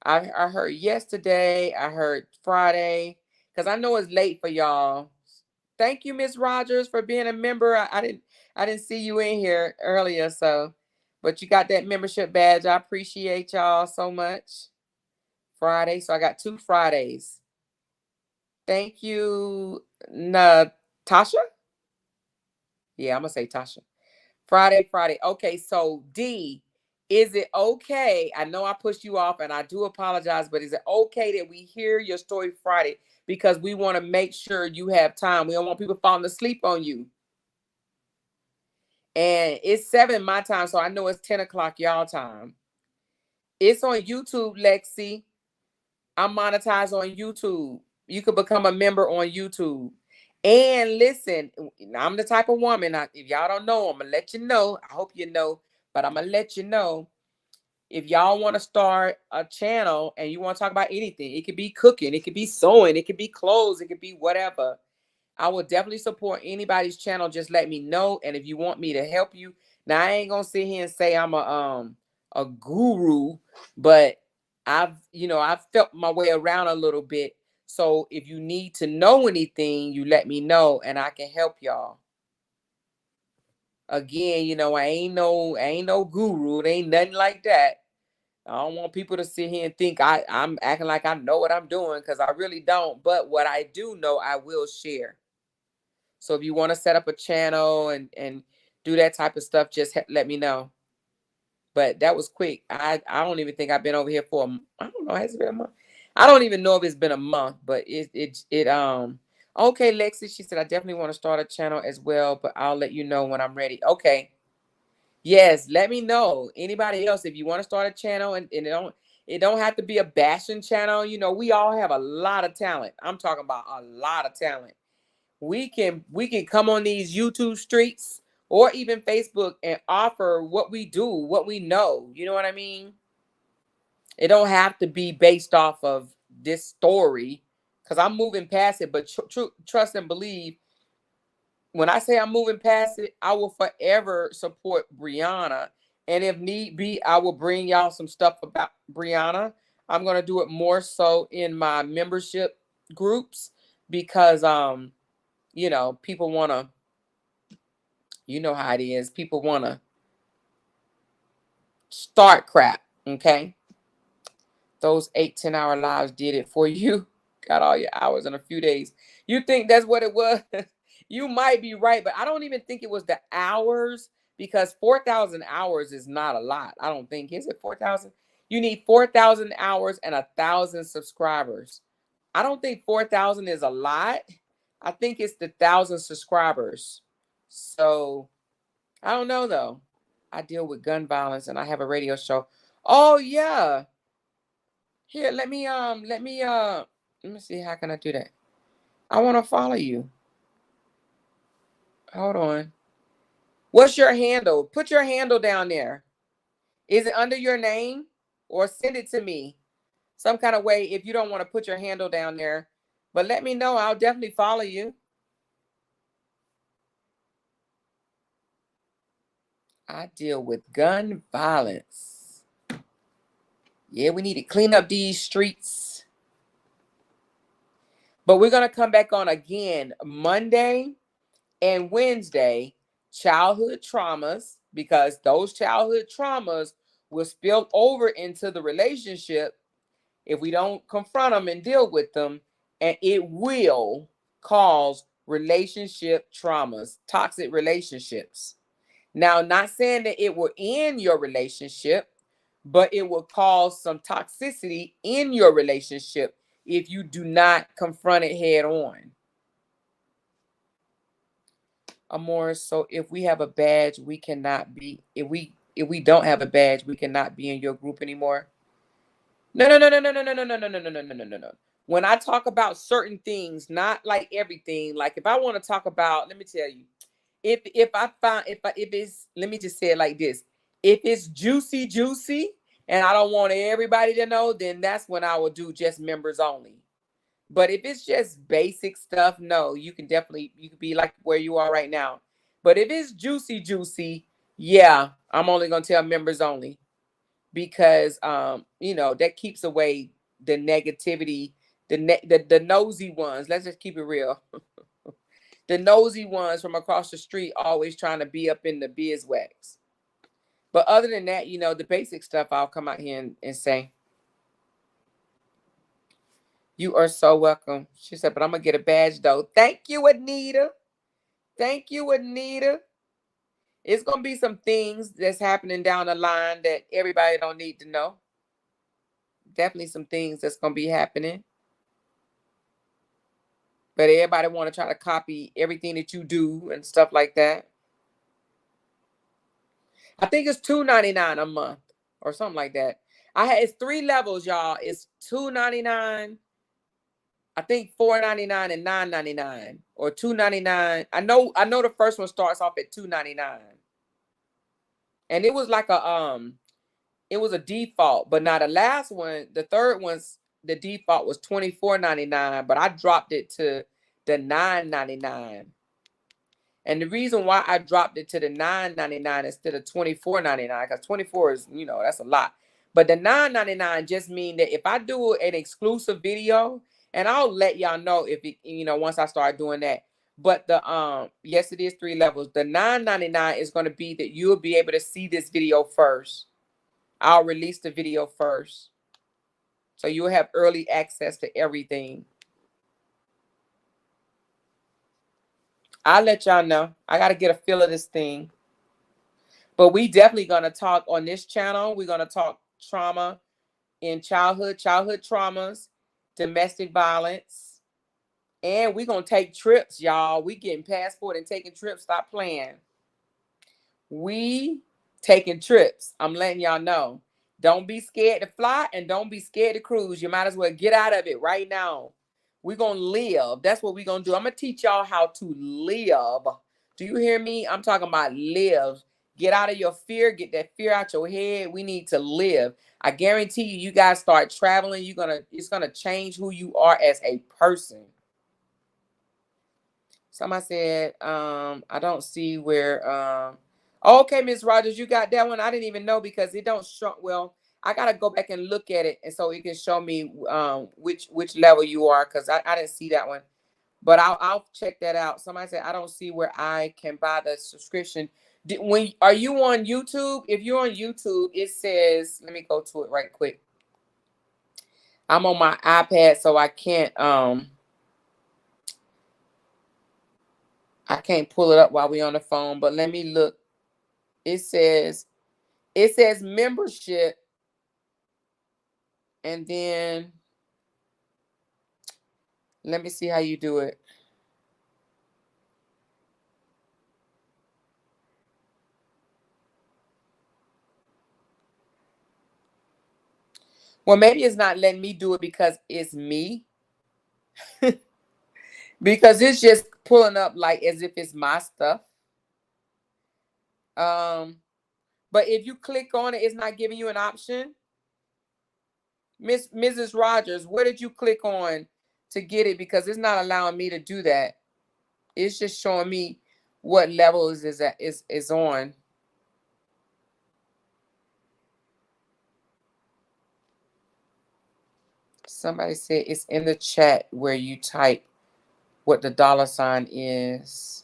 I heard yesterday, I heard Friday, because I know it's late for y'all. Thank you, Miss Rogers, for being a member. I didn't see you in here earlier, so but you got that membership badge. I appreciate y'all so much. Friday, so I got 2 Fridays. Thank you, Natasha. Yeah, I'm gonna say Tasha. Friday. Okay, so D, is it okay? I know I pushed you off and I do apologize, but is it okay that we hear your story Friday? Because we want to make sure you have time. We don't want people falling asleep on you. And it's 7 my time, so I know it's 10 o'clock y'all time. It's on YouTube, Lexi. I'm monetized on YouTube. You could become a member on YouTube. And listen, I'm the type of woman, if y'all don't know, I'm going to let you know. I hope you know, but I'm going to let you know. If y'all want to start a channel and you want to talk about anything, it could be cooking, it could be sewing, it could be clothes, it could be whatever. I will definitely support anybody's channel. Just let me know. And if you want me to help you, now I ain't gonna sit here and say I'm a guru, but I've felt my way around a little bit. So if you need to know anything, you let me know and I can help y'all. Again, I ain't no guru. It ain't nothing like that. I don't want people to sit here and think I'm acting like I know what I'm doing, because I really don't. But what I do know, I will share. So if you want to set up a channel and do that type of stuff, just let me know. But that was quick. I don't even think I've been over here for I don't know, has it been a month? I don't even know if it's been a month, but okay, Lexi, she said I definitely want to start a channel as well, but I'll let you know when I'm ready. Okay. Yes, let me know. Anybody else, if you want to start a channel, and it don't have to be a bashing channel. We all have a lot of talent. I'm talking about a lot of talent. We can come on these YouTube streets or even Facebook and offer what we do, what we know. You know what I mean? It don't have to be based off of this story, because I'm moving past it. But trust and believe, when I say I'm moving past it, I will forever support Brianna. And if need be, I will bring y'all some stuff about Brianna. I'm going to do it more so in my membership groups, because people want to, how it is. People want to start crap. Okay. Those 8-10 hour lives did it for you. Got all your hours in a few days. You think that's what it was? You might be right, but I don't even think it was the hours, because 4,000 hours is not a lot. I don't think. Is it 4,000? You need 4,000 hours and 1,000 subscribers. I don't think 4,000 is a lot. I think it's the 1,000 subscribers. So I don't know though. I deal with gun violence and I have a radio show. Oh yeah. Here, let me see, how can I do that? I want to follow you. Hold on. What's your handle? Put your handle down there. Is it under your name, or send it to me some kind of way if you don't want to put your handle down there? But let me know. I'll definitely follow you. I deal with gun violence. Yeah, we need to clean up these streets. But we're going to come back on again Monday and Wednesday, childhood traumas, because those childhood traumas will spill over into the relationship if we don't confront them and deal with them, and it will cause relationship traumas, toxic relationships. Now, not saying that it will end your relationship, but it will cause some toxicity in your relationship if you do not confront it head on. Amor, so if we have a badge, we cannot be, if we don't have a badge, we cannot be in your group anymore. No, no, no, no, no, no, no, no, no, no, no, no, no, no, no, no. When I talk about certain things, not like everything. Like if I want to talk about, let me tell you, if I find if it's, let me just say it like this: if it's juicy, and I don't want everybody to know, then that's when I will do just members only. But if it's just basic stuff, no, you can be like where you are right now. But if it's juicy, yeah, I'm only gonna tell members only, because that keeps away the negativity, the nosy ones. Let's just keep it real. The nosy ones from across the street always trying to be up in the beeswax. But other than that, you know, the basic stuff, I'll come out here and say, you are so welcome. She said, but I'm going to get a badge, though. Thank you, Anita. Thank you, Anita. It's going to be some things that's happening down the line that everybody don't need to know. Definitely some things that's going to be happening. But everybody want to try to copy everything that you do and stuff like that. I think it's $2.99 a month or something like that. It's 3 levels, y'all. It's $2.99. I think $4.99 and $9.99 or $2.99. I know the first one starts off at $2.99. And it was like it was a default, but now the last one, the third one's the default was $24.99, but I dropped it to the $9.99. And the reason why I dropped it to the $9.99 instead of $24.99, because 24 is, you know, that's a lot. But the $9.99 just mean that if I do an exclusive video, and I'll let y'all know if it, you know, once I start doing that. But the yes, it is 3 levels. The $9.99 is going to be that you'll be able to see this video first. I'll release the video first. So you'll have early access to everything. I'll let y'all know. I got to get a feel of this thing. But we definitely going to talk on this channel. We're going to talk trauma in childhood traumas, domestic violence. And we're going to take trips, y'all. We getting passport and taking trips. Stop playing. We taking trips. I'm letting y'all know. Don't be scared to fly and don't be scared to cruise. You might as well get out of it right now. We're going to live. That's what we're going to do. I'm going to teach y'all how to live. Do you hear me? I'm talking about live. Get out of your fear. Get that fear out your head. We need to live. I guarantee you, you guys start traveling. It's going to change who you are as a person. Somebody said, I don't see where, okay, Ms. Rogers, you got that one. I didn't even know because it don't show. Well, I got to go back and look at it. And so it can show me which level you are, because I didn't see that one. But I'll check that out. Somebody said, I don't see where I can buy the subscription. Are you on YouTube? If you're on YouTube, it says, let me go to it right quick. I'm on my iPad, so I can't pull it up while we're on the phone, but let me look. It says membership. And then let me see how you do it. Well, maybe it's not letting me do it because it's me. Because it's just pulling up like as if it's my stuff. But if you click on it, it's not giving you an option. Mrs. Rogers, where did you click on to get it? Because it's not allowing me to do that. It's just showing me what levels is on. Somebody said it's in the chat where you type what the $ is.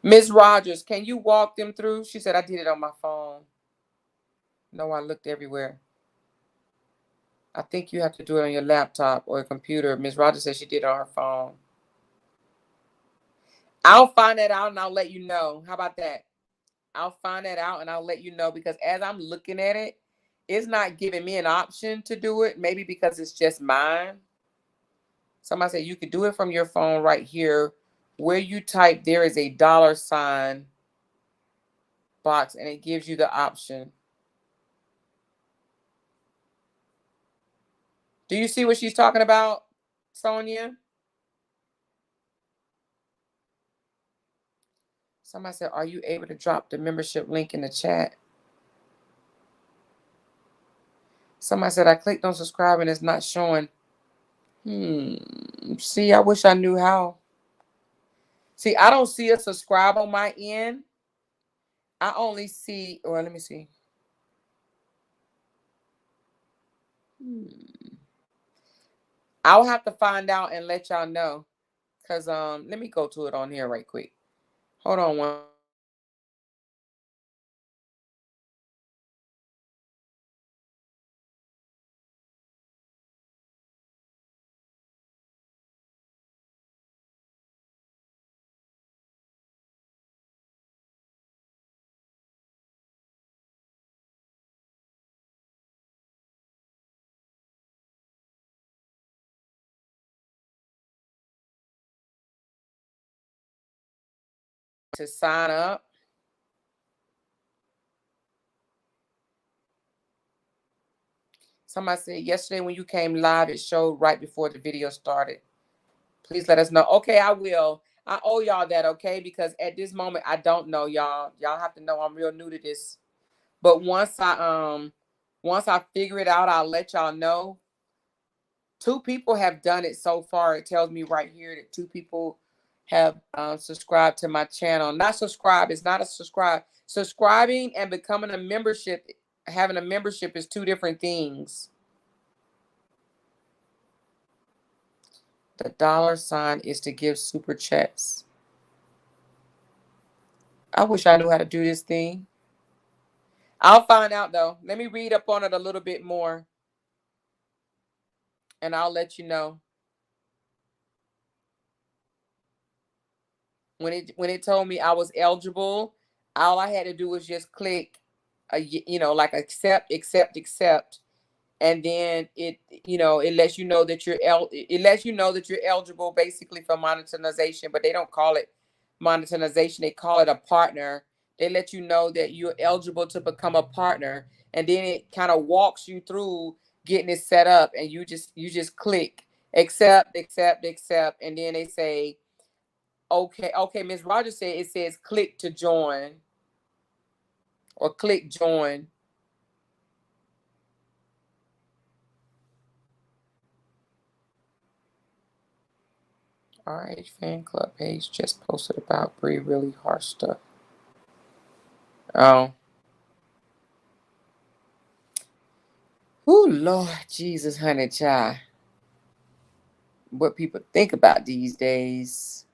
Ms. Rogers, can you walk them through? She said, I did it on my phone. No, I looked everywhere. I think you have to do it on your laptop or a computer. Ms. Rogers said she did it on her phone. I'll find that out and I'll let you know. How about that? I'll find that out and I'll let you know, because as I'm looking at it, it's not giving me an option to do it. Maybe because it's just mine. Somebody said you could do it from your phone right here. Where you type, there is a $ box and it gives you the option. Do you see what she's talking about, Sonia? Somebody said, are you able to drop the membership link in the chat? Somebody said, I clicked on subscribe and it's not showing. See, I wish I knew how. See, I don't see a subscribe on my end. I only see, well, let me see. I'll have to find out and let y'all know. Cause let me go to it on here right quick. Hold on one. To sign up. Somebody said yesterday when you came live, it showed right before the video started. Please let us know. Okay, I will. I owe y'all that, okay? Because at this moment, I don't know, y'all. Y'all have to know I'm real new to this. But once I figure it out, I'll let y'all know. 2 people have done it so far. It tells me right here that 2 people have subscribed to my channel. Not subscribe. It's not a subscribe. Subscribing and becoming a membership, having a membership is 2 different things. The $ is to give super chats. I wish I knew how to do this thing. I'll find out though. Let me read up on it a little bit more. And I'll let you know. When it told me I was eligible, all I had to do was just click like accept, accept, accept. And then it lets you know that you're eligible basically for monetization, but they don't call it monetization, they call it a partner. They let you know that you're eligible to become a partner, and then it kind of walks you through getting it set up, and you just click accept, accept, accept, and then they say okay. Ms. Rogers said it says click to join or click join. RH fan club page just posted about Bree really harsh stuff. Oh. Oh, Lord Jesus, honey child. What people think about these days.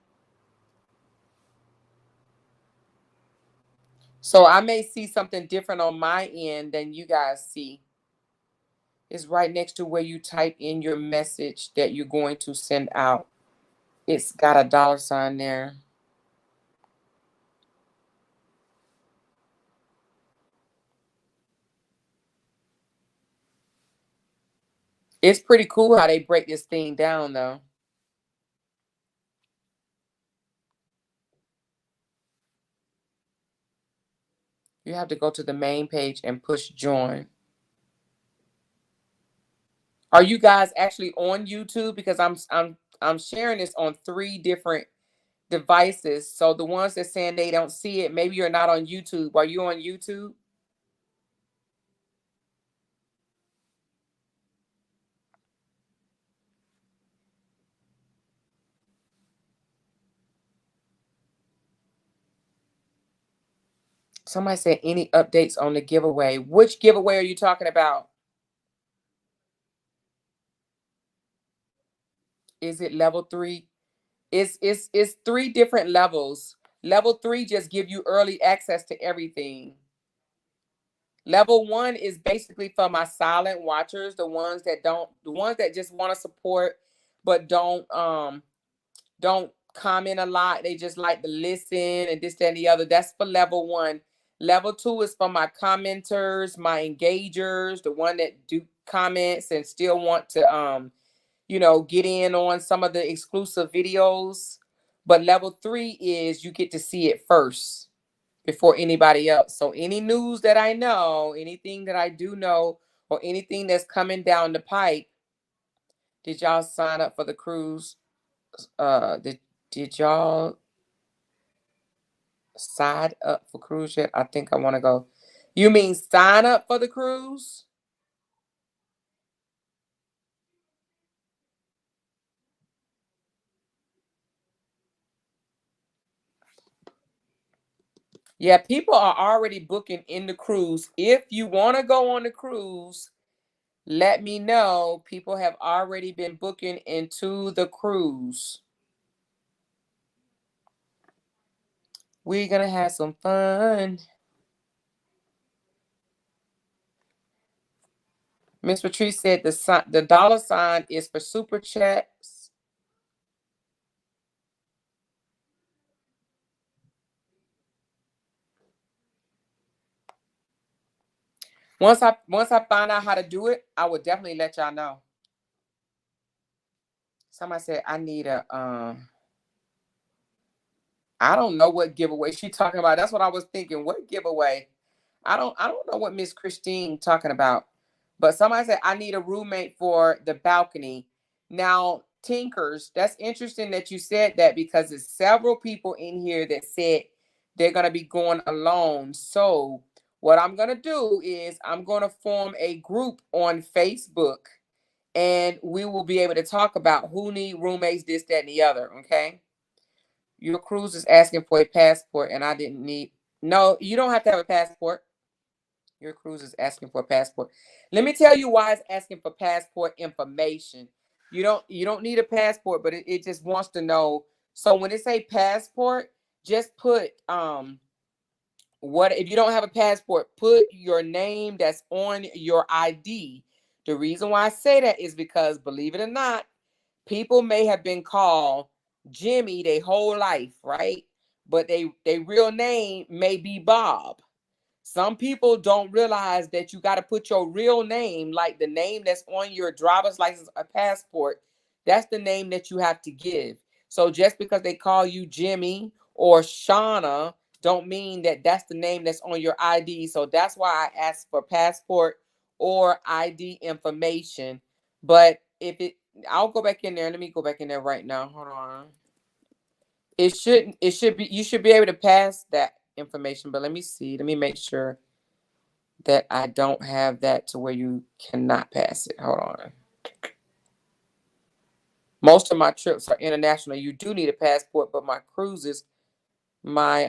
So I may see something different on my end than you guys see. It's right next to where you type in your message that you're going to send out. It's got a $ there. It's pretty cool how they break this thing down, though. You have to go to the main page and push join. Are you guys actually on YouTube? Because I'm sharing this on 3 different devices. So the ones that saying they don't see it, maybe you're not on YouTube. Are you on YouTube? Somebody said any updates on the giveaway. Which giveaway are you talking about? Is it level 3? It's 3 different levels. Level 3 just give you early access to everything. Level 1 is basically for my silent watchers, the ones that just want to support but don't comment a lot. They just like to listen and this, that, and the other. That's for level 1. Level 2 is for my commenters, my engagers, the one that do comments and still want to get in on some of the exclusive videos. But level 3 is you get to see it first before anybody else. So any news that I know, anything that I do know, or anything that's coming down the pipe, did y'all sign up for the cruise? Did y'all sign up for cruise yet? I think I want to go. You mean sign up for the cruise? Yeah, people are already booking in the cruise. If you want to go on the cruise, Let me know. People have already been booking into the cruise. We're going to have some fun. Miss Patrice said the dollar sign is for super chats. Once I find out how to do it, I will definitely let y'all know. Somebody said I need a I don't know what giveaway she talking about. That's what I was thinking. What giveaway? I don't know what Miss Christine talking about. But somebody said I need a roommate for the balcony. Now, Tinkers, that's interesting that you said that because there's several people in here that said they're gonna be going alone. So what I'm gonna do is I'm gonna form a group on Facebook and we will be able to talk about who need roommates, this, that, and the other. Okay. Your cruise is asking for a passport, and I didn't need. No, you don't have to have a passport. Your cruise is asking for a passport. Let me tell you why it's asking for passport information. You don't need a passport, but it just wants to know. So when it say passport, just put what if you don't have a passport, put your name that's on your ID. The reason why I say that is because, believe it or not, people may have been called Jimmy their whole life, right? But they real name may be Bob. Some people don't realize that you got to put your real name, like the name that's on your driver's license or passport. That's the name that you have to give. So just because they call you Jimmy or Shauna, don't mean that that's the name that's on your ID. So that's why I asked for passport or ID information. But if it, I'll go back in there. Let me go back in there right now. Hold on. It should be, you should be able to pass that information, but let me see. Let me make sure that I don't have that to where you cannot pass it. Hold on. Most of my trips are international. You do need a passport, but my cruises, my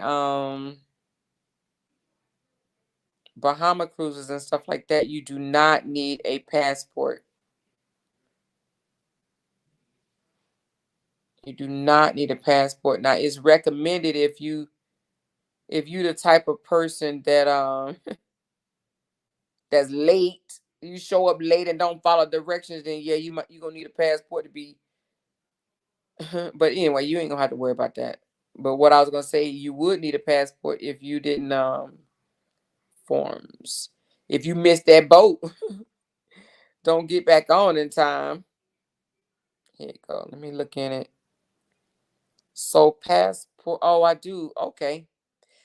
Bahama cruises and stuff like that, you do not need a passport. You do not need a passport. Now, it's recommended if you the type of person that that's late, you show up late and don't follow directions, then yeah, you gonna need a passport to be. But anyway, you ain't gonna have to worry about that. But what I was gonna say, you would need a passport if you didn't forms. If you missed that boat, don't get back on in time. Here you go. Let me look in it. So passport. Oh, I do. Okay.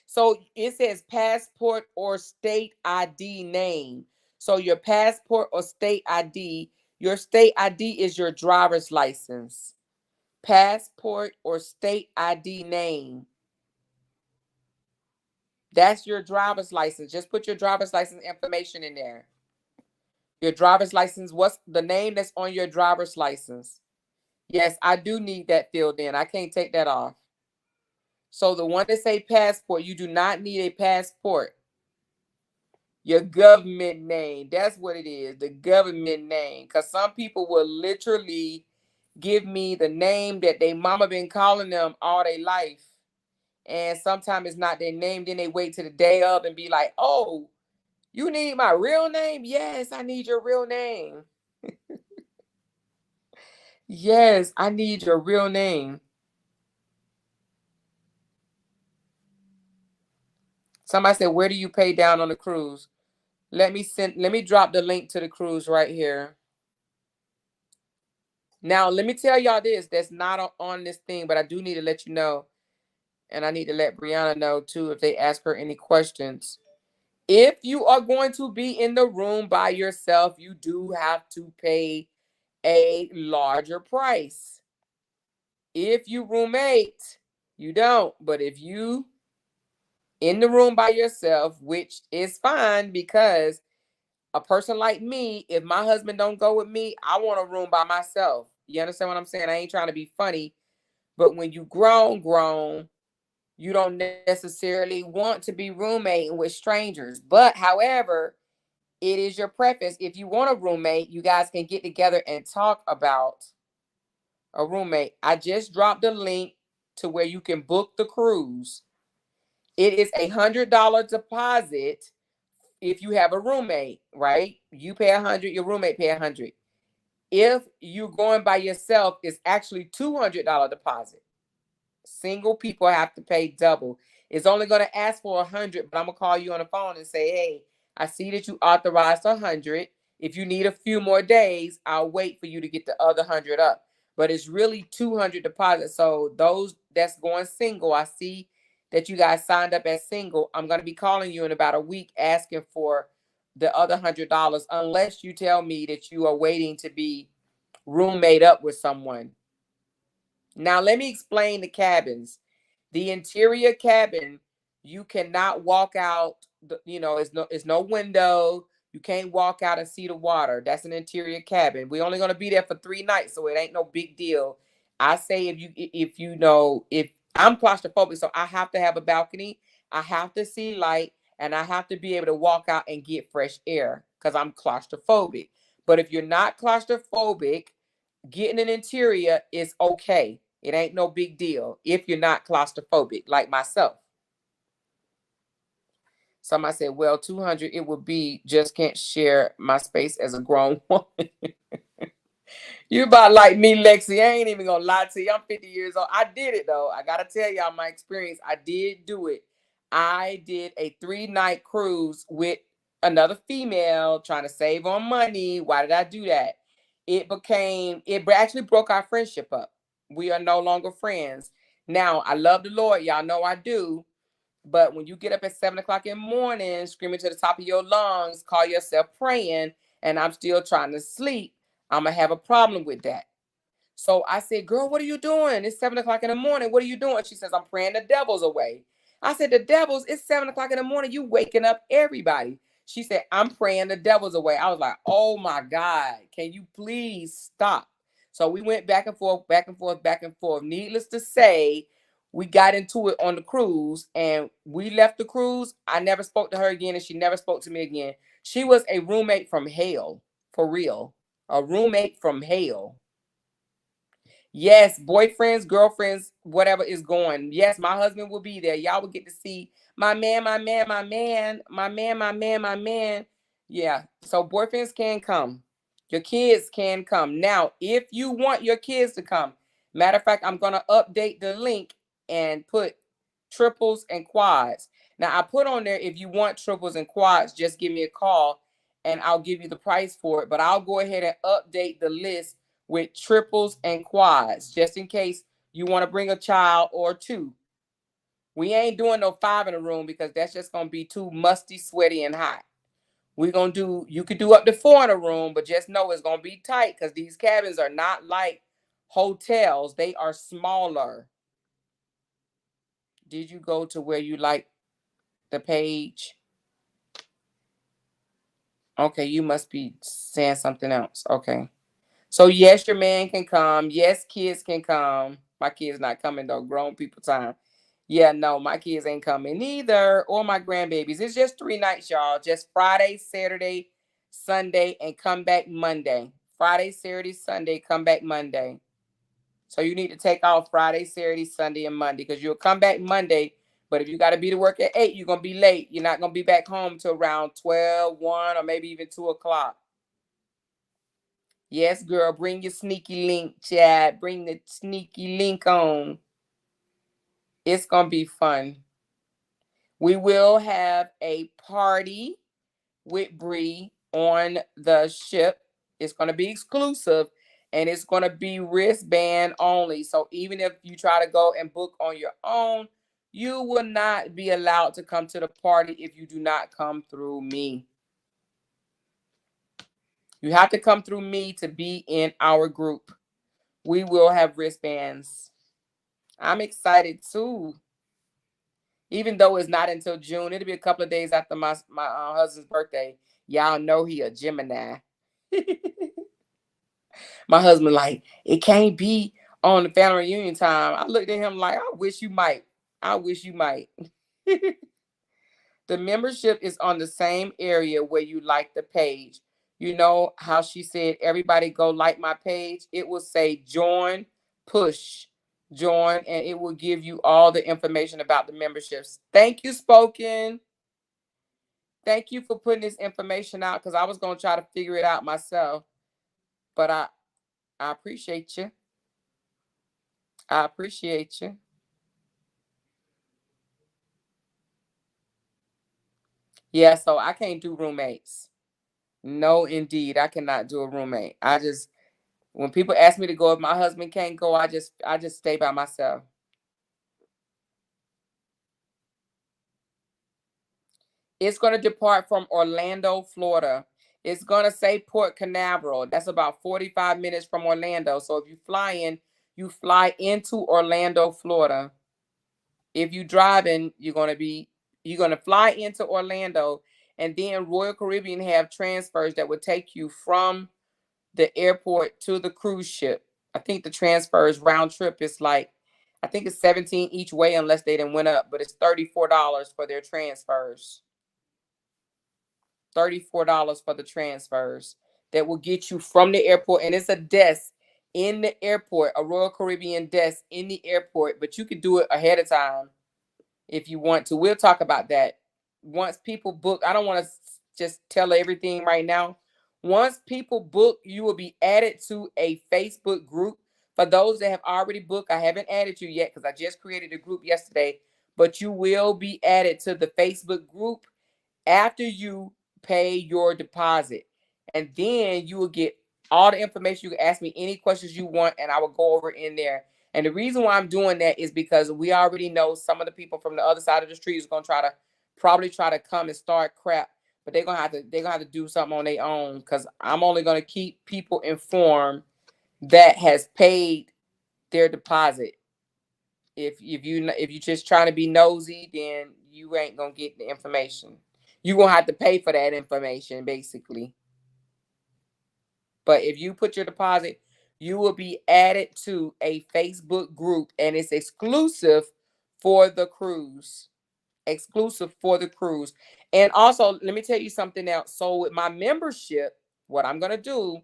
So it says passport or state ID name. So your passport or state ID, your state ID is your driver's license. Passport or state ID name. That's your driver's license. Just put your driver's license information in there. Your driver's license, what's the name that's on your driver's license? Yes, I do need that filled in. I can't take that off. So the one that say passport, you do not need a passport. Your government name. That's what it is. The government name. Because some people will literally give me the name that their mama been calling them all their life. And sometimes it's not their name. Then they wait till the day of and be like, oh, you need my real name? Yes, I need your real name. Yes, I need your real name. Somebody said, where do you pay down on the cruise? Let me drop the link to the cruise right here. Now, let me tell y'all this. That's not on this thing, but I do need to let you know. And I need to let Brianna know too if they ask her any questions. If you are going to be in the room by yourself, you do have to pay a larger price. If you roommate, you don't. But if you in the room by yourself, which is fine because a person like me, if my husband don't go with me, I want a room by myself. You understand what I'm saying? I ain't trying to be funny, but when you grown, you don't necessarily want to be roommating with strangers. But however, it is your preference. If you want a roommate, you guys can get together and talk about a roommate. I just dropped a link to where you can book the cruise. It is $100 deposit if you have a roommate, right? You pay 100, your roommate pay 100. If you're going by yourself, it's actually $200 deposit. Single people have to pay double. It's only going to ask for 100, but I'm gonna call you on the phone and say, hey, I see that you authorized 100. If you need a few more days, I'll wait for you to get the other 100 up. But it's really 200 deposit. So those that's going single, I see that you guys signed up as single. I'm going to be calling you in about a week asking for the other $100, unless you tell me that you are waiting to be roommate up with someone. Now, let me explain the cabins. The interior cabin, you cannot walk out, it's no window. You can't walk out and see the water. That's an interior cabin. We're only going to be there for 3 nights, so it ain't no big deal. I say if I'm claustrophobic, so I have to have a balcony, I have to see light, and I have to be able to walk out and get fresh air because I'm claustrophobic. But if you're not claustrophobic, getting an interior is okay. It ain't no big deal if you're not claustrophobic like myself. Somebody said, well, 200, it would be, just can't share my space as a grown woman. You about like me, Lexi. I ain't even gonna lie to you. I'm 50 years old. I did it though. I gotta tell y'all my experience. I did do it. I did a 3-night cruise with another female trying to save on money. Why did I do that? It actually broke our friendship up. We are no longer friends. Now, I love the Lord. Y'all know I do. But when you get up at 7 o'clock in the morning, screaming to the top of your lungs, call yourself praying, and I'm still trying to sleep, I'm going to have a problem with that. So I said, girl, what are you doing? It's 7 o'clock in the morning. What are you doing? She says, I'm praying the devils away. I said, the devils, it's 7 o'clock in the morning. You waking up everybody. She said, I'm praying the devils away. I was like, oh my God, can you please stop? So we went back and forth, back and forth, back and forth. Needless to say, we got into it on the cruise and we left the cruise. I never spoke to her again and she never spoke to me again. She was a roommate from hell, for real. A roommate from hell. Yes, boyfriends, girlfriends, whatever is going. Yes, my husband will be there. Y'all will get to see my man, my man, my man, my man, my man, my man. Yeah, so boyfriends can come. Your kids can come. Now, if you want your kids to come, matter of fact, I'm going to update the link and put triples and quads. Now, I put on there, if you want triples and quads, just give me a call and I'll give you the price for it. But I'll go ahead and update the list with triples and quads, just in case you want to bring a child or two. We ain't doing no 5 in a room because that's just going to be too musty, sweaty, and hot. We're going to do, you could do up to 4 in a room, but just know it's going to be tight because these cabins are not like hotels. They are smaller. Did you go to where you like the page? Okay, you must be saying something else. Okay. So yes, your man can come. Yes, kids can come. My kids not coming though. Grown people time. Yeah, no, my kids ain't coming either. Or my grandbabies. It's just 3 nights, y'all. Just Friday, Saturday, Sunday, and come back Monday. Friday, Saturday, Sunday, come back Monday. So you need to take off Friday, Saturday, Sunday, and Monday because you'll come back Monday. But if you got to be to work at 8, you're going to be late. You're not going to be back home till around 12, 1, or maybe even 2 o'clock. Yes, girl, bring your sneaky link, Chad. Bring the sneaky link on. It's going to be fun. We will have a party with Bree on the ship. It's going to be exclusive and it's going to be wristband only. So even if you try to go and book on your own, you will not be allowed to come to the party if you do not come through me. You have to come through me to be in our group. We will have wristbands. I'm excited too. Even though it's not until June, it'll be a couple of days after my husband's birthday. Y'all know he a Gemini. My husband like, it can't be on the family reunion time. I looked at him like, I wish you might. I wish you might. The The membership is on the same area where you like the page. You know how she said, everybody go like my page? It will say join, push, join, and it will give you all the information about the memberships. Thank you, Spoken. Thank you for putting this information out, because I was going to try to figure it out myself. But I appreciate you. I appreciate you. Yeah, so I can't do roommates. No, indeed, I cannot do a roommate. When people ask me to go, if my husband can't go, I just stay by myself. It's going to depart from Orlando, Florida. It's going to say Port Canaveral. That's about 45 minutes from Orlando. So if you fly in, you fly into Orlando, Florida. If you driving, you're going to fly into Orlando, and then Royal Caribbean have transfers that would take you from the airport to the cruise ship. I think the transfers round trip is like, I think it's 17 each way unless they didn't went up, but it's $34 for their transfers. $34 for the transfers that will get you from the airport. And it's a desk in the airport, a Royal Caribbean desk in the airport, but you can do it ahead of time if you want to. We'll talk about that. Once people book, I don't want to just tell everything right now. Once people book, you will be added to a Facebook group. For those that have already booked, I haven't added you yet because I just created a group yesterday, but you will be added to the Facebook group after you pay your deposit. And then you will get all the information. You can ask me any questions you want, and I will go over in there. And the reason why I'm doing that is because we already know some of the people from the other side of the street is going to probably try to come and start crap, but they're gonna have to do something on their own, because I'm only gonna keep people informed that has paid their deposit. If you just trying to be nosy, then you ain't gonna get the information. You gonna have to pay for that information, basically. But if you put your deposit, you will be added to a Facebook group, and it's exclusive for the cruise. Exclusive for the cruise. And also, let me tell you something else. So with my membership, what I'm gonna do,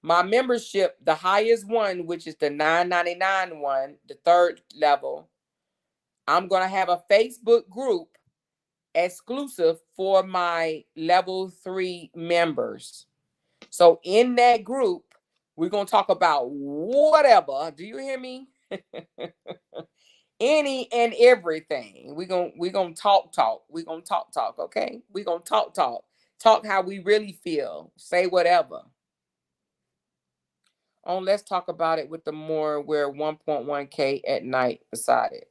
my membership, the highest one, which is the $9.99 one, the third level, I'm gonna have a Facebook group exclusive for my level 3 members. So in that group, we're gonna talk about whatever. Do you hear me? Any and everything. We're gonna talk. We're gonna talk, okay? We're gonna talk. Talk how we really feel. Say whatever. Oh, let's talk about it with the more where 1.1K at night beside it.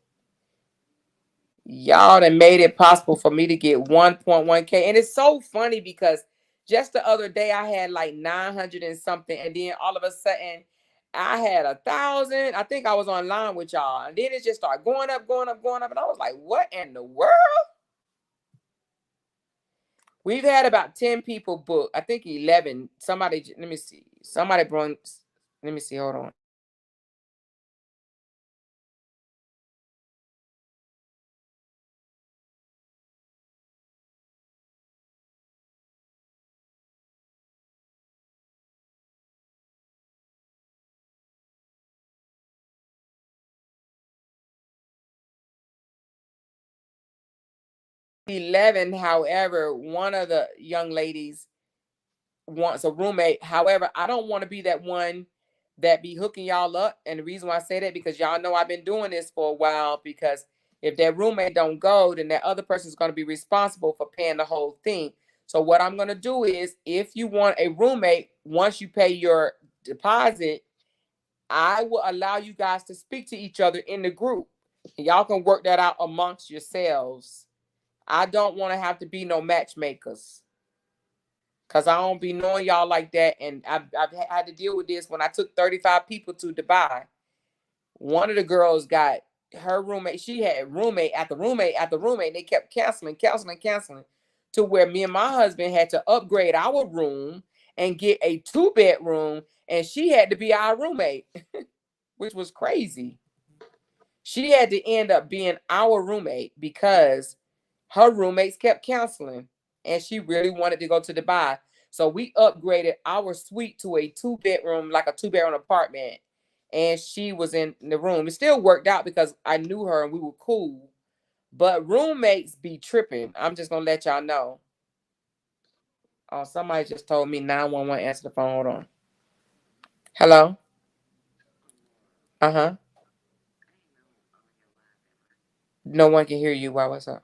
Y'all that made it possible for me to get 1.1K. And it's so funny because just the other day I had like 900 and something, and then all of a sudden I had 1,000. I think I was online with y'all, and then it just started going up, and I was like, what in the world? We've had about 10 people book. I think 11. Somebody, let me see. Somebody brought, let me see, hold on. $11. However, one of the young ladies wants a roommate. However, I don't want to be that one that be hooking y'all up. And the reason why I say that, because y'all know I've been doing this for a while, because if that roommate don't go, then that other person is going to be responsible for paying the whole thing. So what I'm going to do is, if you want a roommate, once you pay your deposit, I will allow you guys to speak to each other in the group. Y'all can work that out amongst yourselves. I don't want to have to be no matchmakers, because I don't be knowing y'all like that. And I've had to deal with this when I took 35 people to Dubai. One of the girls got her roommate. She had roommate after roommate after roommate. They kept canceling to where me and my husband had to upgrade our room and get a 2-bedroom. And she had to be our roommate, which was crazy. She had to end up being our roommate because Her roommates kept canceling, and she really wanted to go to Dubai. So we upgraded our suite to a 2-bedroom, like a 2-bedroom apartment. And she was in the room. It still worked out because I knew her and we were cool. But roommates be tripping. I'm just gonna let y'all know. Oh, somebody just told me 911. Answer the phone. Hold on. Hello. Uh-huh. No one can hear you. Why? What's up?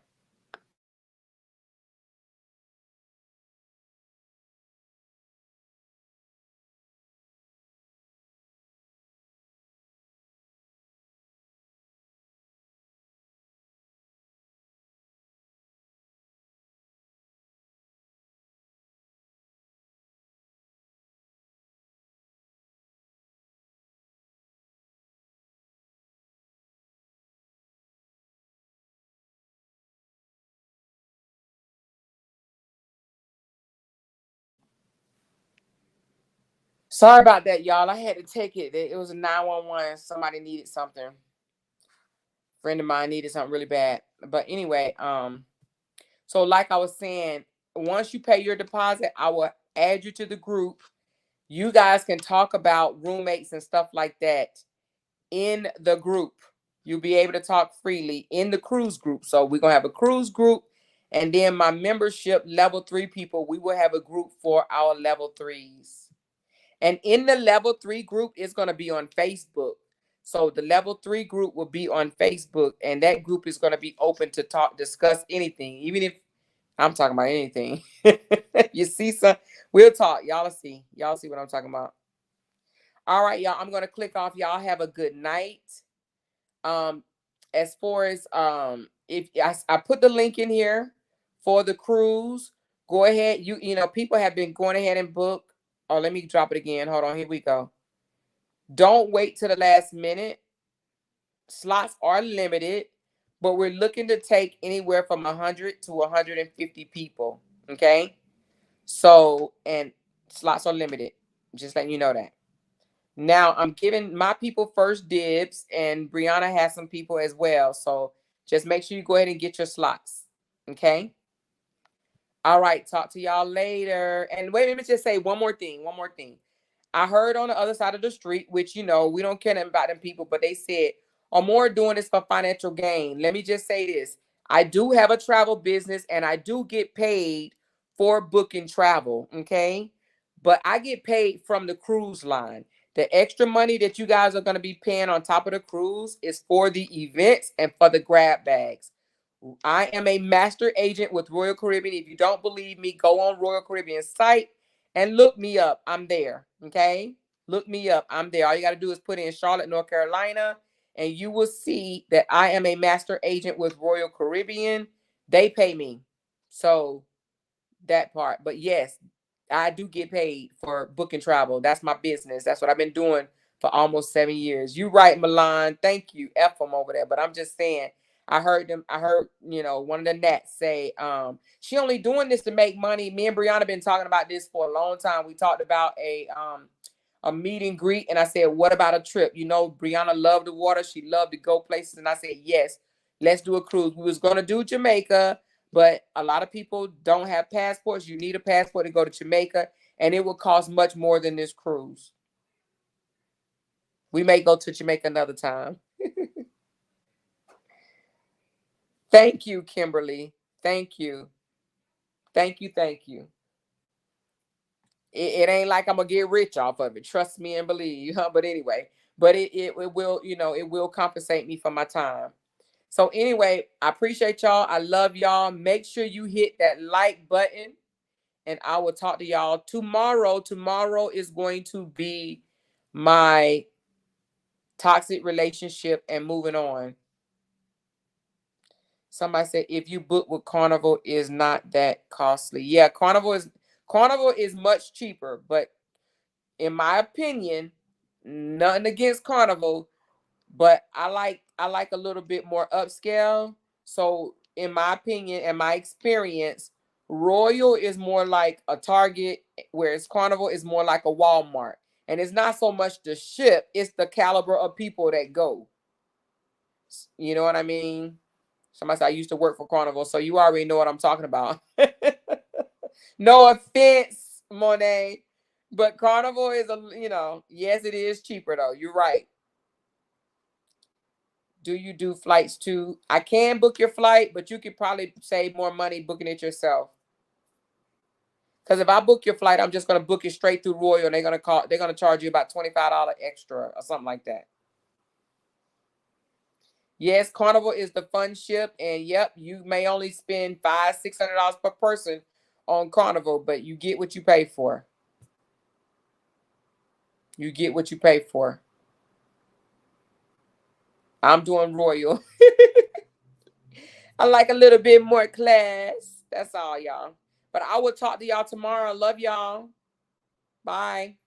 Sorry about that, y'all. I had to take it. It was a 911. Somebody needed something. Friend of mine needed something really bad. But anyway, so like I was saying, once you pay your deposit, I will add you to the group. You guys can talk about roommates and stuff like that in the group. You'll be able to talk freely in the cruise group. So we're gonna have a cruise group, and then my membership level 3 people, we will have a group for our level 3s. And in the level 3 group, it's going to be on Facebook. So the level 3 group will be on Facebook, and that group is going to be open to talk, discuss anything, even if I'm talking about anything. You see some, we'll talk. Y'all see what I'm talking about. All right, y'all. I'm going to click off. Y'all have a good night. Um, as far as if I put the link in here for the cruise, go ahead. You know, people have been going ahead and book. Oh, let me drop it again. Hold on. Here we go. Don't wait to the last minute. Slots are limited, but we're looking to take anywhere from 100 to 150 people. Okay. So, and slots are limited. Just letting you know that. Now, I'm giving my people first dibs, and Brianna has some people as well. So, just make sure you go ahead and get your slots. Okay. All right. Talk to y'all later. And wait, let me just say one more thing. One more thing. I heard on the other side of the street, which, you know, we don't care about them people, but they said, are more doing this for financial gain. Let me just say this. I do have a travel business and I do get paid for booking travel. Okay. But I get paid from the cruise line. The extra money that you guys are going to be paying on top of the cruise is for the events and for the grab bags. I am a master agent with Royal Caribbean. If you don't believe me, go on Royal Caribbean site and look me up. I'm there. Okay. Look me up. I'm there. All you got to do is put in Charlotte, North Carolina, and you will see that I am a master agent with Royal Caribbean. They pay me. So that part. But yes, I do get paid for booking travel. That's my business. That's what I've been doing for almost 7 years. You right, Milan. Thank you. F them over there. But I'm just saying, I heard, you know, one of the Nats say, she only doing this to make money. Me and Brianna been talking about this for a long time. We talked about a meet and greet, and I said, what about a trip? You know, Brianna loved the water. She loved to go places. And I said, yes, let's do a cruise. We was gonna do Jamaica, but a lot of people don't have passports. You need a passport to go to Jamaica, and it will cost much more than this cruise. We may go to Jamaica another time. Thank you, Kimberly. Thank you. Thank you. Thank you. It ain't like I'm gonna get rich off of it. Trust me and believe. Huh? But anyway, but it will, you know, it will compensate me for my time. So anyway, I appreciate y'all. I love y'all. Make sure you hit that like button, and I will talk to y'all tomorrow. Tomorrow is going to be my toxic relationship and moving on. Somebody said if you book with Carnival is not that costly. Yeah, Carnival is much cheaper, but in my opinion, nothing against Carnival, but I like a little bit more upscale. So in my opinion and my experience, Royal is more like a Target, whereas Carnival is more like a Walmart. And it's not so much the ship, it's the caliber of people that go. You know what I mean? Somebody said I used to work for Carnival, so you already know what I'm talking about. No offense, Monet, but Carnival is yes, it is cheaper though. You're right. Do you do flights too? I can book your flight, but you could probably save more money booking it yourself. Because if I book your flight, I'm just gonna book it straight through Royal, and they're gonna charge you about $25 extra or something like that. Yes, Carnival is the fun ship, and yep, you may only spend $500-$600 per person on Carnival, but you get what you pay for. You get what you pay for. I'm doing Royal. I like a little bit more class. That's all, y'all. But I will talk to y'all tomorrow. Love y'all. Bye.